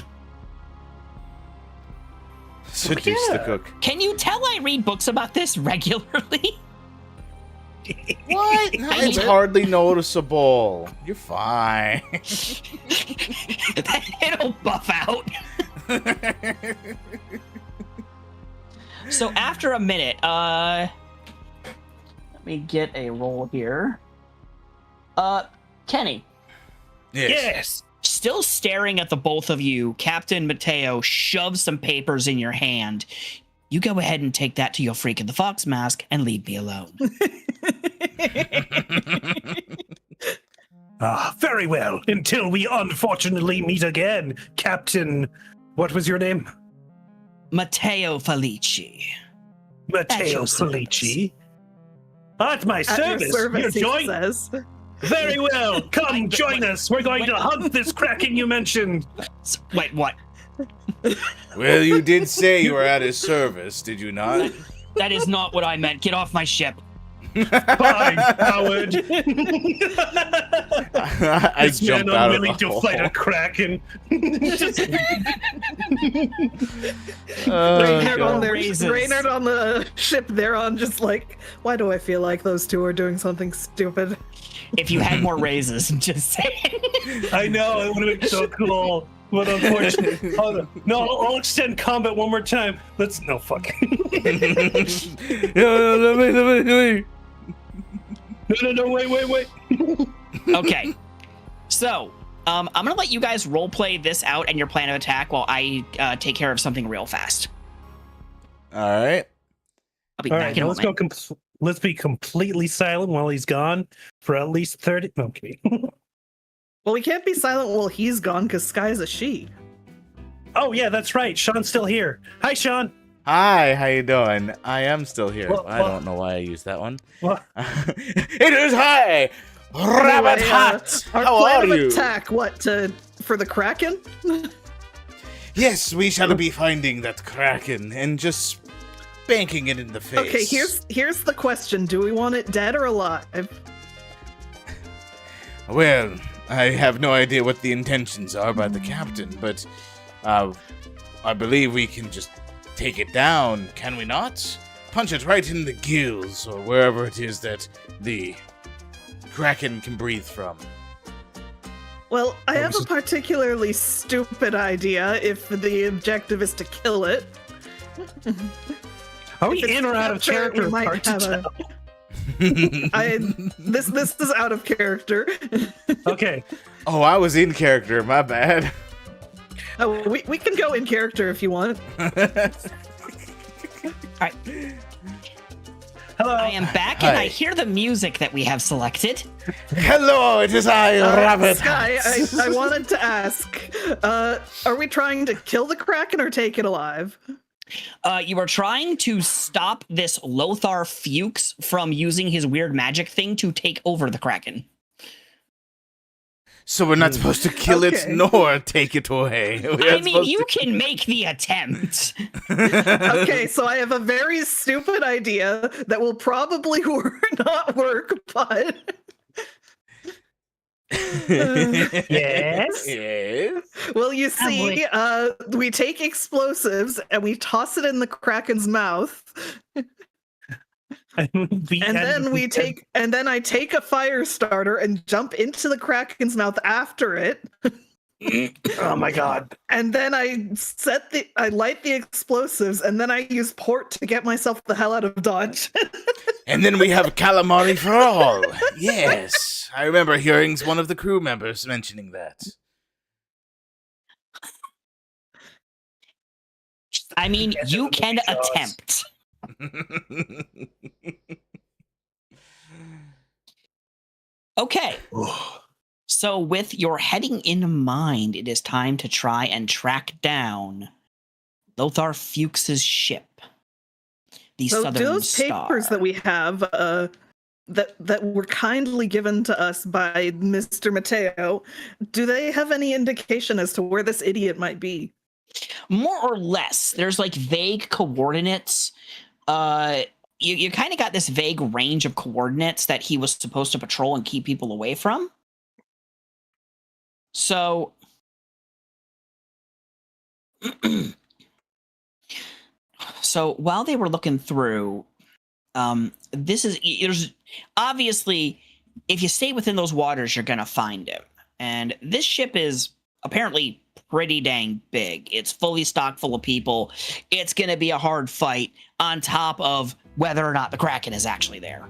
Seduce the cook. Can you tell I read books about this regularly? What? It's hardly noticeable. You're fine. It'll buff out. So after a minute, let me get a roll here. Kenny. Yes. Still staring at the both of you, Captain Mateo shoves some papers in your hand. You go ahead and take that to your freak in the fox mask and leave me alone. Very well. Until we unfortunately meet again, Captain. What was your name? Matteo Felici. Matteo your Felici. At my At your service. service, You're he joined. says. Very well. Come join us. We're going to hunt this Kraken you mentioned. Wait, what? Well, you did say you were at his service, did you not? That is not what I meant. Get off my ship. Fine, Howard. I This man jumped out of unwilling the to hole. fight a Kraken. Reynard God. on their, Raises. Reynard on the ship they're on, just like, why do I feel like those two are doing something stupid? If you had more raises, just saying. I know, it would have been so cool. But unfortunately, no, I'll extend combat one more time. No, fuck. Let me. No, wait. Okay. So, I'm gonna let you guys roleplay this out and your plan of attack while I take care of something real fast. All right. I'll be All back right, in a now moment. let's be completely silent while he's gone for at least 30. Okay. Well, we can't be silent while he's gone because Sky's a she. Oh yeah, that's right. Sean's still here. Hi, Sean. Hi, how you doing? I am still here. Well, I don't know why I used that one. Well, It is hi, Rabbit Anyway, Hat. Our How plan are of you? attack, for the Kraken? Yes, we shall be finding that Kraken and just spanking it in the face. Okay, here's the question. Do we want it dead or alive? Well, I have no idea what the intentions are by the captain, but I believe we can just take it down, can we not? Punch it right in the gills, or wherever it is that the Kraken can breathe from. Well, I have a particularly stupid idea if the objective is to kill it. are we If it's in or out of capture, character? we might Hard to have a- tell. This is out of character. Okay. Oh, I was in character, my bad. Oh, we can go in character if you want. Hello. I am back, and Hi. I hear the music that we have selected. Hello, it is I, Rabbit Sky, Hat. I wanted to ask, are we trying to kill the Kraken or take it alive? You are trying to stop this Lothar Fuchs from using his weird magic thing to take over the Kraken. So we're not supposed to kill it Okay. nor take it away. I mean, you can make the attempt. Okay, so I have a very stupid idea that will probably not work, but Yes? Yes. well, you see, we take explosives and we toss it in the Kraken's mouth, and then I take a fire starter and jump into the Kraken's mouth after it. Oh my god. And then I light the explosives, and then I use port to get myself the hell out of Dodge. And then we have calamari for all. Yes. I remember hearing one of the crew members mentioning that. I mean, Yes, you it would can be Jaws. attempt. Okay. So, with your heading in mind, it is time to try and track down Lothar Fuchs's ship. The So Southern do those Star. papers that we have that were kindly given to us by Mr. Mateo, do they have any indication as to where this idiot might be? More or less, there's like vague coordinates. You kind of got this vague range of coordinates that he was supposed to patrol and keep people away from. So, while they were looking through, there's obviously, if you stay within those waters, you're gonna find him. And this ship is apparently pretty dang big. It's fully stocked full of people. It's gonna be a hard fight on top of whether or not the Kraken is actually there.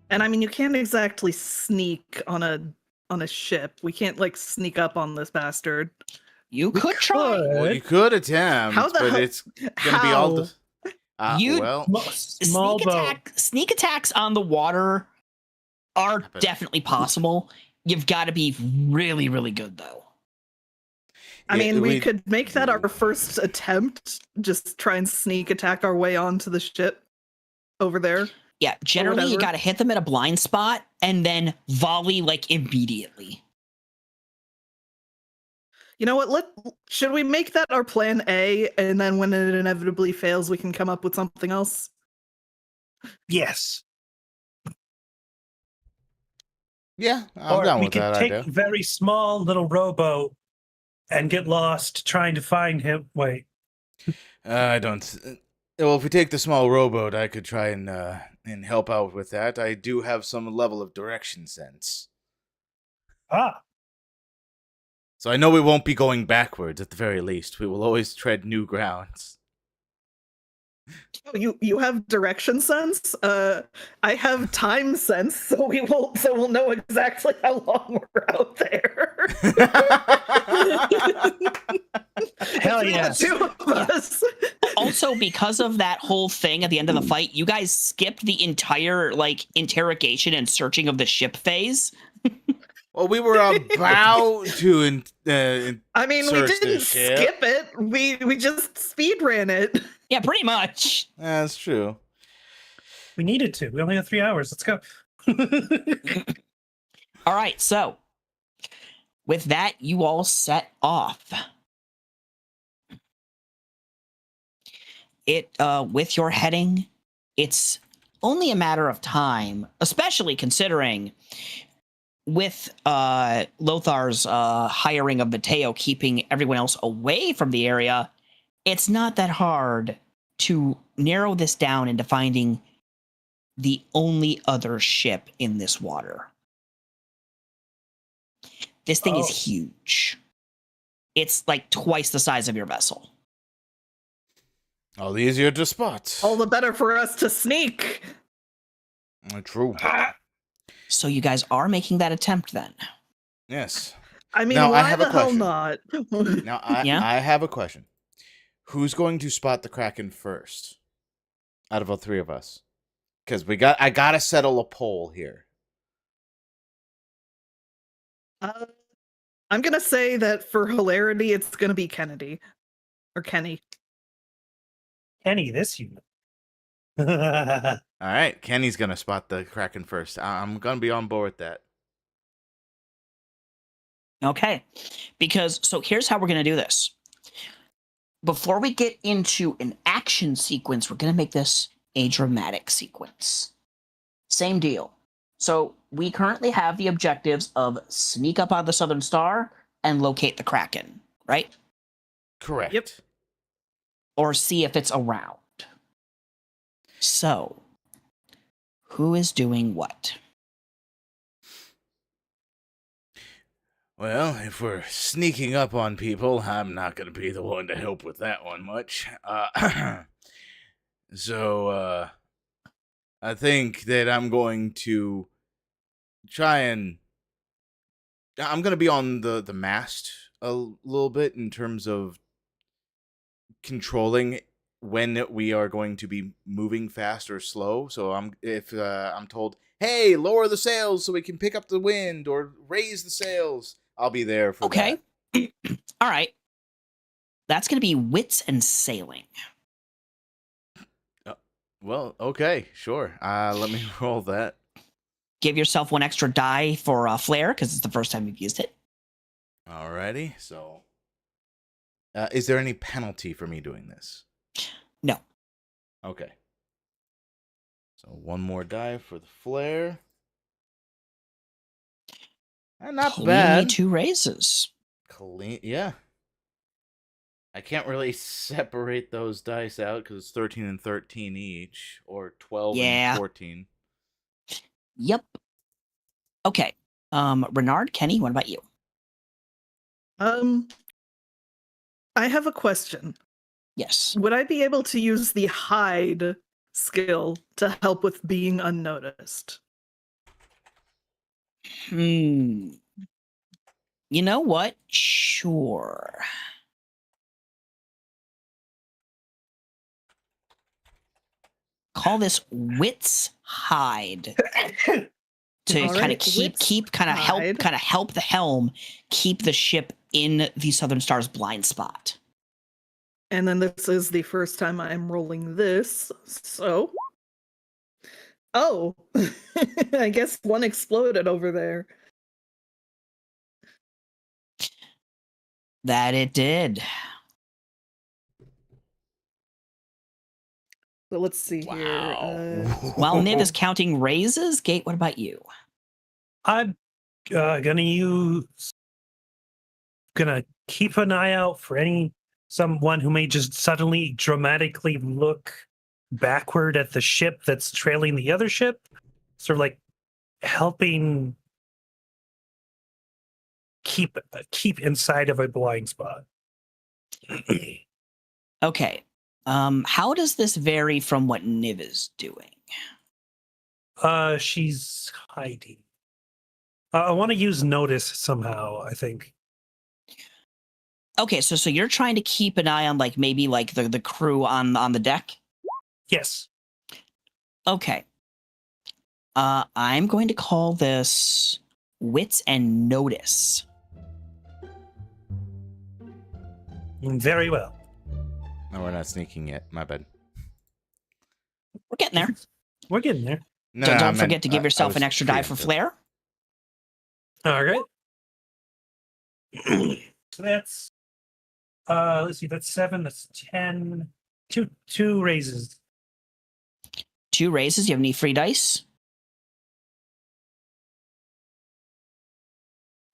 And I mean, you can't exactly sneak on a ship. We can't like sneak up on this bastard. You could try. Well, you could attempt, How the but hell- it's gonna be all the. You- Well, Small boat. Sneak attacks on the water are But- definitely possible. You've got to be really, really good, though. I yeah, mean, we could make that our first attempt. Just try and sneak attack our way onto the ship over there. Yeah, generally you whatever. got to hit them at a blind spot and then volley like immediately. You know what? Should we make that our plan A, and then when it inevitably fails, we can come up with something else? Yes. Yeah, I'm Or down we with could that take idea. a very small little rowboat and get lost trying to find him. Wait. I don't. Well, if we take the small rowboat, I could try and help out with that. I do have some level of direction sense. Ah. So I know we won't be going backwards at the very least. We will always tread new grounds. Oh, you have direction sense. I have time sense, so we'll know exactly how long we're out there. Hell Between yes. the two of us. Also, because of that whole thing at the end of the fight, you guys skipped the entire interrogation and searching of the ship phase. Well, we were about to I mean, we search didn't this ship. skip it. We just speed ran it. Yeah, pretty much. Yeah, that's true. We needed to. We only have 3 hours. Let's go. All right, so with that, you all set off. With your heading, it's only a matter of time, especially considering with Lothar's hiring of Mateo keeping everyone else away from the area, it's not that hard to narrow this down into finding the only other ship in this water. This thing is huge. It's like twice the size of your vessel. All the easier to spot. All the better for us to sneak. True. So you guys are making that attempt then? Yes. I mean, Now, I why have a the hell question. not? Now, Yeah? I have a question. Who's going to spot the Kraken first out of all three of us? Because I gotta settle a poll here. I'm gonna say that for hilarity, it's gonna be Kennedy or Kenny. Kenny, this human. All right, Kenny's gonna spot the Kraken first. I'm gonna be on board with that. Okay. So here's how we're going to do this. Before we get into an action sequence, we're going to make this a dramatic sequence. Same deal. So we currently have the objectives of sneak up on the Southern Star and locate the Kraken, right? Correct. Yep. Or see if it's around. So, who is doing what? Well, if we're sneaking up on people, I'm not gonna be the one to help with that one much. So, I think that I'm going to try and... I'm going to be on the mast a little bit in terms of controlling when we are going to be moving fast or slow. So if I'm told, hey, lower the sails so we can pick up the wind, or raise the sails, I'll be there for that. Okay. All right. That's going to be wits and sailing. Well, okay, sure. Let me roll that. Give yourself one extra die for flair because it's the first time you've used it. Alrighty, so... is there any penalty for me doing this? No. Okay. So one more die for the flare. Not Cleanly bad. 2 raises. Clean, yeah. I can't really separate those dice out because it's 13 and 13 each, or 12 and 14. Yep. Okay. Renard, Kenny, what about you? I have a question. Yes. Would I be able to use the hide skill to help with being unnoticed? You know what? Sure. Call this wits hide. To All kind of right, keep wits kind of hide. help the helm keep the ship in the Southern Star's blind spot. And then this is the first time I'm rolling this, so... Oh! I guess one exploded over there. That it did. So let's see here. While Niv is counting raises, Gate, what about you? I'm gonna keep an eye out for someone who may just suddenly dramatically look backward at the ship that's trailing the other ship, sort of like helping keep inside of a blind spot. Okay. How does this vary from what Niv is doing? She's hiding. I want to use notice somehow, I think. Okay, so you're trying to keep an eye on like maybe like the crew on the deck? Yes. Okay. I'm going to call this wits and notice. Very well. No, we're not sneaking yet. My bad. We're getting there. We're getting there. No, Don't I meant- forget to give I yourself was an extra die for preemptive. flair. All right. So that's let's see, that's 7, that's 10. Two raises. 2 raises. You have any free dice?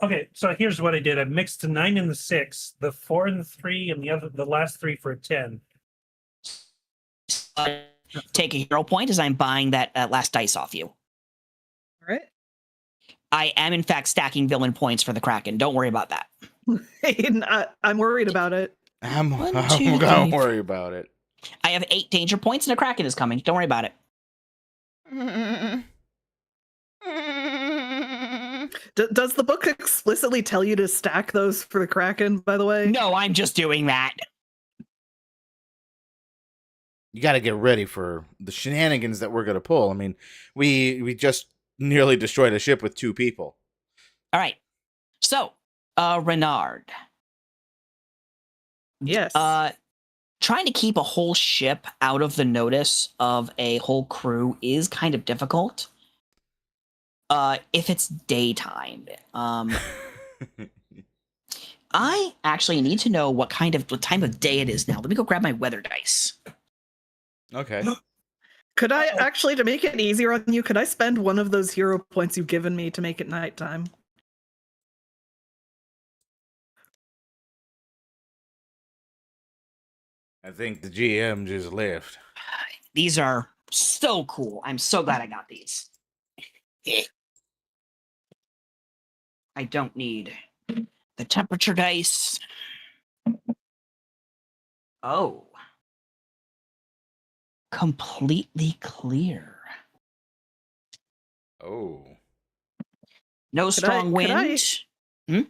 Okay, so here's what I did. I mixed the 9 and the 6, the 4 and the 3, and the last 3 for a 10. Take a hero point as I'm buying that last dice off you. All right. I am in fact stacking villain points for the Kraken. Don't worry about that. I'm worried about it. I'm One, I'm two, gonna three, worry about it. I have 8 danger points and a Kraken is coming. Don't worry about it. Does the book explicitly tell you to stack those for the Kraken, by the way? No, I'm just doing that. You got to get ready for the shenanigans that we're gonna pull. I mean, we just nearly destroyed a ship with 2 people. All right. So, Renard. Yes. Trying to keep a whole ship out of the notice of a whole crew is kind of difficult. If it's daytime. I actually need to know what time of day it is now. Let me go grab my weather dice. Okay. Could I actually, to make it easier on you, could I spend one of those hero points you've given me to make it nighttime? I think the GM just left. These are so cool. I'm so glad I got these. I don't need the temperature dice. Oh. Completely clear. Oh. No Could strong could wind.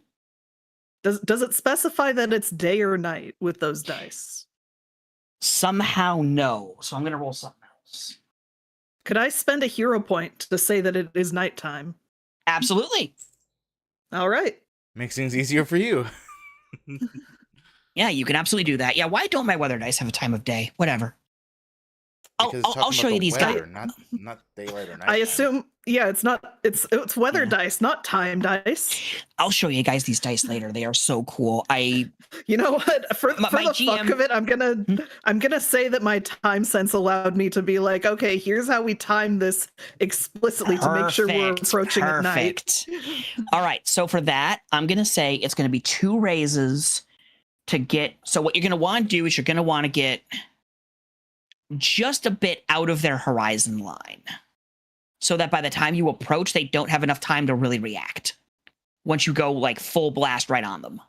Does it specify that it's day or night with those dice? Somehow no. So I'm going to roll something else. Could I spend a hero point to say that it is nighttime? Absolutely. All right. Makes things easier for you. Yeah, you can absolutely do that. Yeah, why don't my weather dice have a time of day? Whatever. Because it's I'll talking show about you the these guys. weather, not daylight or night. I assume, yeah, it's weather Yeah. dice, not time dice. I'll show you guys these dice later. They are so cool. You know what? For My the GM fuck of it, I'm gonna say that my time sense allowed me to be like, okay, here's how we time this explicitly to make sure we're approaching at night. All right, so for that, I'm gonna say it's gonna be 2 raises to get. So what you're gonna want to do is you're gonna want to get just a bit out of their horizon line, so that by the time you approach, they don't have enough time to really react. Once you go like full blast right on them.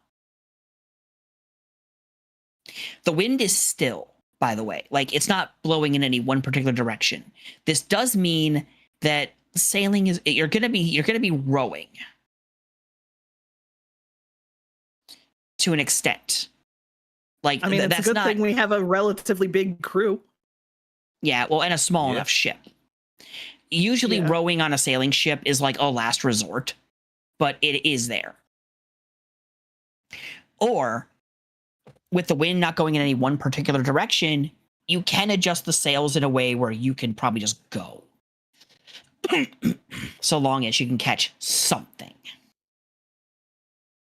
The wind is still, by the way. Like, it's not blowing in any one particular direction. This does mean that sailing is you're gonna be rowing to an extent. Like, I mean, it's that's a good not, thing we have a relatively big crew. yeah, well, and a small Yeah. enough ship. Usually Yeah. rowing on a sailing ship is like a last resort, but it is there. Or with the wind not going in any one particular direction, you can adjust the sails in a way where you can probably just go. So long as you can catch something.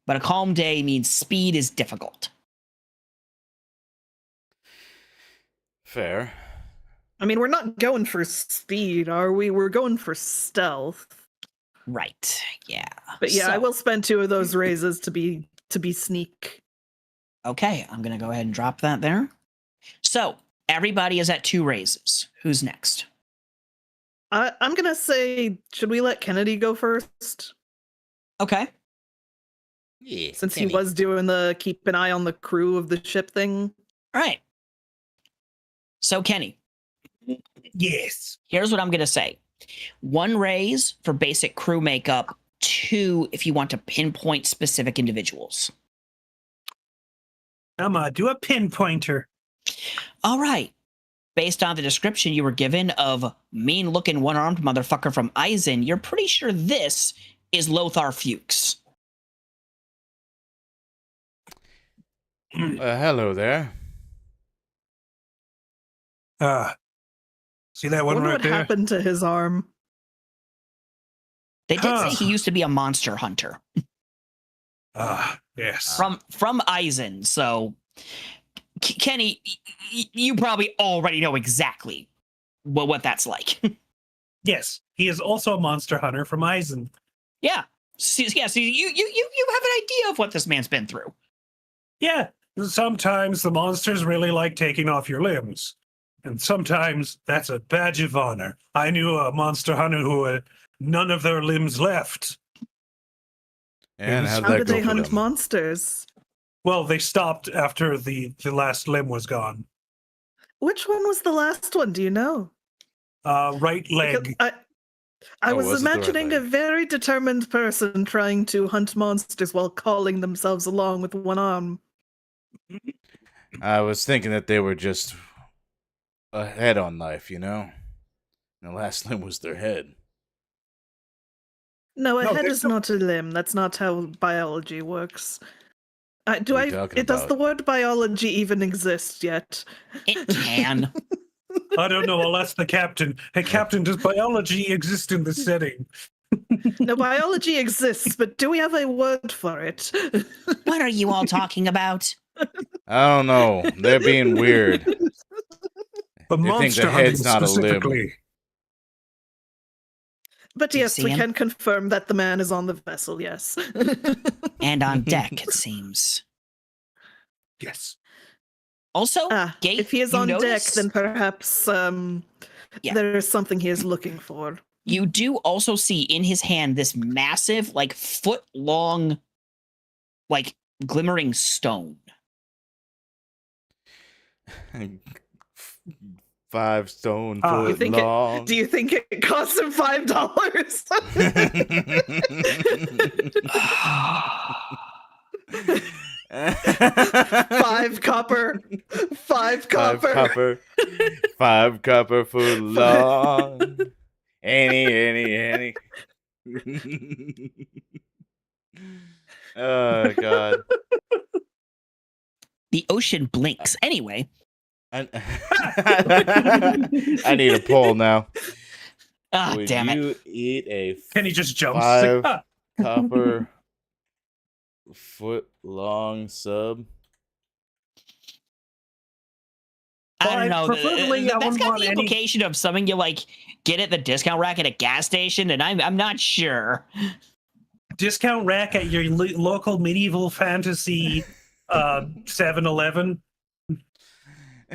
But a calm day means speed is difficult. Fair. I mean, we're not going for speed, are we? We're going for stealth. Right. Yeah. But yeah, I So- will spend 2 of those raises to be sneak. Okay, I'm going to go ahead and drop that there. So, everybody is at 2 raises. Who's next? I'm gonna say, should we let Kennedy go first? Okay. Yeah. Since he Kenny. was doing the keep an eye on the crew of the ship thing. All right. So, Kenny, Yes. here's what I'm going to say. 1 raise for basic crew makeup. 2 if you want to pinpoint specific individuals. I'm gonna do a pinpointer. All right. Based on the description you were given of mean-looking one-armed motherfucker from Eisen, you're pretty sure this is Lothar Fuchs. Hello there. See that I one wonder right what there? happened to his arm. They did say he used to be a monster hunter Yes. from Eisen, so Kenny, you probably already know exactly what that's like. Yes, he is also a monster hunter from Eisen. Yeah. So you have an idea of what this man's been through. Yeah, sometimes the monsters really like taking off your limbs. And sometimes that's a badge of honor. I knew a monster hunter who had none of their limbs left. And Yes. how'd How that did go they for hunt them? monsters? Well, they stopped after the last limb was gone. Which one was the last one? Do you know? Right Because leg. I Oh, was was it the right imagining a leg? very determined person trying to hunt monsters while calling themselves along with one arm. I was thinking that they were just a head on life, you know? And the last limb was their head. No, a No, head they is don't- not a limb. That's not how biology works. What are you talking Does the about? word biology even exist yet? It can. I don't know. I'll ask the captain. Hey, captain, does biology exist in this setting? No, biology exists, but do we have a word for it? What are you all talking about? I don't know. They're being weird. But They think the monster hunting head's not a limb. specifically. But Do you yes, see we him? can confirm that the man is on the vessel, yes. And on deck, it seems. Yes. Also, Gate, if he is you on notice, deck, then perhaps Yeah. there is something he is looking for. you do also see in his hand this massive, like foot-long, like glimmering stone. 5 stone Ah. foot You think long. Do you think it costs him $5? 5 copper. 5 copper. 5 copper. 5 copper foot long. Any. Oh, God. The ocean blinks. Anyway, I need a poll now. Would damn it. you eat a Kenny just jumps. 5 Like, copper foot long sub? I don't know. Preferably, I That's wouldn't got want the any- implication of something you like get at the discount rack at a gas station, and I'm not sure. discount rack at your local medieval fantasy 7-Eleven.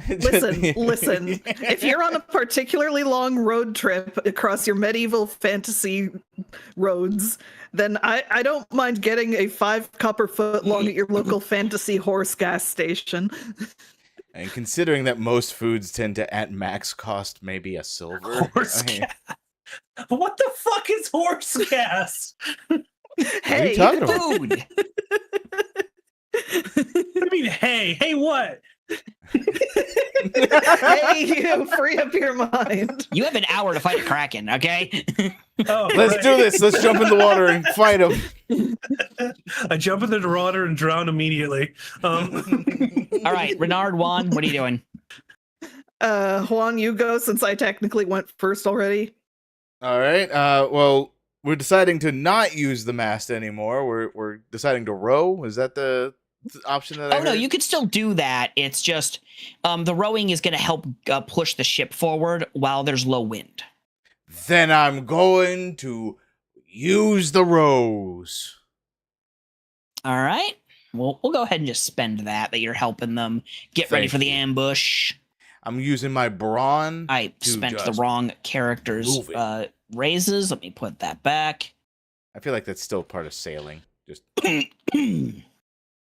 Listen. If you're on a particularly long road trip across your medieval fantasy roads, then I don't mind getting a 5 copper foot long at your local fantasy horse gas station. And considering that most foods tend to at max cost maybe a silver. Horse gas. What the fuck is horse gas? Hey, talking about? Food. I mean, hey, what? hey, you free up your mind. You have an hour to fight a Kraken, okay? Oh, Let's right. do this. Let's jump in the water and fight him. I jump into the water and drown immediately. All right, Renard, Juan, what are you doing? Juan, you go since I technically went first already. All right. Well, we're deciding to not use the mast anymore. We're deciding to row. Is that the option that I Oh, no, heard? you could still do that. It's just the rowing is going to help push the ship forward while there's low wind. Then I'm going to use the rows. All right. We'll go ahead and just spend that you're helping them get ready Thank for the you. ambush. I'm using my brawn. I to spent the just wrong character's move it. raises. Let me put that back. I feel like that's still part of sailing. Just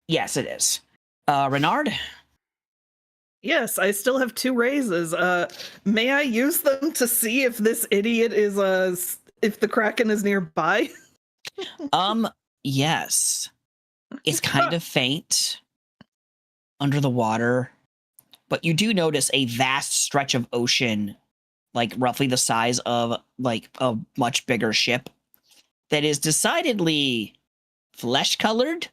Yes, it is. Renard? Yes, I still have 2 raises. May I use them to see if this idiot is if the Kraken is nearby? Yes. It's kind of faint under the water, but you do notice a vast stretch of ocean, like roughly the size of like a much bigger ship, that is decidedly flesh-colored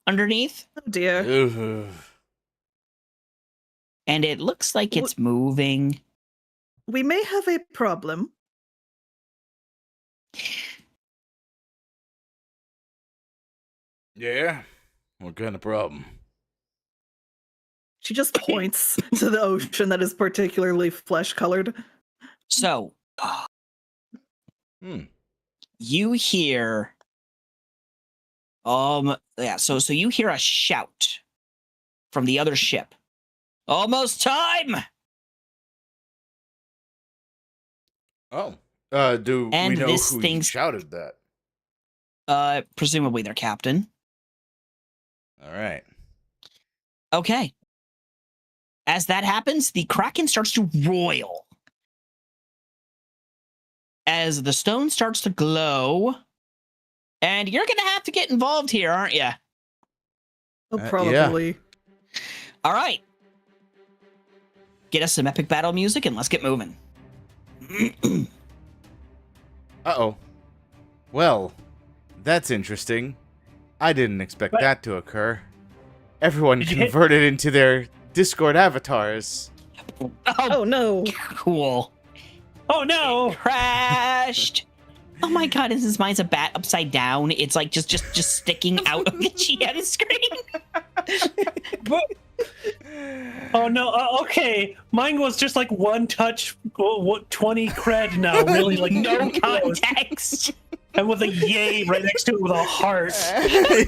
underneath, Oh dear. ugh. and it looks like it's moving. We may have a problem. Yeah. What kind of problem? She just points to the ocean that is particularly flesh-colored. So, Hmm. you hear so you hear a shout from the other ship. Almost time. Oh. Do And we know this who thing's- shouted that? Presumably their captain. All right. Okay. As that happens, the Kraken starts to roil. As the stone starts to glow, and you're gonna have to get involved here, aren't you? Oh, Yeah. probably. All right. Get us some epic battle music and let's get moving. Uh-oh. Well, that's interesting. I didn't expect What? that to occur. Everyone Did you hit- converted into their Discord avatars. Oh no. Cool. Oh no! Crashed. Oh my god, is mine's a bat upside down? It's like just sticking out of the GM screen. Oh no! Okay, mine was just like one touch, 20 cred now. Really, like No close. context. And with a yay right next to it with a heart.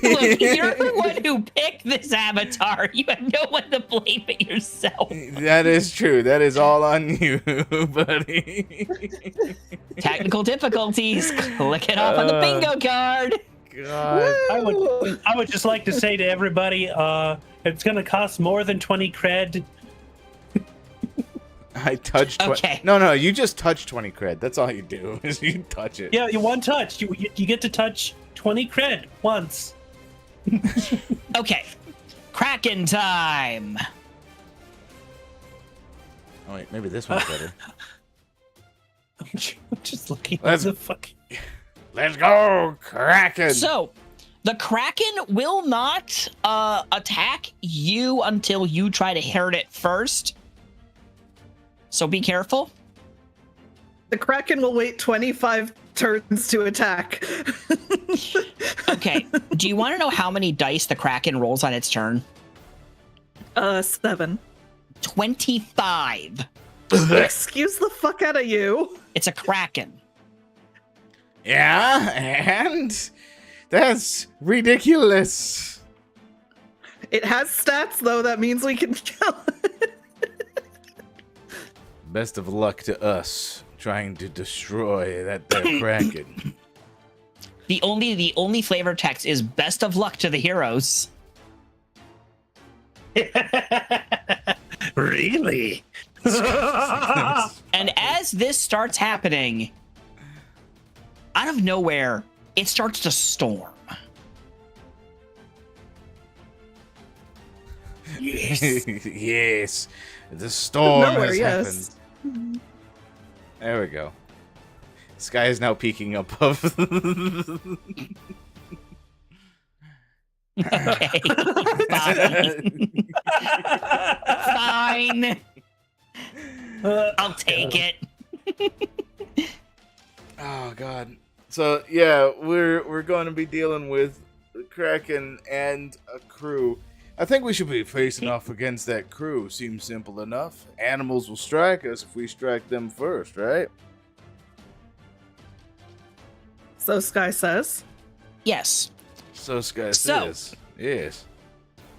Look, you're the one who picked this avatar. You have no one to blame but yourself. That is true. That is all on you, buddy. Technical difficulties. Click it off on the bingo card. God. I would just like to say to everybody, it's gonna cost more than 20 cred. I touched. Okay. No, you just touch 20 cred. That's all you do. Is you touch it. Yeah, you one touch. You get to touch 20 cred once. Okay. Kraken time. Oh wait, maybe this one's better. I'm just looking Let's- at the fucking. Let's go, Kraken. So, the Kraken will not attack you until you try to hurt it first. So be careful. The Kraken will wait 25 turns to attack. Okay. Do you want to know how many dice the Kraken rolls on its turn? 7. 25. Excuse the fuck out of you. It's a Kraken. Yeah, and that's ridiculous. It has stats though, that means we can kill it. Best of luck to us trying to destroy that there Kraken. The only flavor text is best of luck to the heroes. Really? And as this starts happening, out of nowhere, it starts to storm. Yes, the storm Nowhere, has yes. happened. There we go. Sky is now peeking above. Okay. Fine. Fine. I'll take it. Oh god. So yeah, we're going to be dealing with the Kraken and a crew. I think we should be facing off against that crew. Seems simple enough. Animals will strike us if we strike them first, right? So Sky says. Yes. So Sky So- says. Yes.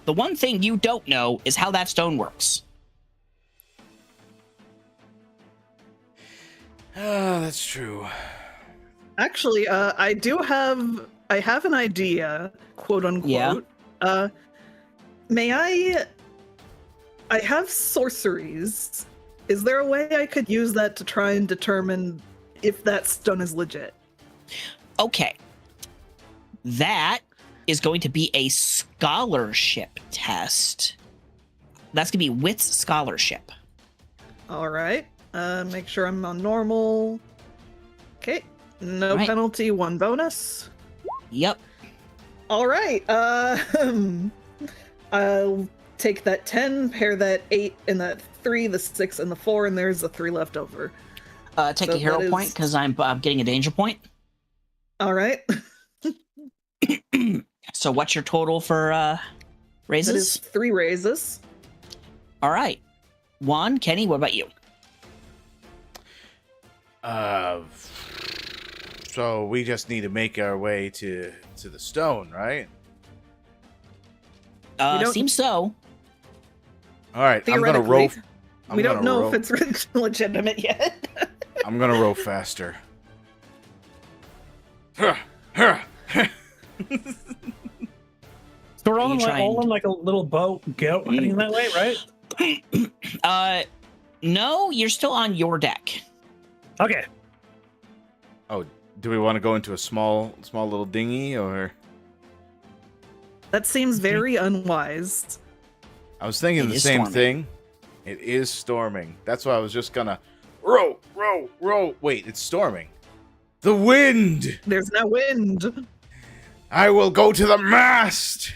The one thing you don't know is how that stone works. Ah, that's true. Actually, I do have I have an idea, quote unquote. Yeah. May I have sorceries. Is there a way I could use that to try and determine if that stone is legit? Okay. That is going to be a scholarship test. That's going to be wits scholarship. All right. Make sure I'm on normal. Okay. No Right. penalty, 1 bonus. Yep. All right. I'll take that 10, pair that 8 and that 3, the 6 and the 4, and there's a 3 left over. Take So a hero that point is- because I'm getting a danger point. All right. So what's your total for That raises? is 3 raises. All right. Juan, Kenny, what about you? So we just need to make our way to the stone, right? don't- Seems so. All right, I'm gonna row. Theoretically, I'm we gonna don't know row, if it's legitimate yet. I'm gonna row faster. So we're all, You trying- all on like a little boat heading that way, right? No, you're still on your deck. Okay. Do we want to go into a small little dinghy, or? That seems very unwise. I was thinking It the is same storming. thing. It is storming. That's why I was just gonna row. Wait, it's storming. The wind. There's no wind. I will go to the mast.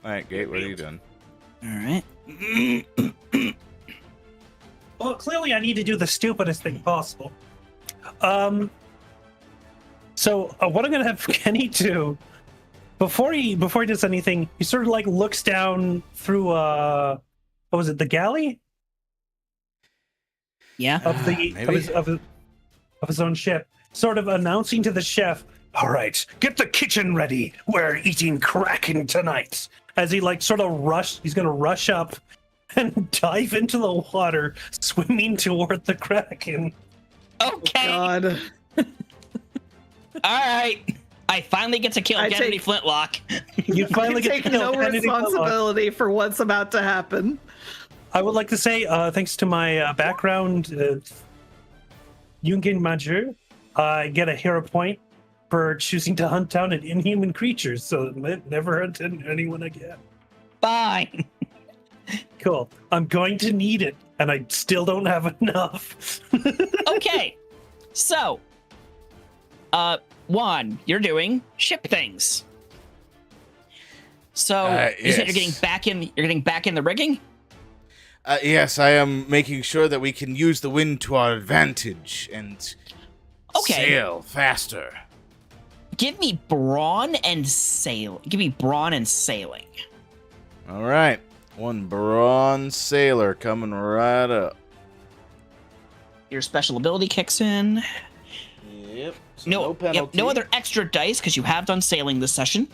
All right, Gate, what are you doing? All right. Well, clearly I need to do the stupidest thing possible. So what I'm gonna have Kenny do before he does anything, he sort of like looks down through what was it, the galley Yeah. of the Maybe. of his own ship, sort of announcing to the chef, "All right, get the kitchen ready. We're eating Kraken tonight." As he like sort of he's gonna rush up and dive into the water, swimming toward the Kraken. Okay. God. All right. I finally get to kill I Kennedy take- Flintlock. You finally I get take to kill no Kennedy Flintlock. responsibility for what's about to happen. I would like to say, thanks to my background, Jungen Major, I get a hero point for choosing to hunt down an inhuman creature, so never hunt anyone again. Fine. Cool. I'm going to need it, and I still don't have enough. Okay. So, Juan, you're doing ship things. So you said you're yes. getting back in the rigging? Yes, I am making sure that we can use the wind to our advantage and Okay. sail faster. Give me brawn and sail. Give me brawn and sailing. All right, one bronze sailor coming right up. Your special ability kicks in. Yep. So No, penalty. no other extra dice because you have done sailing this session.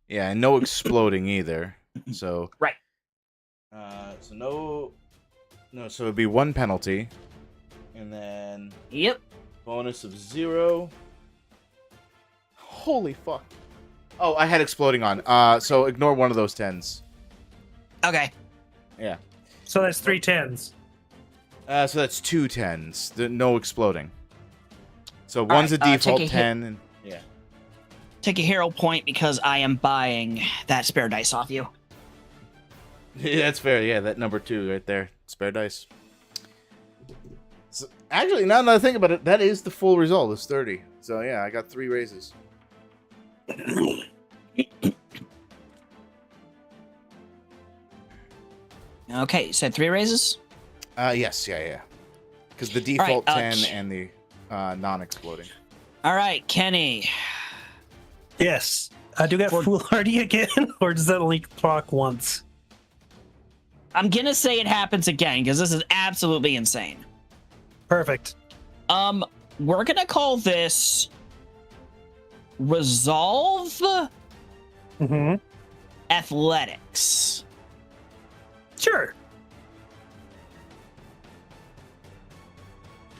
Yeah, and no exploding either. So Right. So no. So it'd be 1 penalty, and then Yep. bonus of 0. Holy fuck! Oh, I had exploding on. So ignore one of those 10s. Okay. Yeah. So that's 3 10s. So that's 2 10s. No exploding. So All one's right, a default take a hit. 10, and yeah. Take a hero point because I am buying that spare dice off you. Yeah, that's fair. Yeah, that number 2 right there. Spare dice. So, actually, now that I think about it, that is the full result. It's 30. So yeah, I got 3 raises. Okay, you said 3 raises? Yes, yeah. Because the default right, 10 and the non-exploding. All right, Kenny. Yes. Do you get foolhardy again, or does that only proc once? I'm gonna say it happens again because this is absolutely insane. Perfect. We're gonna call this Resolve Mm-hmm. Athletics. Sure.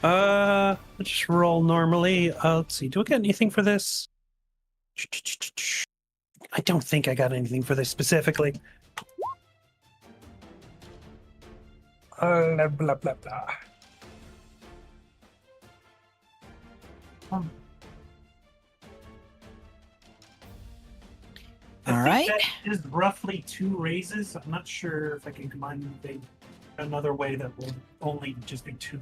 Let's just roll normally. Let's see. Do I get anything for this? I don't think I got anything for this specifically. Blah, blah, blah, blah. All right. That is roughly 2 raises. I'm not sure if I can combine them another way that will only just be 2.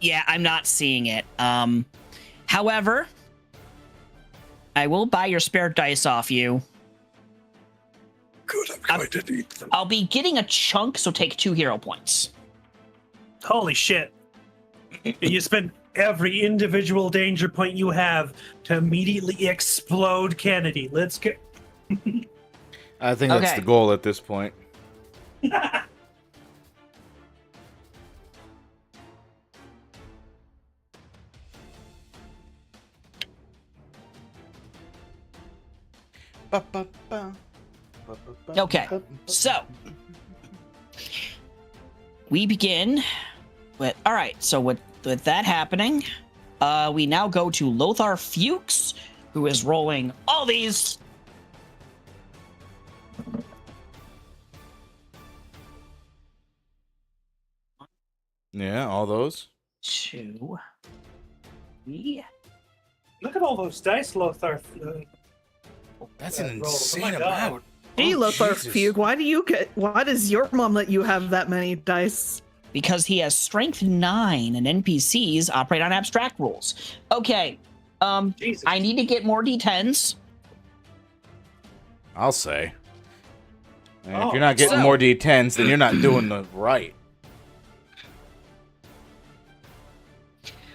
Yeah, I'm not seeing it. However, I will buy your spare dice off you. Good, I'm going to need them. I'll be getting a chunk, so take 2 hero points. Holy shit. You spend every individual danger point you have to immediately explode Kennedy. Let's go. I think that's Okay. the goal at this point. Okay, so we begin with. All right, so with that happening, we now go to Lothar Fuchs, who is rolling all these. Yeah, all those. 2, 3. Look at all those dice, Lothar. That's an roll. Oh insane my God. amount. Hey, Oh, Lothar Jesus. Fugue, why does your mom let you have that many dice? Because he has strength 9 and NPCs operate on abstract rules. Okay, Jesus. I need to get more D10s. I'll say. And Oh, if you're not getting so- more D10s, then you're not doing the right.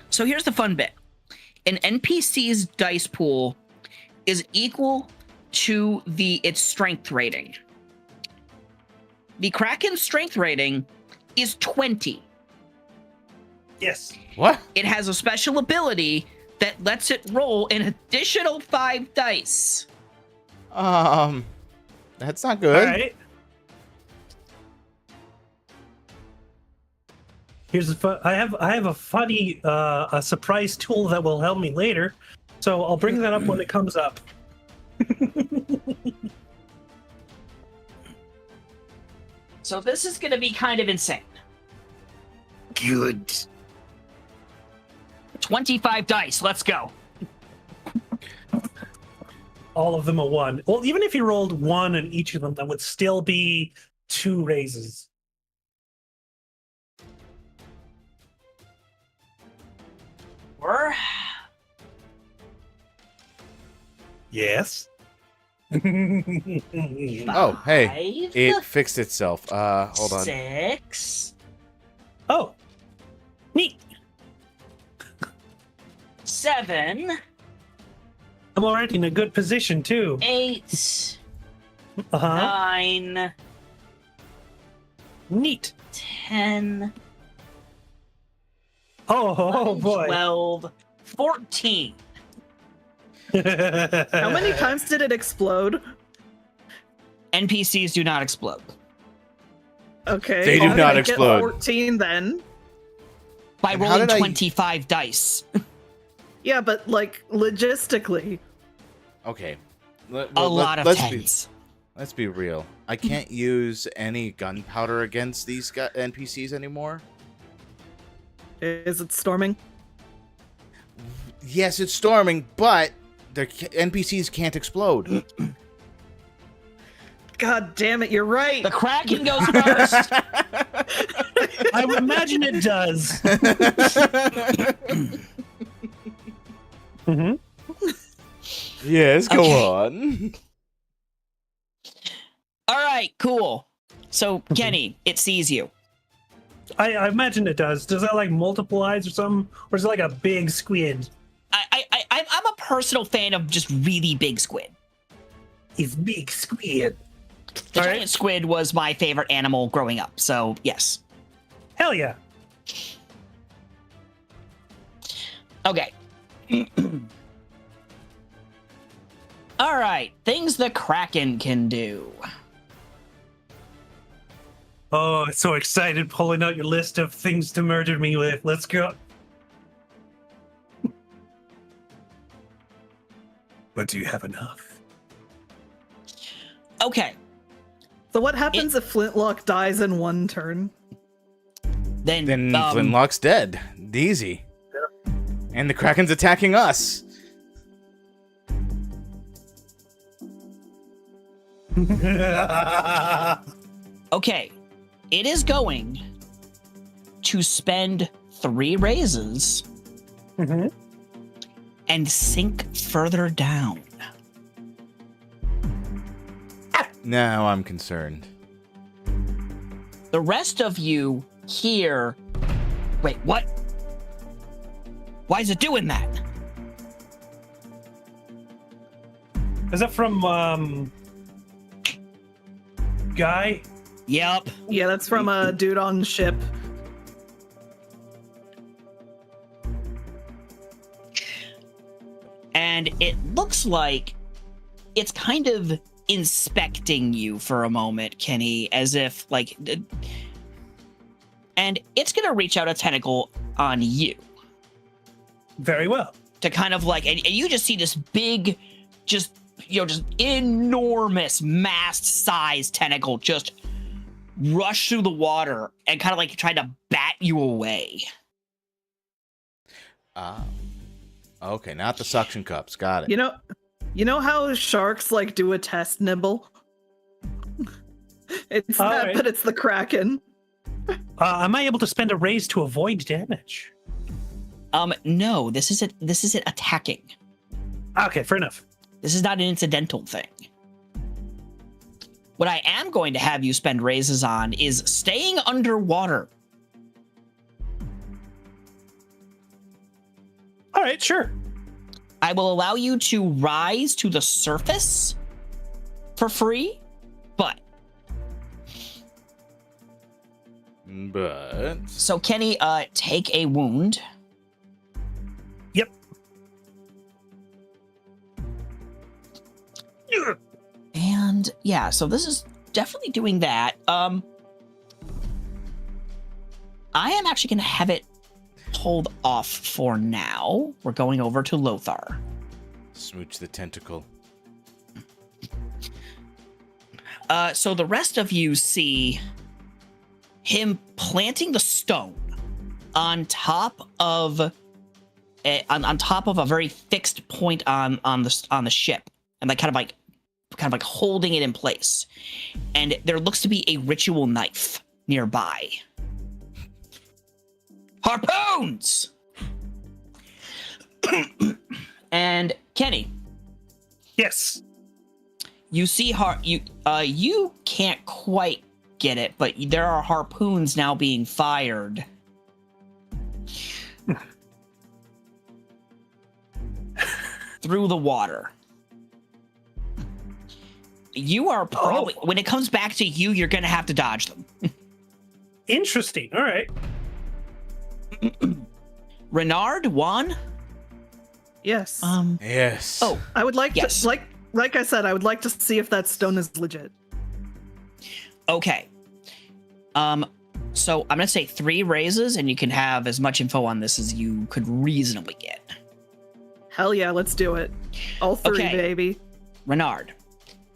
So here's the fun bit. An NPC's dice pool is equal to its strength rating. The Kraken's strength rating is 20. Yes. What? It has a special ability that lets it roll an additional 5 dice. That's not good. All right. Here's I have a funny a surprise tool that will help me later, so I'll bring that up when it comes up. So this is going to be kind of insane. Good. 25 dice. Let's go. All of them a 1. Well, even if you rolled 1 in each of them, that would still be 2 raises. We're Yes. Oh, hey. 5, It fixed itself. Hold on. 6, Oh, neat. 7, I'm already in a good position too. 8, Uh-huh. 9, Neat. 10, Oh, boy. 12, 14. How many times did it explode? NPCs do not explode. Okay. They do how did not I get explode. 14 then. By And how rolling did I- 25 dice. Yeah, but like logistically. Okay. A lot of let's 10s. Let's be real. I can't use any gunpowder against these NPCs anymore. Is it storming? Yes, it's storming, but their NPCs can't explode. God damn it, you're right. The Kraken goes first. I would imagine it does. Hmm. Yes, go Okay. on. All right, cool. So, Kenny, it sees you. I imagine it does. Does that like multiple eyes or something? Or is it like a big squid? I'm a personal fan of just really big squid. It's big squid. The All giant right. squid was my favorite animal growing up, so yes. Hell yeah. Okay. All right, things the Kraken can do. Oh, so excited pulling out your list of things to murder me with. Let's go. But do you have enough? Okay, So what happens if Flintlock dies in one turn? then Flintlock's dead. Easy. And the Kraken's attacking us. okay, it is going to spend 3 raises Mm-hmm. and sink further down. Now I'm concerned. The rest of you here. Wait, what? Why is it doing that? Is that from Guy? Yep. Yeah, that's from a dude on ship. And it looks like it's kind of inspecting you for a moment, Kenny, as if like, and it's gonna reach out a tentacle on you Very well. to kind of like, and you just see this big, just enormous mast-sized tentacle just rush through the water and kind of like try to bat you away. Okay, not the suction cups. Got it. You know how sharks like do a test nibble? It's All that, right. but it's the Kraken. Am I able to spend a raise to avoid damage? No, this is it attacking. Okay, fair enough. This is not an incidental thing. What I am going to have you spend raises on is staying underwater. All right, sure. I will allow you to rise to the surface for free, but so Kenny, take a wound. Yep. And yeah, so this is definitely doing that. I am actually going to have it hold off for now. We're going over to Lothar. Smooch the tentacle. So the rest of you see him planting the stone on top of on top of a very fixed point on the ship, and like kind of like holding it in place. And there looks to be a ritual knife nearby. Harpoons! And Kenny, Yes. you see you can't quite get it, but there are harpoons now being fired. Through the water. You are probably, when it comes back to you, you're going to have to dodge them. Interesting. All right. Renard, Juan? Yes. Yes. Oh, I would like yes. to like I said, I would like to see if that stone is legit. okay. So I'm going to say 3 raises, and you can have as much info on this as you could reasonably get. Hell yeah, let's do it. All 3, Okay. baby. Renard,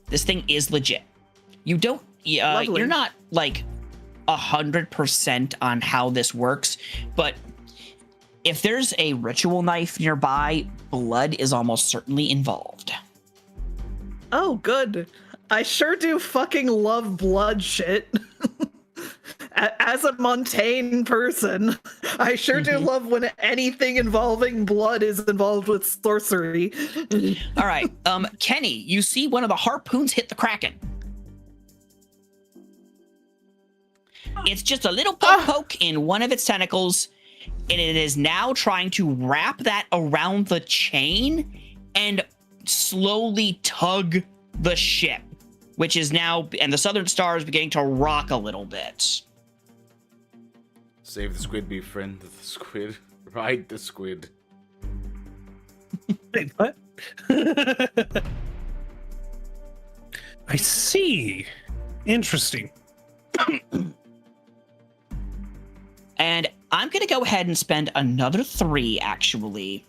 this thing is legit. You don't, Lovely. you're not like 100% on how this works, but if there's a ritual knife nearby, blood is almost certainly involved. Oh, good. I sure do fucking love blood shit. As a Montaigne person, I sure do love when anything involving blood is involved with sorcery. All right, Kenny, you see one of the harpoons hit the Kraken. It's just a little poke in one of its tentacles, and it is now trying to wrap that around the chain and slowly tug the ship, which is now, and the Southern Star is beginning to rock a little bit. Save the squid, be friend of the squid. Ride the squid. Wait, what? I see. Interesting. And I'm going to go ahead and spend another 3, actually,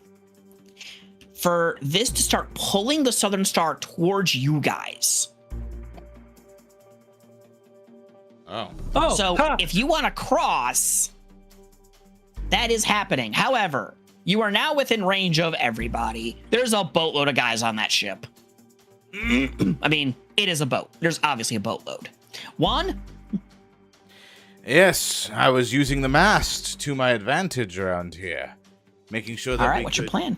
for this to start pulling the Southern Star towards you guys. Oh. Oh, So ha! if you want to cross, that is happening. However, you are now within range of everybody. There's a boatload of guys on that ship. I mean, it is a boat. There's obviously a boatload. Juan? Yes, I was using the mast to my advantage around here, making sure that All right, we what's could... your plan?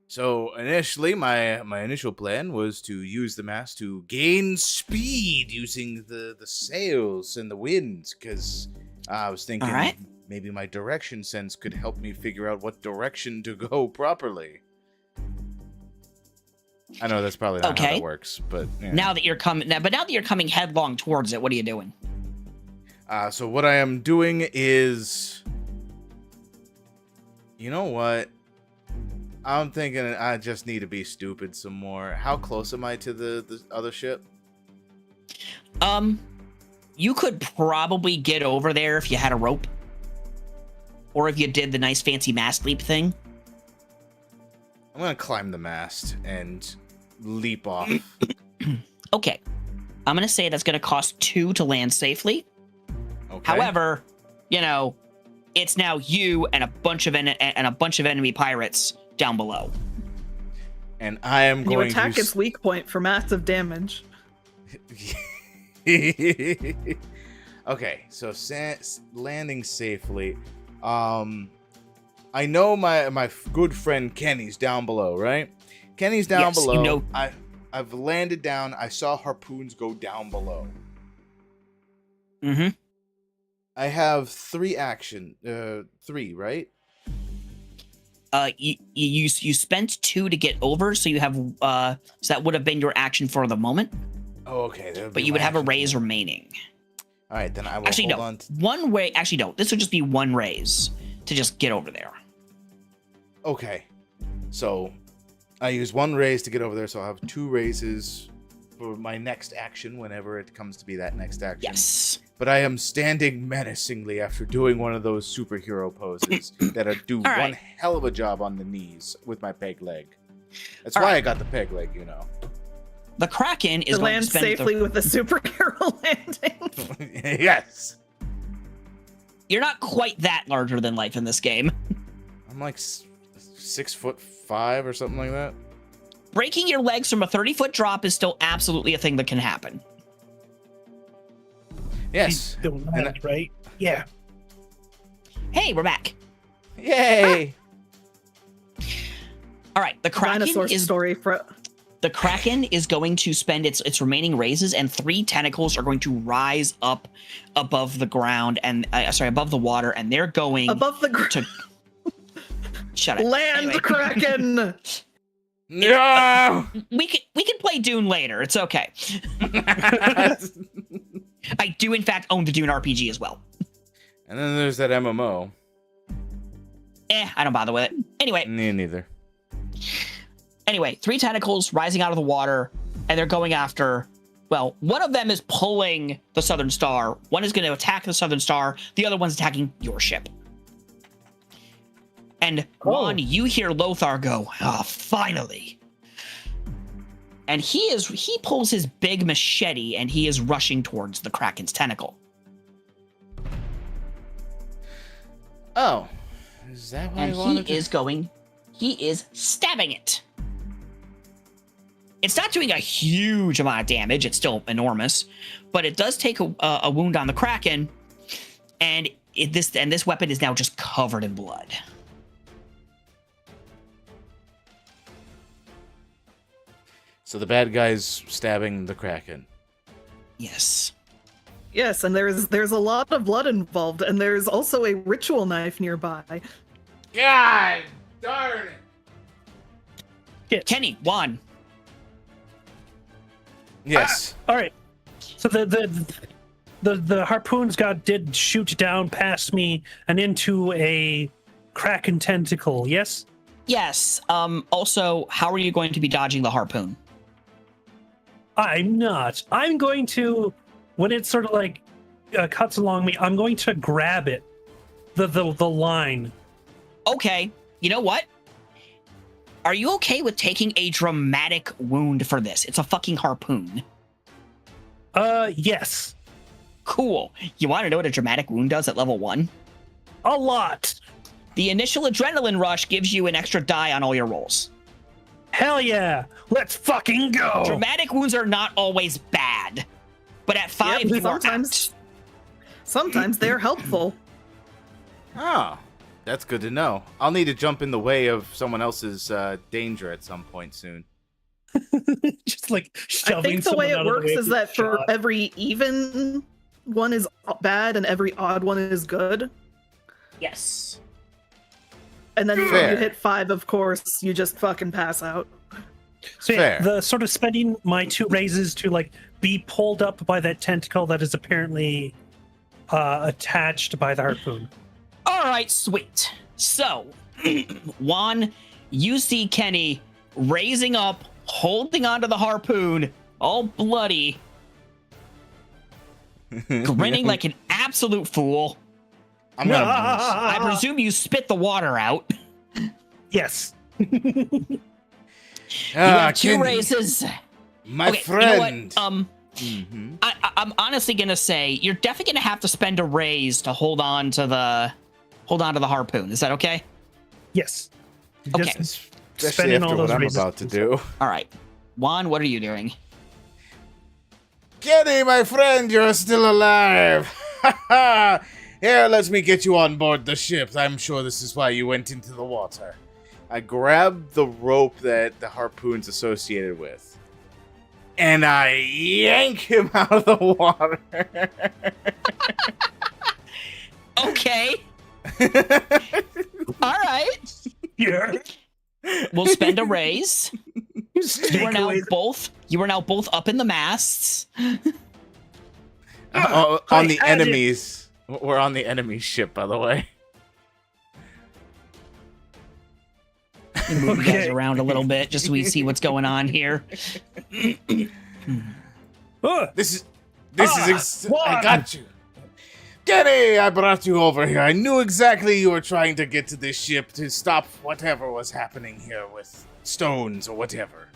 So initially, my initial plan was to use the mast to gain speed using the sails and the wind, because I was thinking All right. maybe my direction sense could help me figure out what direction to go properly. I know that's probably not how Okay. that works, but yeah. Now that you're coming headlong towards it, what are you doing? So what I am doing is, you know what? I'm thinking I just need to be stupid some more. How close am I to the other ship? You could probably get over there if you had a rope, or if you did the nice fancy mast leap thing. I'm gonna climb the mast and leap off. Okay, I'm gonna say that's gonna cost 2 to land safely. Okay. However, you know, it's now you and a bunch of enemy pirates down below. and I am You going attack to its weak point for massive damage. Okay, so landing safely. I know my good friend Kenny's down below, right? Kenny's down Yes, below. you know. I've landed down. I saw harpoons go down below. Mm-hmm. I have 3 right? You spent 2 to get over, so you have so that would have been your action for the moment. Oh, okay. that would But be you would my have a action. raise remaining. All right, then I will Actually, hold no. on. To... One way. Actually, no. This would just be 1 raise to just get over there. Okay, so I use 1 raise to get over there, so I'll have 2 raises for my next action whenever it comes to be that next action. Yes. But I am standing menacingly after doing one of those superhero poses that do All one right. hell of a job on the knees with my peg leg. That's All why right. I got the peg leg, you know. The Kraken is To going land to spend safely with a superhero landing. Yes. You're not quite that larger than life in this game. I'm like 6'5" or something like that. Breaking your legs from a 30-foot drop is still absolutely a thing that can happen. Yes. Still land, right? Yeah. Hey, we're back. Yay! All right, the Dinosaur Kraken is story for the Kraken is going to spend its remaining raises, and 3 tentacles are going to rise up above the ground and above the water, and they're going above the ground. to shut it. Land Anyway. Kraken. No! We can play Dune later. It's okay. I do in fact own the Dune RPG as well. And then there's that MMO. I don't bother with it. Anyway, Me neither. 3 tentacles rising out of the water, and they're going after. Well, one of them is pulling the Southern Star. One is going to attack the Southern Star. The other one's attacking your ship. And Juan, you hear Lothar go, "Oh, finally!" And he pulls his big machete, and he is rushing towards the Kraken's tentacle. Oh. Is that why And I wanted to... he is stabbing it. It's not doing a huge amount of damage. It's still enormous, but it does take a wound on the Kraken, and this weapon is now just covered in blood. So the bad guy's stabbing the Kraken. Yes. Yes, and there's a lot of blood involved, and there's also a ritual knife nearby. God darn it! Kenny, Juan. Yes. All right. So the harpoons did shoot down past me and into a Kraken tentacle. Yes. Yes. Also, how are you going to be dodging the harpoon? I'm not. I'm going to, when it sort of like cuts along me, I'm going to grab it the line. Okay, you know what? Are you okay with taking a dramatic wound for this? It's a fucking harpoon. Yes. Cool. You want to know what a dramatic wound does at level 1? A lot. The initial adrenaline rush gives you an extra die on all your rolls. Hell yeah. Let's fucking go. Dramatic wounds are not always bad, but at 5, Yep, you are out. sometimes they're helpful. Oh, that's good to know. I'll need to jump in the way of someone else's danger at some point soon. Just like I shoving think the someone way out it of the works way is of that the for shot. every even one is bad and every odd one is good. Yes. And then when Fair. you hit 5, of course, you just fucking pass out. So Fair. yeah, the sort of spending my 2 raises to like be pulled up by that tentacle that is apparently attached by the harpoon. All right, sweet. So, Juan, you see Kenny raising up, holding onto the harpoon, all bloody, grinning like an absolute fool. I'm gonna. I presume you spit the water out. Yes. You have 2 Kenny, raises. my Okay, friend. you know what? Mhm. I'm honestly gonna say you're definitely gonna have to spend a raise to hold on to the harpoon. Is that okay? Yes. Okay. Just Especially spending after all what those I'm raises. about to do. All right, Juan, what are you doing? Kenny, my friend, you're still alive. Here, let me get you on board the ship. I'm sure this is why you went into the water. I grab the rope that the harpoon's associated with, and I yank him out of the water. Okay. All right. Yeah. We'll spend a raise. You are now away both up in the masts. On the I had enemies. We're on the enemy ship, by the way. Move you guys Okay. around a little bit just so we see what's going on here. This is I Juan! got you. Kenny, I brought you over here. I knew exactly you were trying to get to this ship to stop whatever was happening here with stones or whatever.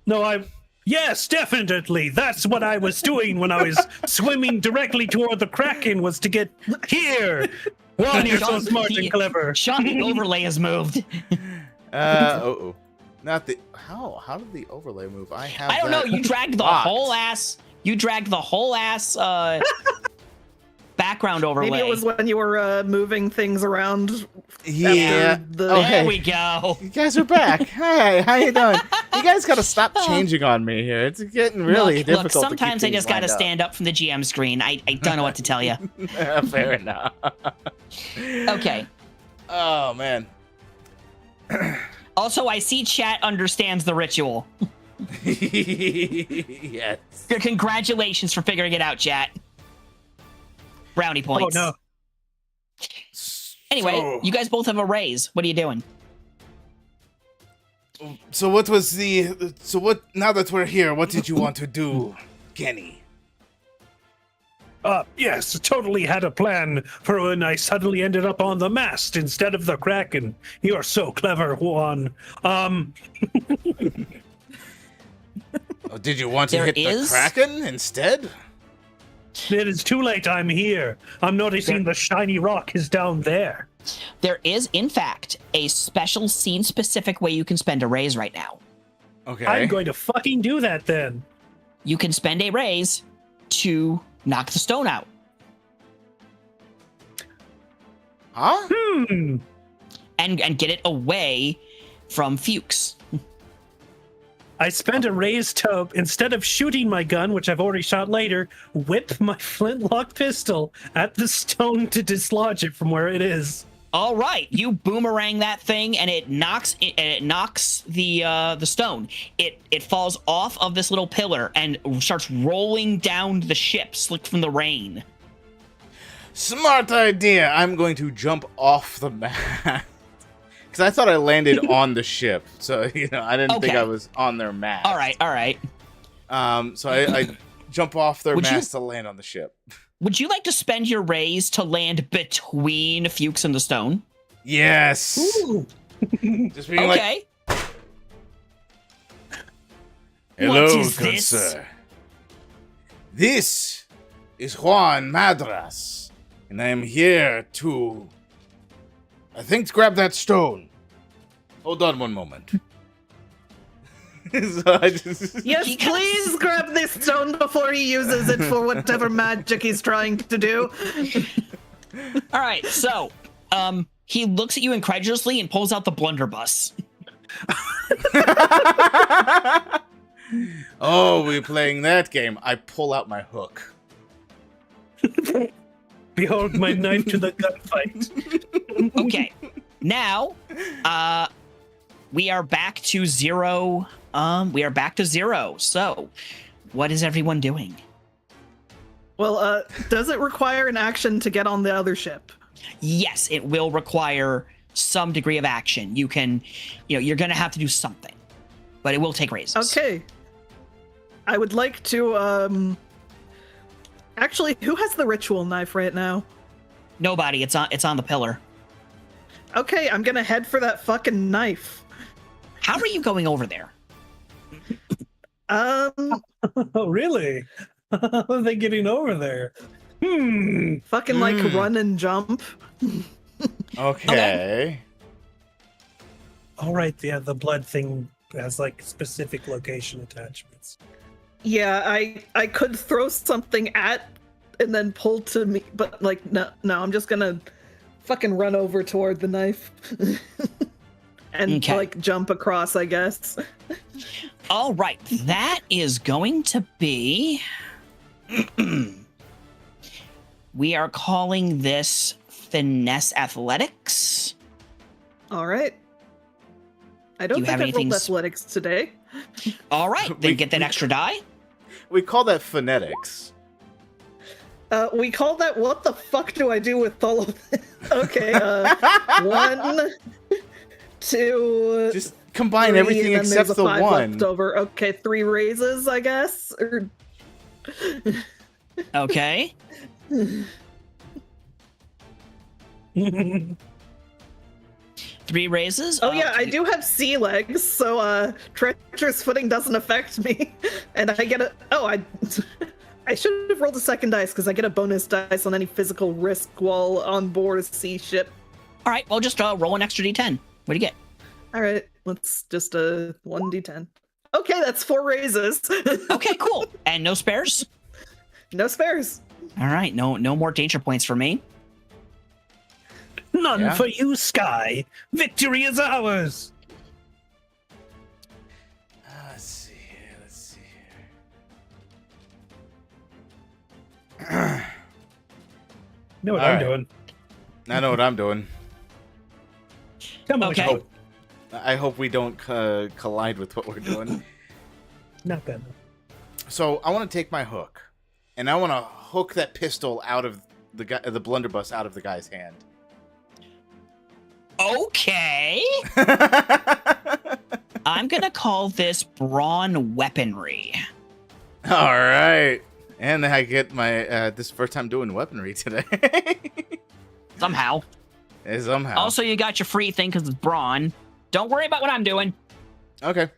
No, yes, definitely. That's what I was doing when I was swimming directly toward the Kraken, was to get here. Juan, you're so smart and clever. Sean, the overlay has moved. Not the how did the overlay move? I have I don't know. that You dragged the locked. whole ass. You dragged the whole ass background overlay. Maybe it was when you were moving things around. Yeah. after the- Oh, There hey. we go. You guys are back. Hey, how you doing? You guys gotta stop changing on me here. It's getting really look, difficult. sometimes to I keep just things gotta lined stand up from the GM screen. I don't know what to tell you. up. Fair enough. Okay. Oh man. Also, I see chat understands the ritual. Yes. Congratulations for figuring it out, chat. Brownie Oh points. no. Anyway, So- you guys both have a raise. What are you doing? So what was the? So what? Now that we're here, what did you want to do, Kenny? Yes, totally had a plan for when I suddenly ended up on the mast instead of the Kraken. You're so clever, Juan. Oh, did you want to There hit is- the Kraken instead? It is too late. I'm here. I'm noticing the shiny rock is down there. There is, in fact, a special scene-specific way you can spend a raise right now. Okay. I'm going to fucking do that then. You can spend a raise to knock the stone out. Huh? And get it away from Fuchs. I spent a raise to, instead of shooting my gun, which I've already shot later, whip my flintlock pistol at the stone to dislodge it from where it is. All right, you boomerang that thing, and it knocks the stone. It falls off of this little pillar and starts rolling down the ship, slick from the rain. Smart idea. I'm going to jump off the mast. Because I thought I landed on the ship. So, I didn't think Okay. I was on their mast. All right. So I jump off their Would you- mast to land on the ship. would you like to spend your raise to land between Fuchs and the stone? Yes. Ooh. Just being like, Okay. hello, What is good this? sir. This is Juan Madras, and I am here to, I think, grab that stone. Hold on one moment. So I just, Yes, He kinda- please grab this stone before he uses it for whatever magic he's trying to do. All right, so he looks at you incredulously and pulls out the blunderbuss. oh, we're playing that game. I pull out my hook. Behold my knife to the gunfight. Okay, now we are back to zero. We are back to zero. So, what is everyone doing? Well, does it require an action to get on the other ship? Yes, it will require some degree of action. You can, you're going to have to do something, but it will take raises. Okay. I would like to, actually, who has the ritual knife right now? Nobody. It's on the pillar. Okay, I'm gonna head for that fucking knife. How are you going over there? Um, Oh, really? How are they getting over there? fucking like run and jump. Okay. All right, yeah, the blood thing has like specific location attachments. Yeah, I could throw something at and then pull to me, but like no, I'm just gonna fucking run over toward the knife and Okay. like jump across, I guess. All right, that is going to be. We are calling this finesse athletics. All right. I don't You think have I've rolled anything athletics today. All right, then get that extra die. We call that phonetics. We call that what the fuck do I do with all of this? Okay, 1, 2, Just combine 3, everything and then except there's a the 5 one. left over. Okay, 3 raises, I guess. Or Okay. Three raises. oh yeah, I do have sea legs, so treacherous footing doesn't affect me, and I get a. Oh, I should have rolled a second dice because I get a bonus dice on any physical risk while on board a sea ship. All right, well, just roll an extra d10. What do you get? All right, let's just 1d10. Okay, that's 4 raises. Okay, cool. And no spares? No spares. All right, no more danger points for me. None Yeah. for you, Sky. Victory is ours. Let's see here. Know what All I'm right. doing. I know what I'm doing. Come on, Okay. go. I hope we don't collide with what we're doing. Not bad. So I want to take my hook, and I want to hook that pistol out of the blunderbuss out of the guy's hand. Okay. I'm going to call this brawn weaponry. All right, and I get my this first time doing weaponry today. Somehow. Somehow. Also, you got your free thing because it's brawn. Don't worry about what I'm doing. Okay,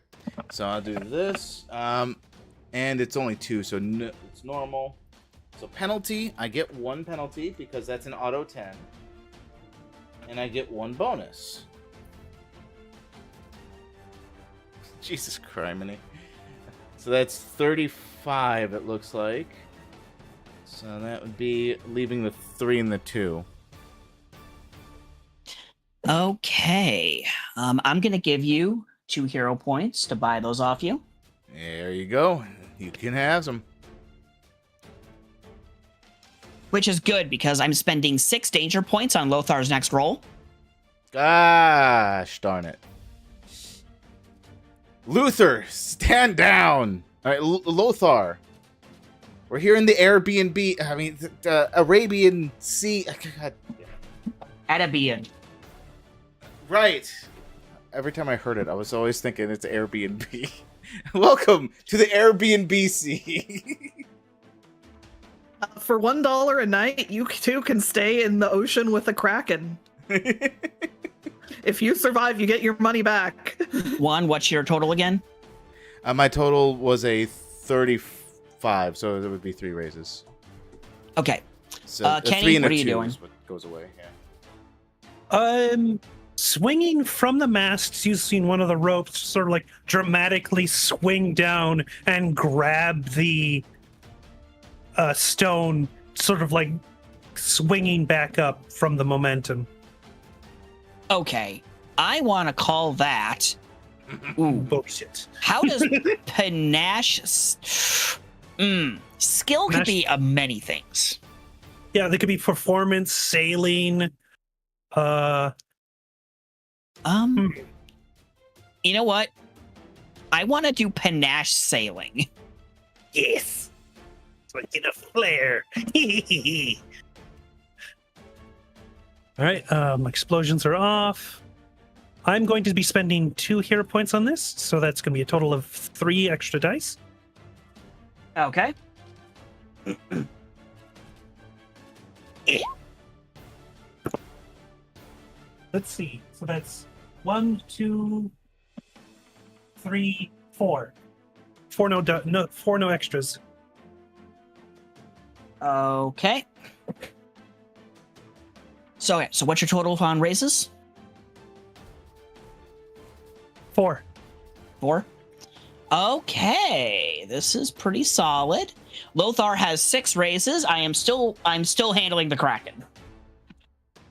so I'll do this. And it's only 2, so it's normal. So penalty, I get 1 penalty because that's an auto 10. And I get 1 bonus. Jesus criminy. So that's 35, it looks like. So that would be leaving the 3 and the 2. Okay. I'm going to give you 2 hero points to buy those off you. There you go. You can have some. Which is good because I'm spending 6 danger points on Lothar's next roll. Gosh darn it. Luther, stand down. All right, Lothar. We're here in the Airbnb. I mean, the Arabian Sea. God. Arabian. Right. Every time I heard it, I was always thinking it's Airbnb. Welcome to the Airbnb Sea. For $1 a night, you two can stay in the ocean with a Kraken. If you survive, you get your money back. Juan, what's your total again? My total was a 35, so it would be 3 raises. Okay. So a Kenny, 3 and what a are you 2 doing? is what goes away. Yeah. Swinging from the masts, using one of the ropes, sort of like dramatically swing down and grab the stone, sort of like swinging back up from the momentum. Okay. I want to call that. Ooh. Bullshit. How does panache? Skill could be many things. Yeah, they could be performance, sailing. You know what? I want to do panache sailing. Yes. So I get a flare. All right, explosions are off. I'm going to be spending 2 hero points on this, so that's going to be a total of 3 extra dice. Okay. Let's see. So that's 1, 2, 3, 4. 4 no extras. Okay. So what's your total on raises? 4. 4. Okay, this is pretty solid. Lothar has 6 raises. I'm still handling the Kraken.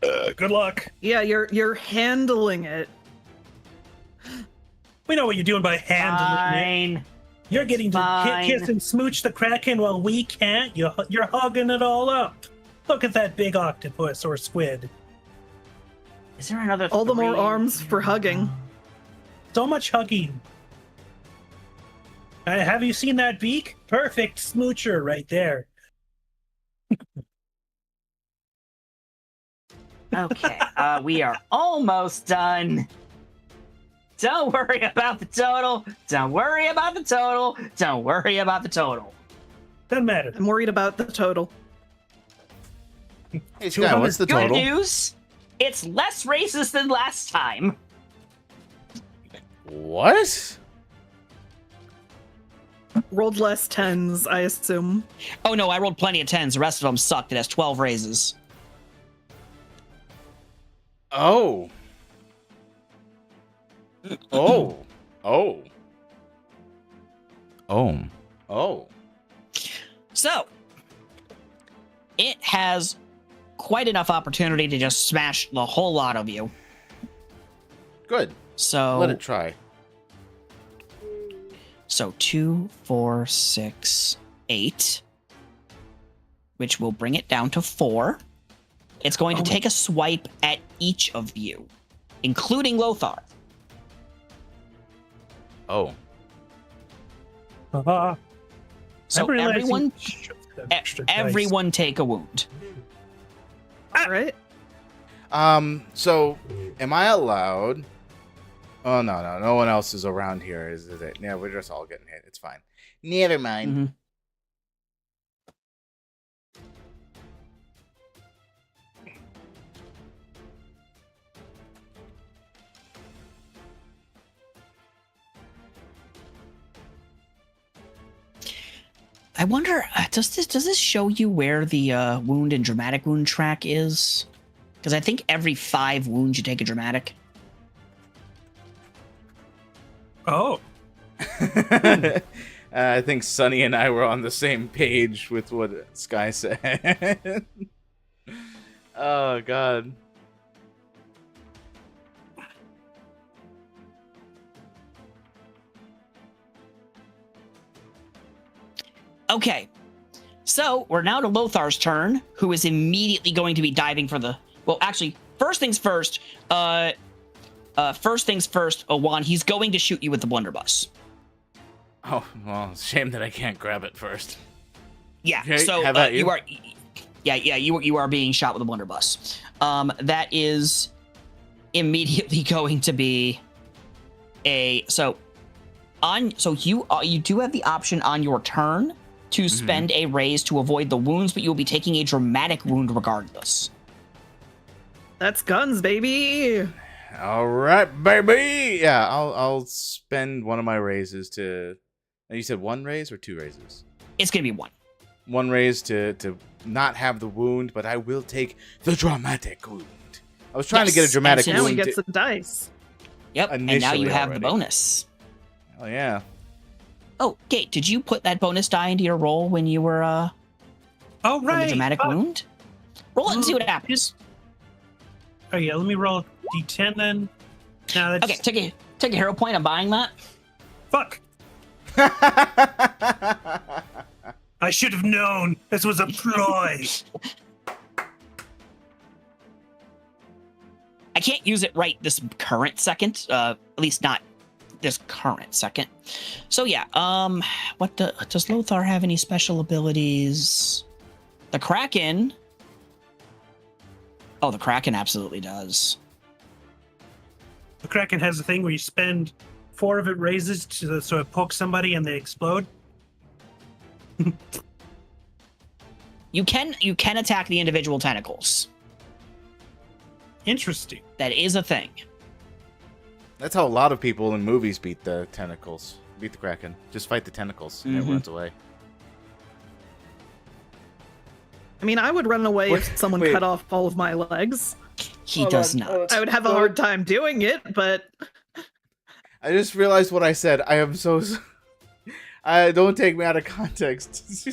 Good luck. Yeah, you're handling it. We know what you're doing by handling it. Fine. You're getting to Fine. kiss and smooch the Kraken while we can't. You're hugging it all up. Look at that big octopus or squid. Is there another? All the more 3? arms for hugging. So much hugging. Have you seen that beak? Perfect smoocher right there. Okay, we are almost done. Don't worry about the total. Don't worry about the total. Don't worry about the total. Doesn't matter. I'm worried about the total. Hey, Sky, what's the Good total? news. It's less races than last time. What? Rolled less 10s, I assume. Oh no, I rolled plenty of 10s. The rest of them sucked. It has 12 raises. Oh. Oh. Oh. Oh. Oh. So, it has quite enough opportunity to just smash the whole lot of you. Good. So Let it try. So 2, 4, 6, 8, which will bring it down to 4. It's going to take a swipe at each of you, including Lothar. Oh. So everyone take a wound. All right. So, am I allowed? Oh, no one else is around here, is it? Yeah, we're just all getting hit. It's fine. Never mind. Mm-hmm. I wonder, does this show you where the wound and dramatic wound track is? Because I think every 5 wounds you take a dramatic. Oh. I think Sunny and I were on the same page with what Sky said. Oh, God. Okay, so we're now to Lothar's turn, who is immediately going to be diving for the... Well, actually, first things first, Juan, he's going to shoot you with the blunderbuss. Oh, well, shame that I can't grab it first. Yeah, Okay, so how about you? are... Yeah, you are being shot with a blunderbuss. That is immediately going to be a... So you do have the option on your turn to spend a raise to avoid the wounds, but you will be taking a dramatic wound regardless. That's guns, baby. All right, baby. Yeah, I'll spend one of my raises to. You said one raise or 2 raises? It's gonna be 1. One raise to not have the wound, but I will take the dramatic wound. I was trying to get a dramatic Now we wound. get some dice. Yep, and now Initially you have the already. bonus. Oh yeah. Oh, Gate, did you put that bonus die into your roll when you were Oh, from the right. dramatic wound? Roll it and see what happens. Oh, yeah. Let me roll d10 then. No, that's... Okay, take a hero point. I'm buying that. Fuck. I should have known this was a ploy. I can't use it right this current second. At least not this current second. So yeah, does Lothar have any special abilities? The Kraken. Oh, the Kraken absolutely does. The Kraken has a thing where you spend 4 of it raises to so it pokes somebody and they explode. You can attack the individual tentacles. Interesting. That is a thing. That's how a lot of people in movies beat the tentacles. Beat the Kraken. Just fight the tentacles and it runs away. I mean, I would run away Wait, if someone wait. cut off all of my legs. He Hold does on, not. I would have a hard time doing it, but I just realized what I said. I am so. I don't take me out of context.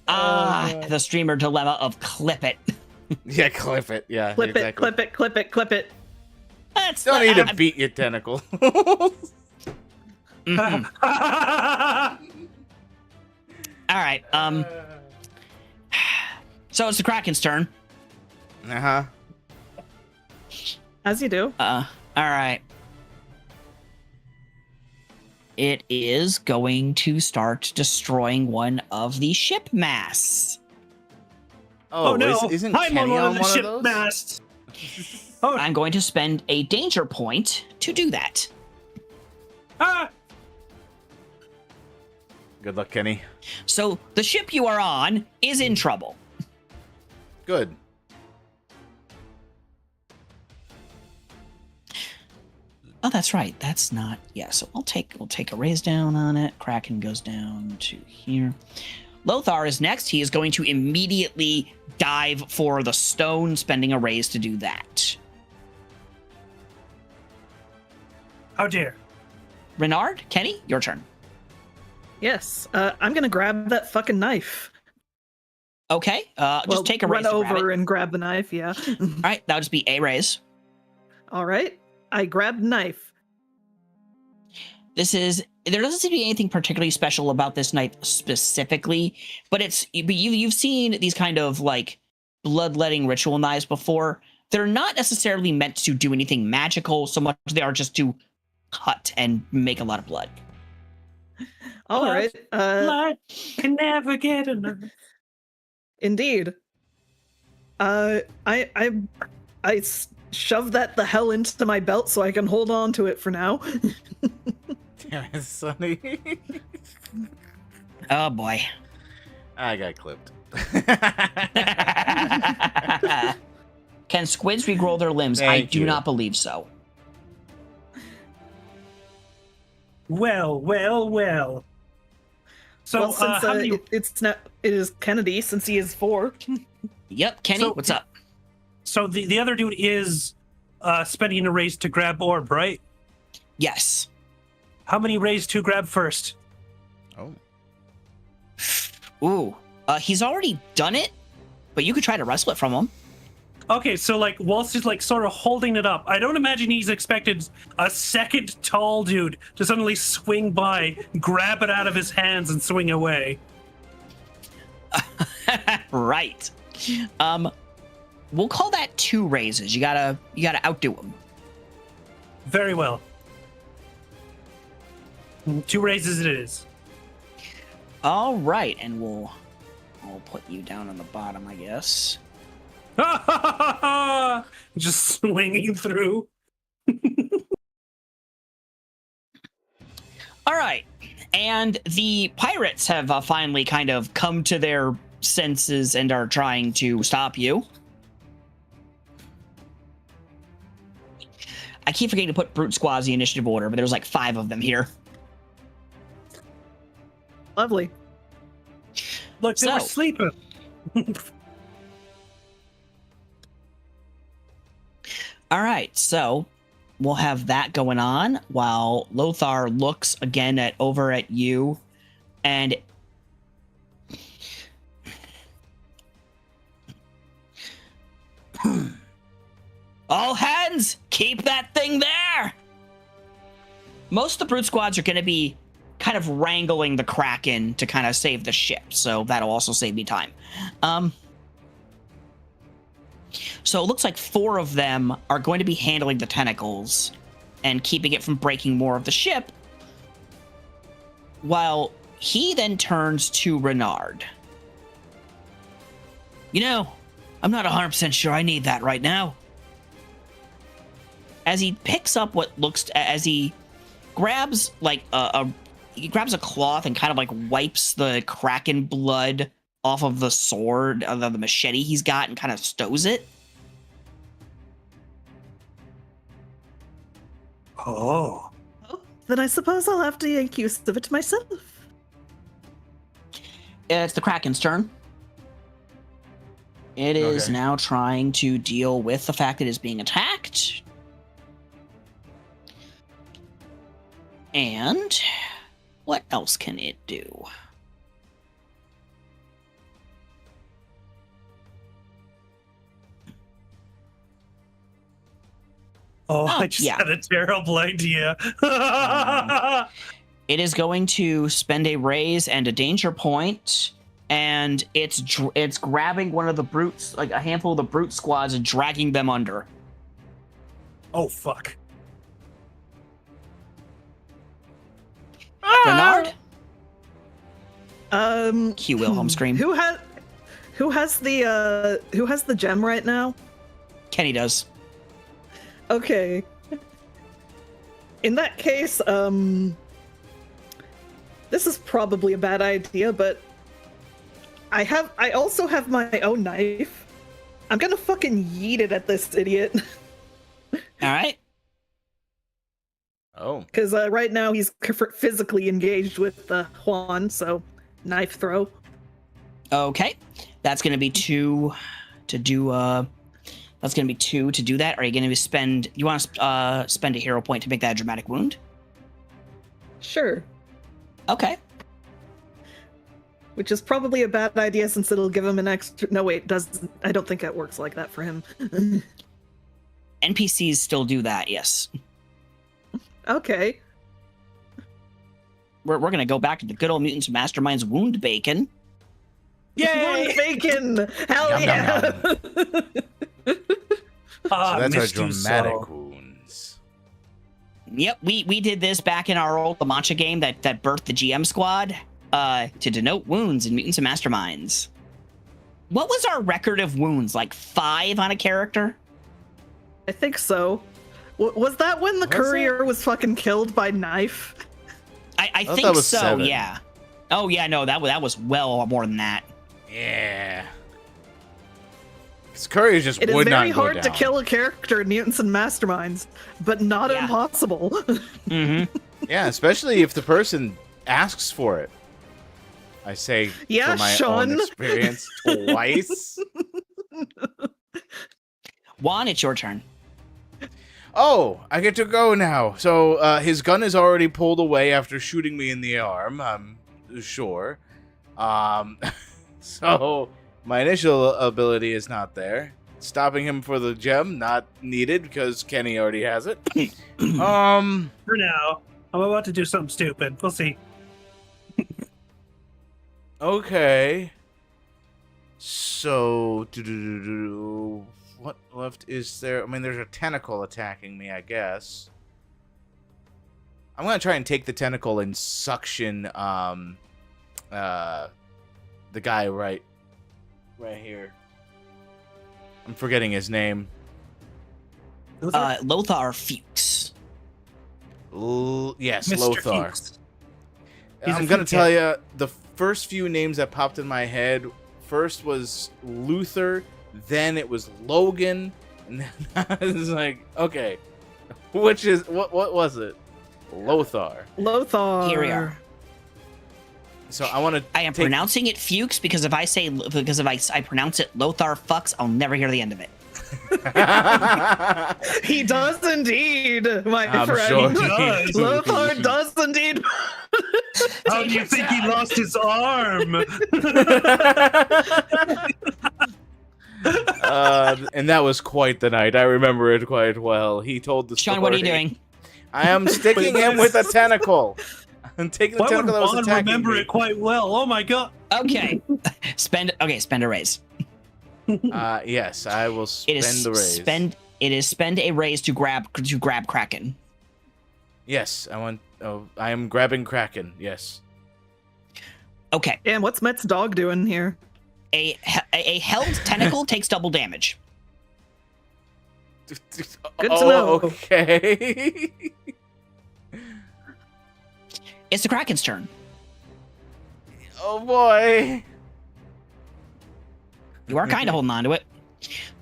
The streamer dilemma of clip it. Yeah, clip it. Yeah, clip exactly. it, clip it, clip it, clip it. That's Don't need to beat your tentacle. Mhm. All right. So it's the Kraken's turn. Uh-huh. As you do. All right. It is going to start destroying one of the ship masts. Oh, no. Isn't I'm Kenny on one on of the one ship of those? masts. Oh, I'm going to spend a danger point to do that. ah! Good luck, Kenny. So the ship you are on is in trouble. Good. Oh, that's right. That's not. Yeah. So we'll take a raise down on it. Kraken goes down to here. Lothar is next. He is going to immediately dive for the stone, spending a raise to do that. How dare. Renard, Kenny, your turn. Yes. I'm gonna grab that fucking knife. Okay. Just take a raise run to grab over it. and grab the knife. Yeah. All right. That'll just be a raise. All right. I grabbed knife. There doesn't seem to be anything particularly special about this knife specifically, but you've seen these kind of like bloodletting ritual knives before. They're not necessarily meant to do anything magical so much as they are just to cut and make a lot of blood. All right. Blood can never get enough. Indeed. I shove that the hell into my belt so I can hold on to it for now. Damn it, Sonny. Oh boy. I got clipped. Can squids regrow their limbs? I Thank do you. not believe so. Well. So, well, since how many... it is Kennedy, since he is 4. Yep, Kenny, So- what's up? So the other dude is spending a raise to grab orb, right? Yes. How many raise to grab first? Oh. Ooh. He's already done it, but you could try to wrestle it from him. Okay, so like whilst he's like sort of holding it up, I don't imagine he's expected a second tall dude to suddenly swing by, grab it out of his hands, and swing away. Right. We'll call that 2 raises. You gotta outdo him. Very well. 2 raises it is. All right, and we'll put you down on the bottom, I guess. Just swinging through. All right. And the pirates have finally kind of come to their senses and are trying to stop you. I keep forgetting to put brute squads in the initiative order, but there's like 5 of them here. Lovely. Look, they were sleeping. All right, so we'll have that going on while Lothar looks again over at you, and all hands, keep that thing there. Most of the brute squads are going to be kind of wrangling the Kraken to kind of save the ship, so that'll also save me time. So it looks like 4 of them are going to be handling the tentacles and keeping it from breaking more of the ship, while he then turns to Renard. You know, I'm not 100% sure I need that right now. As he picks up what looks, as he grabs like he grabs a cloth and kind of like wipes the Kraken blood off of the sword, of the machete he's got, and kind of stows it. Oh. Oh, then I suppose I'll have to make use of it myself. It's the Kraken's turn. It is Okay. now trying to deal with the fact that it's being attacked. And what else can it do? Oh, I just yeah. had a terrible idea. It is going to spend a raise and a danger point, and it's grabbing one of the brutes, like a handful of the brute squads, and dragging them under. Oh, fuck. Bernard? Cue Wilhelm scream. Who has the gem right now? Kenny does. Okay. In that case, this is probably a bad idea, but I also have my own knife. I'm gonna fucking yeet it at this idiot. All right. Oh. Because right now he's physically engaged with Juan, so knife throw. Okay. That's going to be 2 to do. That's going to be 2 to do that. Are you going to spend? You want to spend a hero point to make that a dramatic wound? Sure. Okay. Which is probably a bad idea since it'll give him an extra. No, wait, doesn't. I don't think it works like that for him. NPCs still do that. Yes. Okay. We're going to go back to the good old Mutants Masterminds wound bacon. Yay! Bacon! Hell Yum, yeah! yum, Ah, So that's our missed you dramatic so. wounds. Yep, we did this back in our old Lamancha game that birthed the GM squad to denote wounds in Mutants and Masterminds. What was our record of wounds? Like 5 on a character? I think so. Was that when the Was courier was fucking killed by knife? I thought think that was so. 7. Yeah. Oh yeah, no, that was well more than that. Yeah. Because Courier just It is would not very go hard to down. kill a character in Mutants and Masterminds, but not Yeah. impossible. Mm-hmm. Yeah, especially if the person asks for it. I say Yeah, from my Sean. own experience twice. Juan, it's your turn. Oh, I get to go now. So his gun is already pulled away after shooting me in the arm. I'm sure. So my initial ability is not there. Stopping him for the gem, not needed because Kenny already has it. For now, I'm about to do something stupid. We'll see. Okay. So, what left is there? I mean, there's a tentacle attacking me, I guess. I'm gonna try and take the tentacle and suction, the guy right here. I'm forgetting his name. Lothar Fuchs. Yes, Mr. Lothar. Fuchs. He's a I'm gonna food tell you, the first few names that popped in my head, first was Luther, then it was Logan, and then I was like, okay, what was it? Lothar. Lothar. Here we are. So I want to. I am pronouncing it Fuchs because if I pronounce it Lothar fucks, I'll never hear the end of it. He does indeed, my I'm friend. sure he does. Lothar does indeed. How do you think he lost his arm? And that was quite the night. I remember it quite well. He told the story. Sean, what are you doing? I am sticking him with a tentacle. I'm taking the Why would tentacle that was Juan attacking remember me. it quite well? Oh my god! Okay, spend a raise. Yes, I will It spend is the raise. spend a raise to grab Kraken. Yes, I want. Oh, I am grabbing Kraken. Yes. Okay, And what's Met's dog doing here? a held tentacle takes double damage. Good to know. Okay. It's the Kraken's turn. Oh boy. You are kind of holding on to it.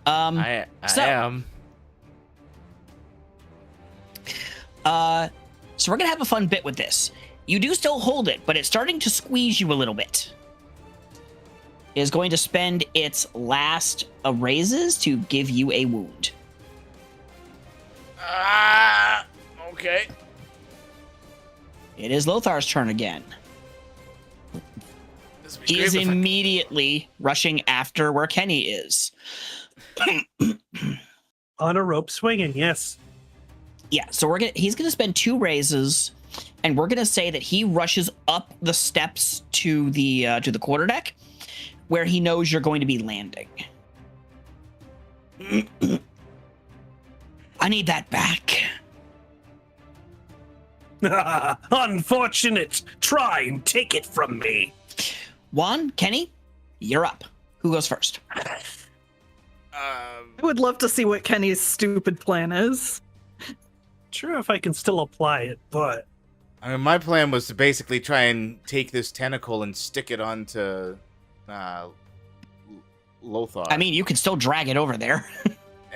I so- am. So we're gonna have a fun bit with this. You do still hold it, but it's starting to squeeze you a little bit. It is going to spend its last raises to give you a wound. Okay. It is Lothar's turn again. This would be He great is if I- immediately rushing after where Kenny is. On a rope swinging, yes. Yeah, so he's gonna spend 2 raises, and we're gonna say that he rushes up the steps to the quarterdeck, where he knows you're going to be landing. I need that back. Unfortunate. Try and take it from me. Juan, Kenny, you're up. Who goes first? I would love to see what Kenny's stupid plan is. Sure, if I can still apply it, but I mean, my plan was to basically try and take this tentacle and stick it onto Lothar. I mean, you can still drag it over there.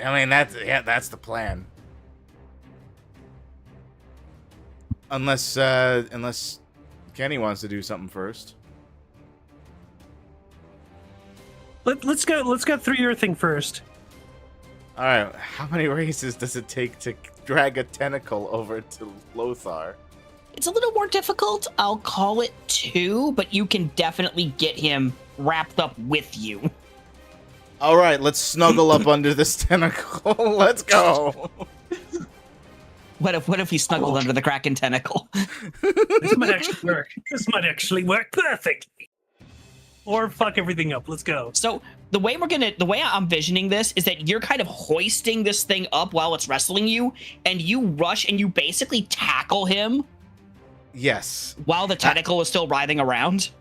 I mean, that's the plan. Unless Kenny wants to do something first. let's go through your thing first. All right, how many races does it take to drag a tentacle over to Lothar? It's a little more difficult. I'll call it 2, but you can definitely get him wrapped up with you. All right, let's snuggle up under this tentacle. Let's go. What if we snuggled under the Kraken tentacle? This might actually work. This might actually work perfectly. Or fuck everything up. Let's go. So the way I'm visioning this is that you're kind of hoisting this thing up while it's wrestling you, and you rush and you basically tackle him Yes. while the tentacle is still writhing around.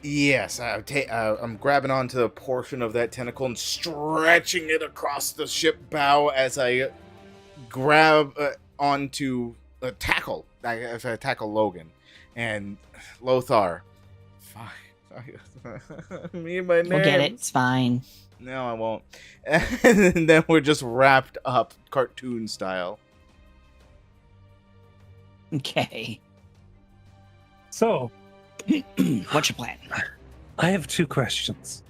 Yes, I'm grabbing onto a portion of that tentacle and stretching it across the ship bow as I grab onto a tackle. As I tackle Logan and Lothar. Fuck. Me and my name. We'll get it. It's fine. No, I won't. And then we're just wrapped up, cartoon style. Okay. So, What's your plan? I have 2 questions.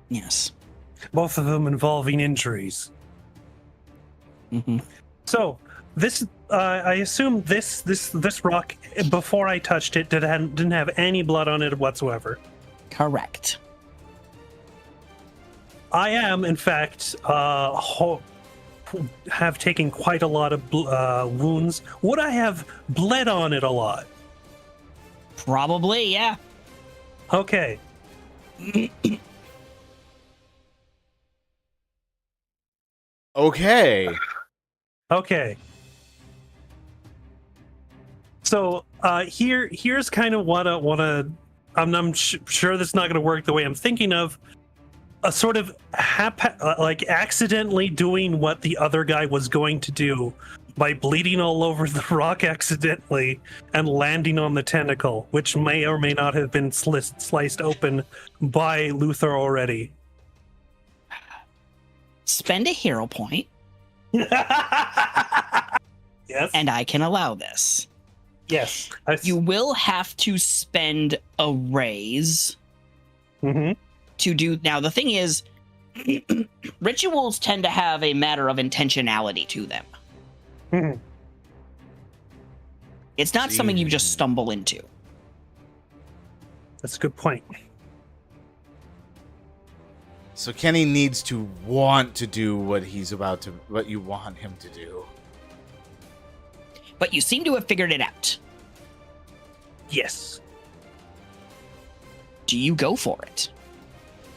Yes. Both of them involving injuries. hmm So, this I assume this rock before I touched it didn't have any blood on it whatsoever. Correct. I am, in fact, have taken quite a lot of wounds. Would I have bled on it a lot? Probably, yeah. Okay. Okay. Okay. So here's kind of what I'm sure this is not going to work the way I'm thinking of. A sort of like accidentally doing what the other guy was going to do by bleeding all over the rock accidentally and landing on the tentacle, which may or may not have been sliced open by Luther already. Spend a hero point, Yes. and I can allow this. Yes. You will have to spend a raise Mhm. to do. Now, the thing is, rituals tend to have a matter of intentionality to them. Mhm. It's not something you just stumble into. That's a good point. So Kenny needs to want to do what you want him to do. But you seem to have figured it out. Yes. Do you go for it?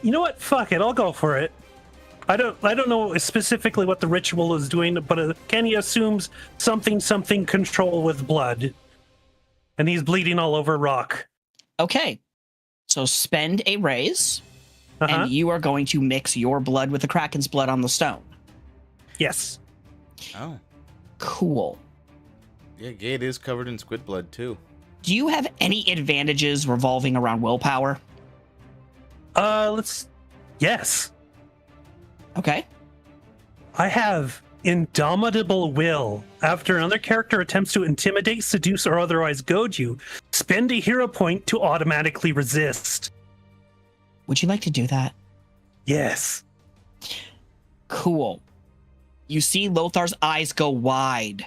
You know what? Fuck it. I'll go for it. I don't know specifically what the ritual is doing, but Kenny assumes something control with blood. And he's bleeding all over rock. Okay. So spend a raise, Uh-huh. and you are going to mix your blood with the Kraken's blood on the stone. Yes. Oh. Cool. Yeah, Gate is covered in squid blood, too. Do you have any advantages revolving around willpower? Yes. Okay. I have indomitable will. After another character attempts to intimidate, seduce, or otherwise goad you, spend a hero point to automatically resist. Would you like to do that? Yes. Cool. You see Lothar's eyes go wide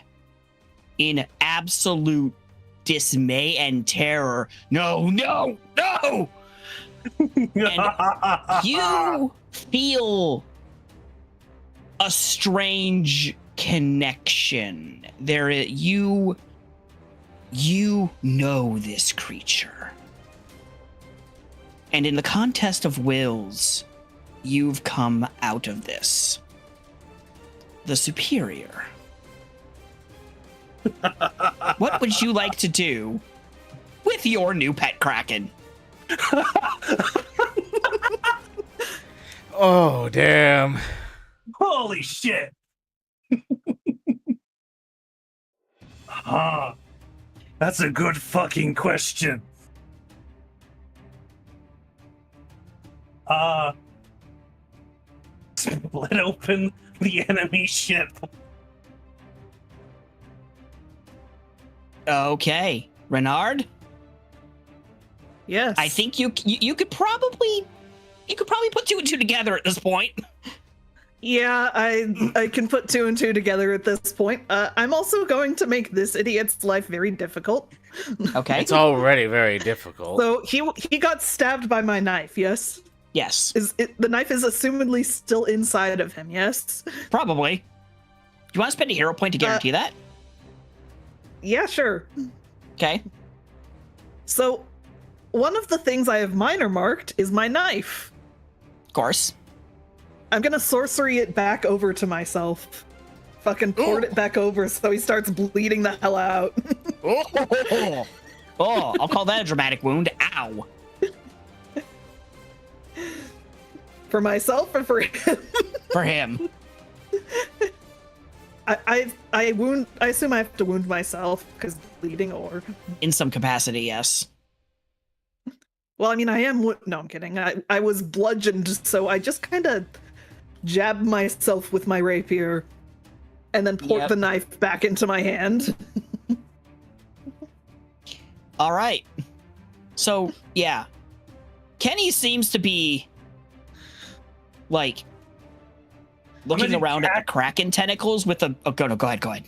in absolute dismay and terror. No, no, no! And you feel a strange connection. You know this creature. And in the contest of wills, you've come out of this the superior. What would you like to do with your new pet Kraken? Oh, damn. Holy shit. That's a good fucking question. Split open the enemy ship. Okay, Renard, Yes. I think you could probably put two and two together at this point. Yeah, I can put two and two together at this point. I'm also going to make this idiot's life very difficult. Okay. It's already very difficult. So he got stabbed by my knife. Yes. Yes, The knife is assumedly still inside of him. Yes. probably. Do you want to spend a hero point to guarantee that? Yeah, sure. Okay. So, one of the things I have minor marked is my knife. Of course. I'm gonna sorcery it back over to myself. Fucking port it back over so he starts bleeding the hell out. Oh, I'll call that a dramatic wound. Ow. For myself or for him? For him. I assume I have to wound myself because bleeding or. In some capacity, yes. Well, I mean, I am. No, I'm kidding. I was bludgeoned, so I just kind of jabbed myself with my rapier, and then poured the knife back into my hand. All right. So, yeah. Kenny seems to be, like, looking around at the Kraken tentacles with a... Oh, go ahead.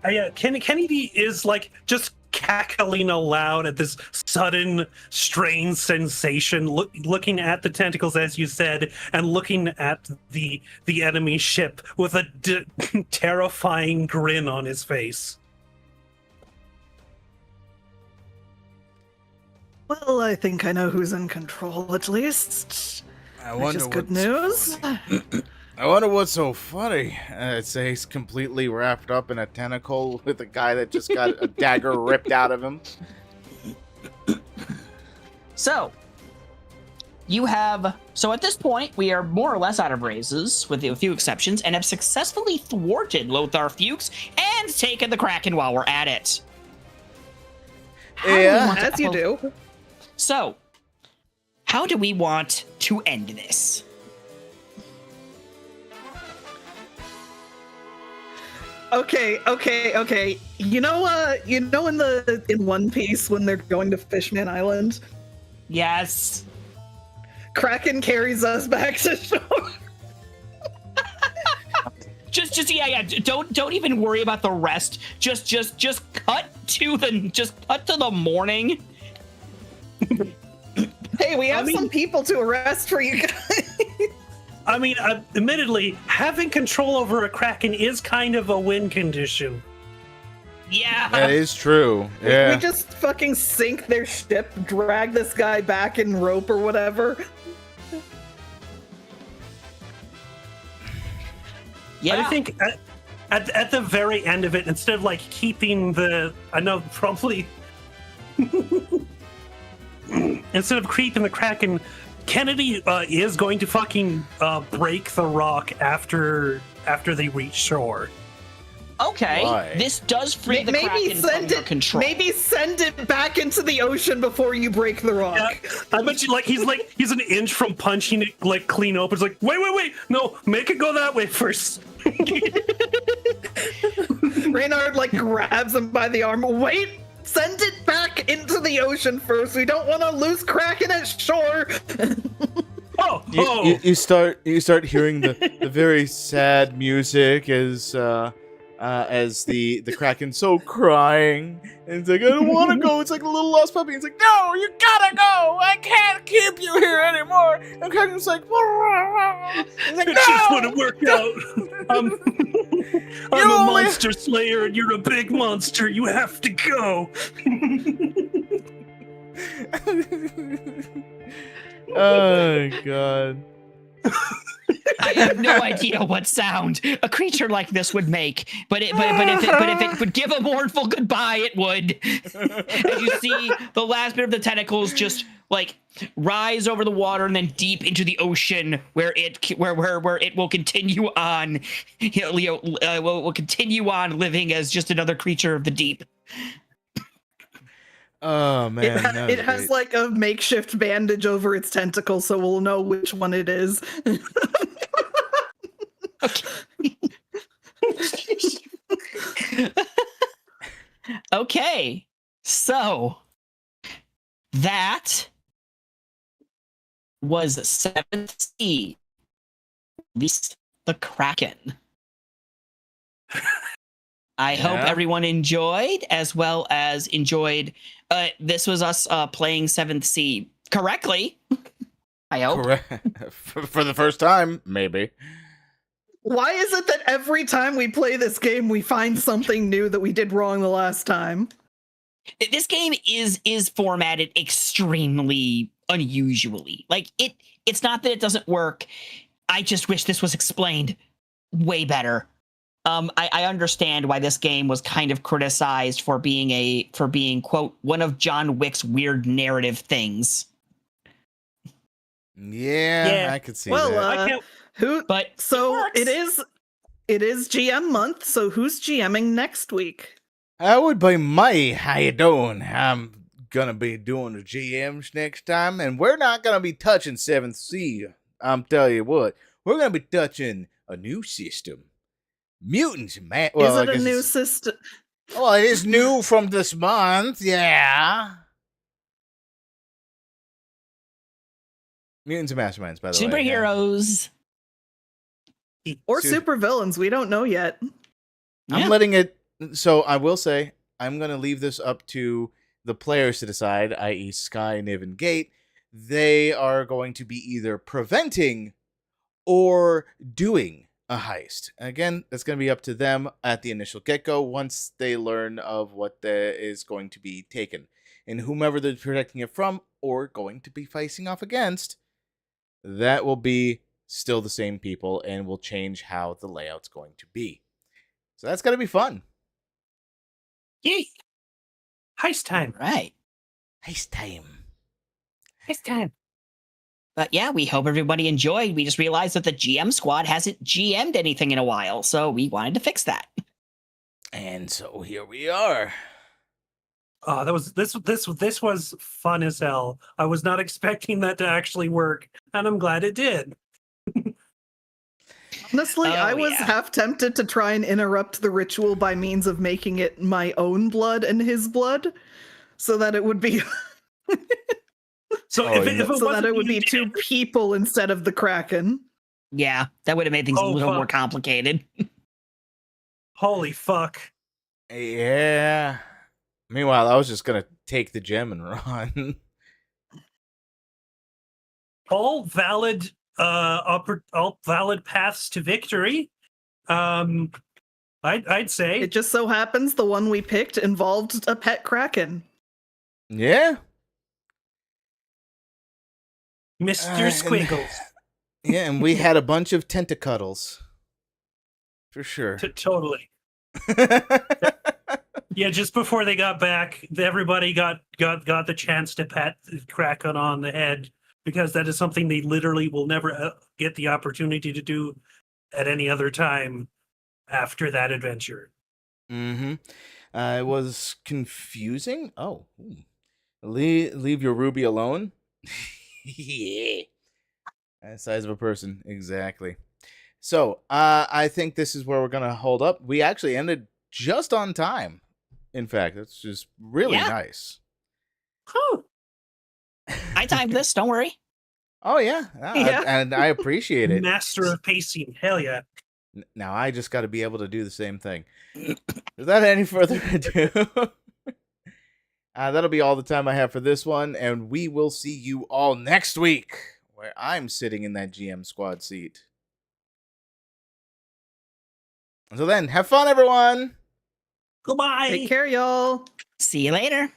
Yeah, Kennedy is like just cackling aloud at this sudden, strange sensation, looking at the tentacles, as you said, and looking at the enemy ship with a terrifying grin on his face. Well, I think I know who's in control, at least. Which is good news. I wonder what's so funny. I'd say he's completely wrapped up in a tentacle with a guy that just got a dagger ripped out of him. So, you have, so at this point, we are more or less out of raises, with a few exceptions, and have successfully thwarted Lothar Fuchs and taken the Kraken while we're at it. How do we Yeah. want to- As you do. So, how do we want to end this? Okay. You know in One Piece when they're going to Fishman Island, Yes. Kraken carries us back to shore. Just yeah. Don't even worry about the rest. Just cut to the morning. Hey, we have some people to arrest for you guys. I mean, admittedly, having control over a Kraken is kind of a win condition. Yeah. That is true. Yeah. We just fucking sink their ship, drag this guy back in rope or whatever. Yeah. I think at the very end of it, instead of like keeping I know probably instead of keeping the Kraken, Kennedy is going to fucking break the rock after they reach shore. Okay. Why? This does free the Kraken from your control. Maybe send it back into the ocean before you break the rock. I bet you he's an inch from punching it like clean open. It's like wait, no, make it go that way first. Reynard grabs him by the arm. Wait, send it back into the ocean first. We don't want to lose Kraken at shore. You start hearing the very sad music as the Kraken's so crying, and it's like, I don't want to go. It's like a little lost puppy. It's like, no, you gotta go. I can't keep you here anymore. And Kraken's like, he's like, It no! just wouldn't work out. I'm a monster slayer, and you're a big monster. You have to go. Oh God. I have no idea what sound a creature like this would make, but if it would give a mournful goodbye, it would. As you see the last bit of the tentacles just rise over the water and then deep into the ocean, where it will continue on, will continue on living as just another creature of the deep. Oh man, It has a makeshift bandage over its tentacles, so we'll know which one it is. Okay, so that was 7th Sea, at least the Kraken. I hope everyone enjoyed, as well as enjoyed. This was us playing 7th Sea correctly. I hope. Correct. For the first time, maybe. Why is it that every time we play this game, we find something new that we did wrong the last time? This game is formatted extremely unusually. It's not that it doesn't work. I just wish this was explained way better. I understand why this game was kind of criticized for being quote one of John Wick's weird narrative things. Yeah, I could see that. It is GM month, so who's GMing next week? That would be me. How you doing? I'm gonna be doing the GMs next time, and we're not gonna be touching 7th Sea. I'm telling you what, we're gonna be touching a new system. Mutants, man. Well, is it a new system? Well, it is new from this month, yeah. Mutants and Masterminds, by the way. Superheroes. Or supervillains, we don't know yet. I'm letting it... So, I will say, I'm going to leave this up to the players to decide, i.e. Sky, Niv, and Gate. They are going to be either preventing or doing a heist. And again, that's going to be up to them at the initial get-go once they learn of what is going to be taken. And whomever they're protecting it from or going to be facing off against, that will be still the same people and will change how the layout's going to be. So that's going to be fun. Yay! Heist time. Right. Heist time. Heist time. But yeah, we hope everybody enjoyed. We just realized that the GM squad hasn't GM'd anything in a while, so we wanted to fix that. And so here we are. Oh, this was fun as hell. I was not expecting that to actually work, and I'm glad it did. Honestly, Oh, I was yeah. half tempted to try and interrupt the ritual by means of making it my own blood and his blood, so that it would be So Oh, if you it, know- if it so that wasn't it would you be did two people instead of the Kraken. Yeah, that would have made things a Oh, little more fuck. complicated. holy fuck. Yeah. Meanwhile, I was just gonna take the gem and run. All valid all valid paths to victory. I'd say It just so happens the one we picked involved a pet Kraken. Yeah. Mr. And- Squiggles. Yeah, and we had a bunch of tentacles. For sure. Totally. Yeah, just before they got back, everybody got the chance to pat Kraken on the head, because that is something they literally will never get the opportunity to do at any other time after that adventure. Mm-hmm. It was confusing. Oh. Leave your Ruby alone? Yeah. That size of a person. Exactly. So, I think this is where we're going to hold up. We actually ended just on time. In fact, that's just really Yeah. nice. Whew. I timed this, don't worry. Oh, yeah. Yeah. And I appreciate it. Master of pacing. Hell yeah. Now I just got to be able to do the same thing. Without any further ado, that'll be all the time I have for this one, and we will see you all next week, where I'm sitting in that GM squad seat. Until then, have fun, everyone! Goodbye. Take care, y'all. See you later.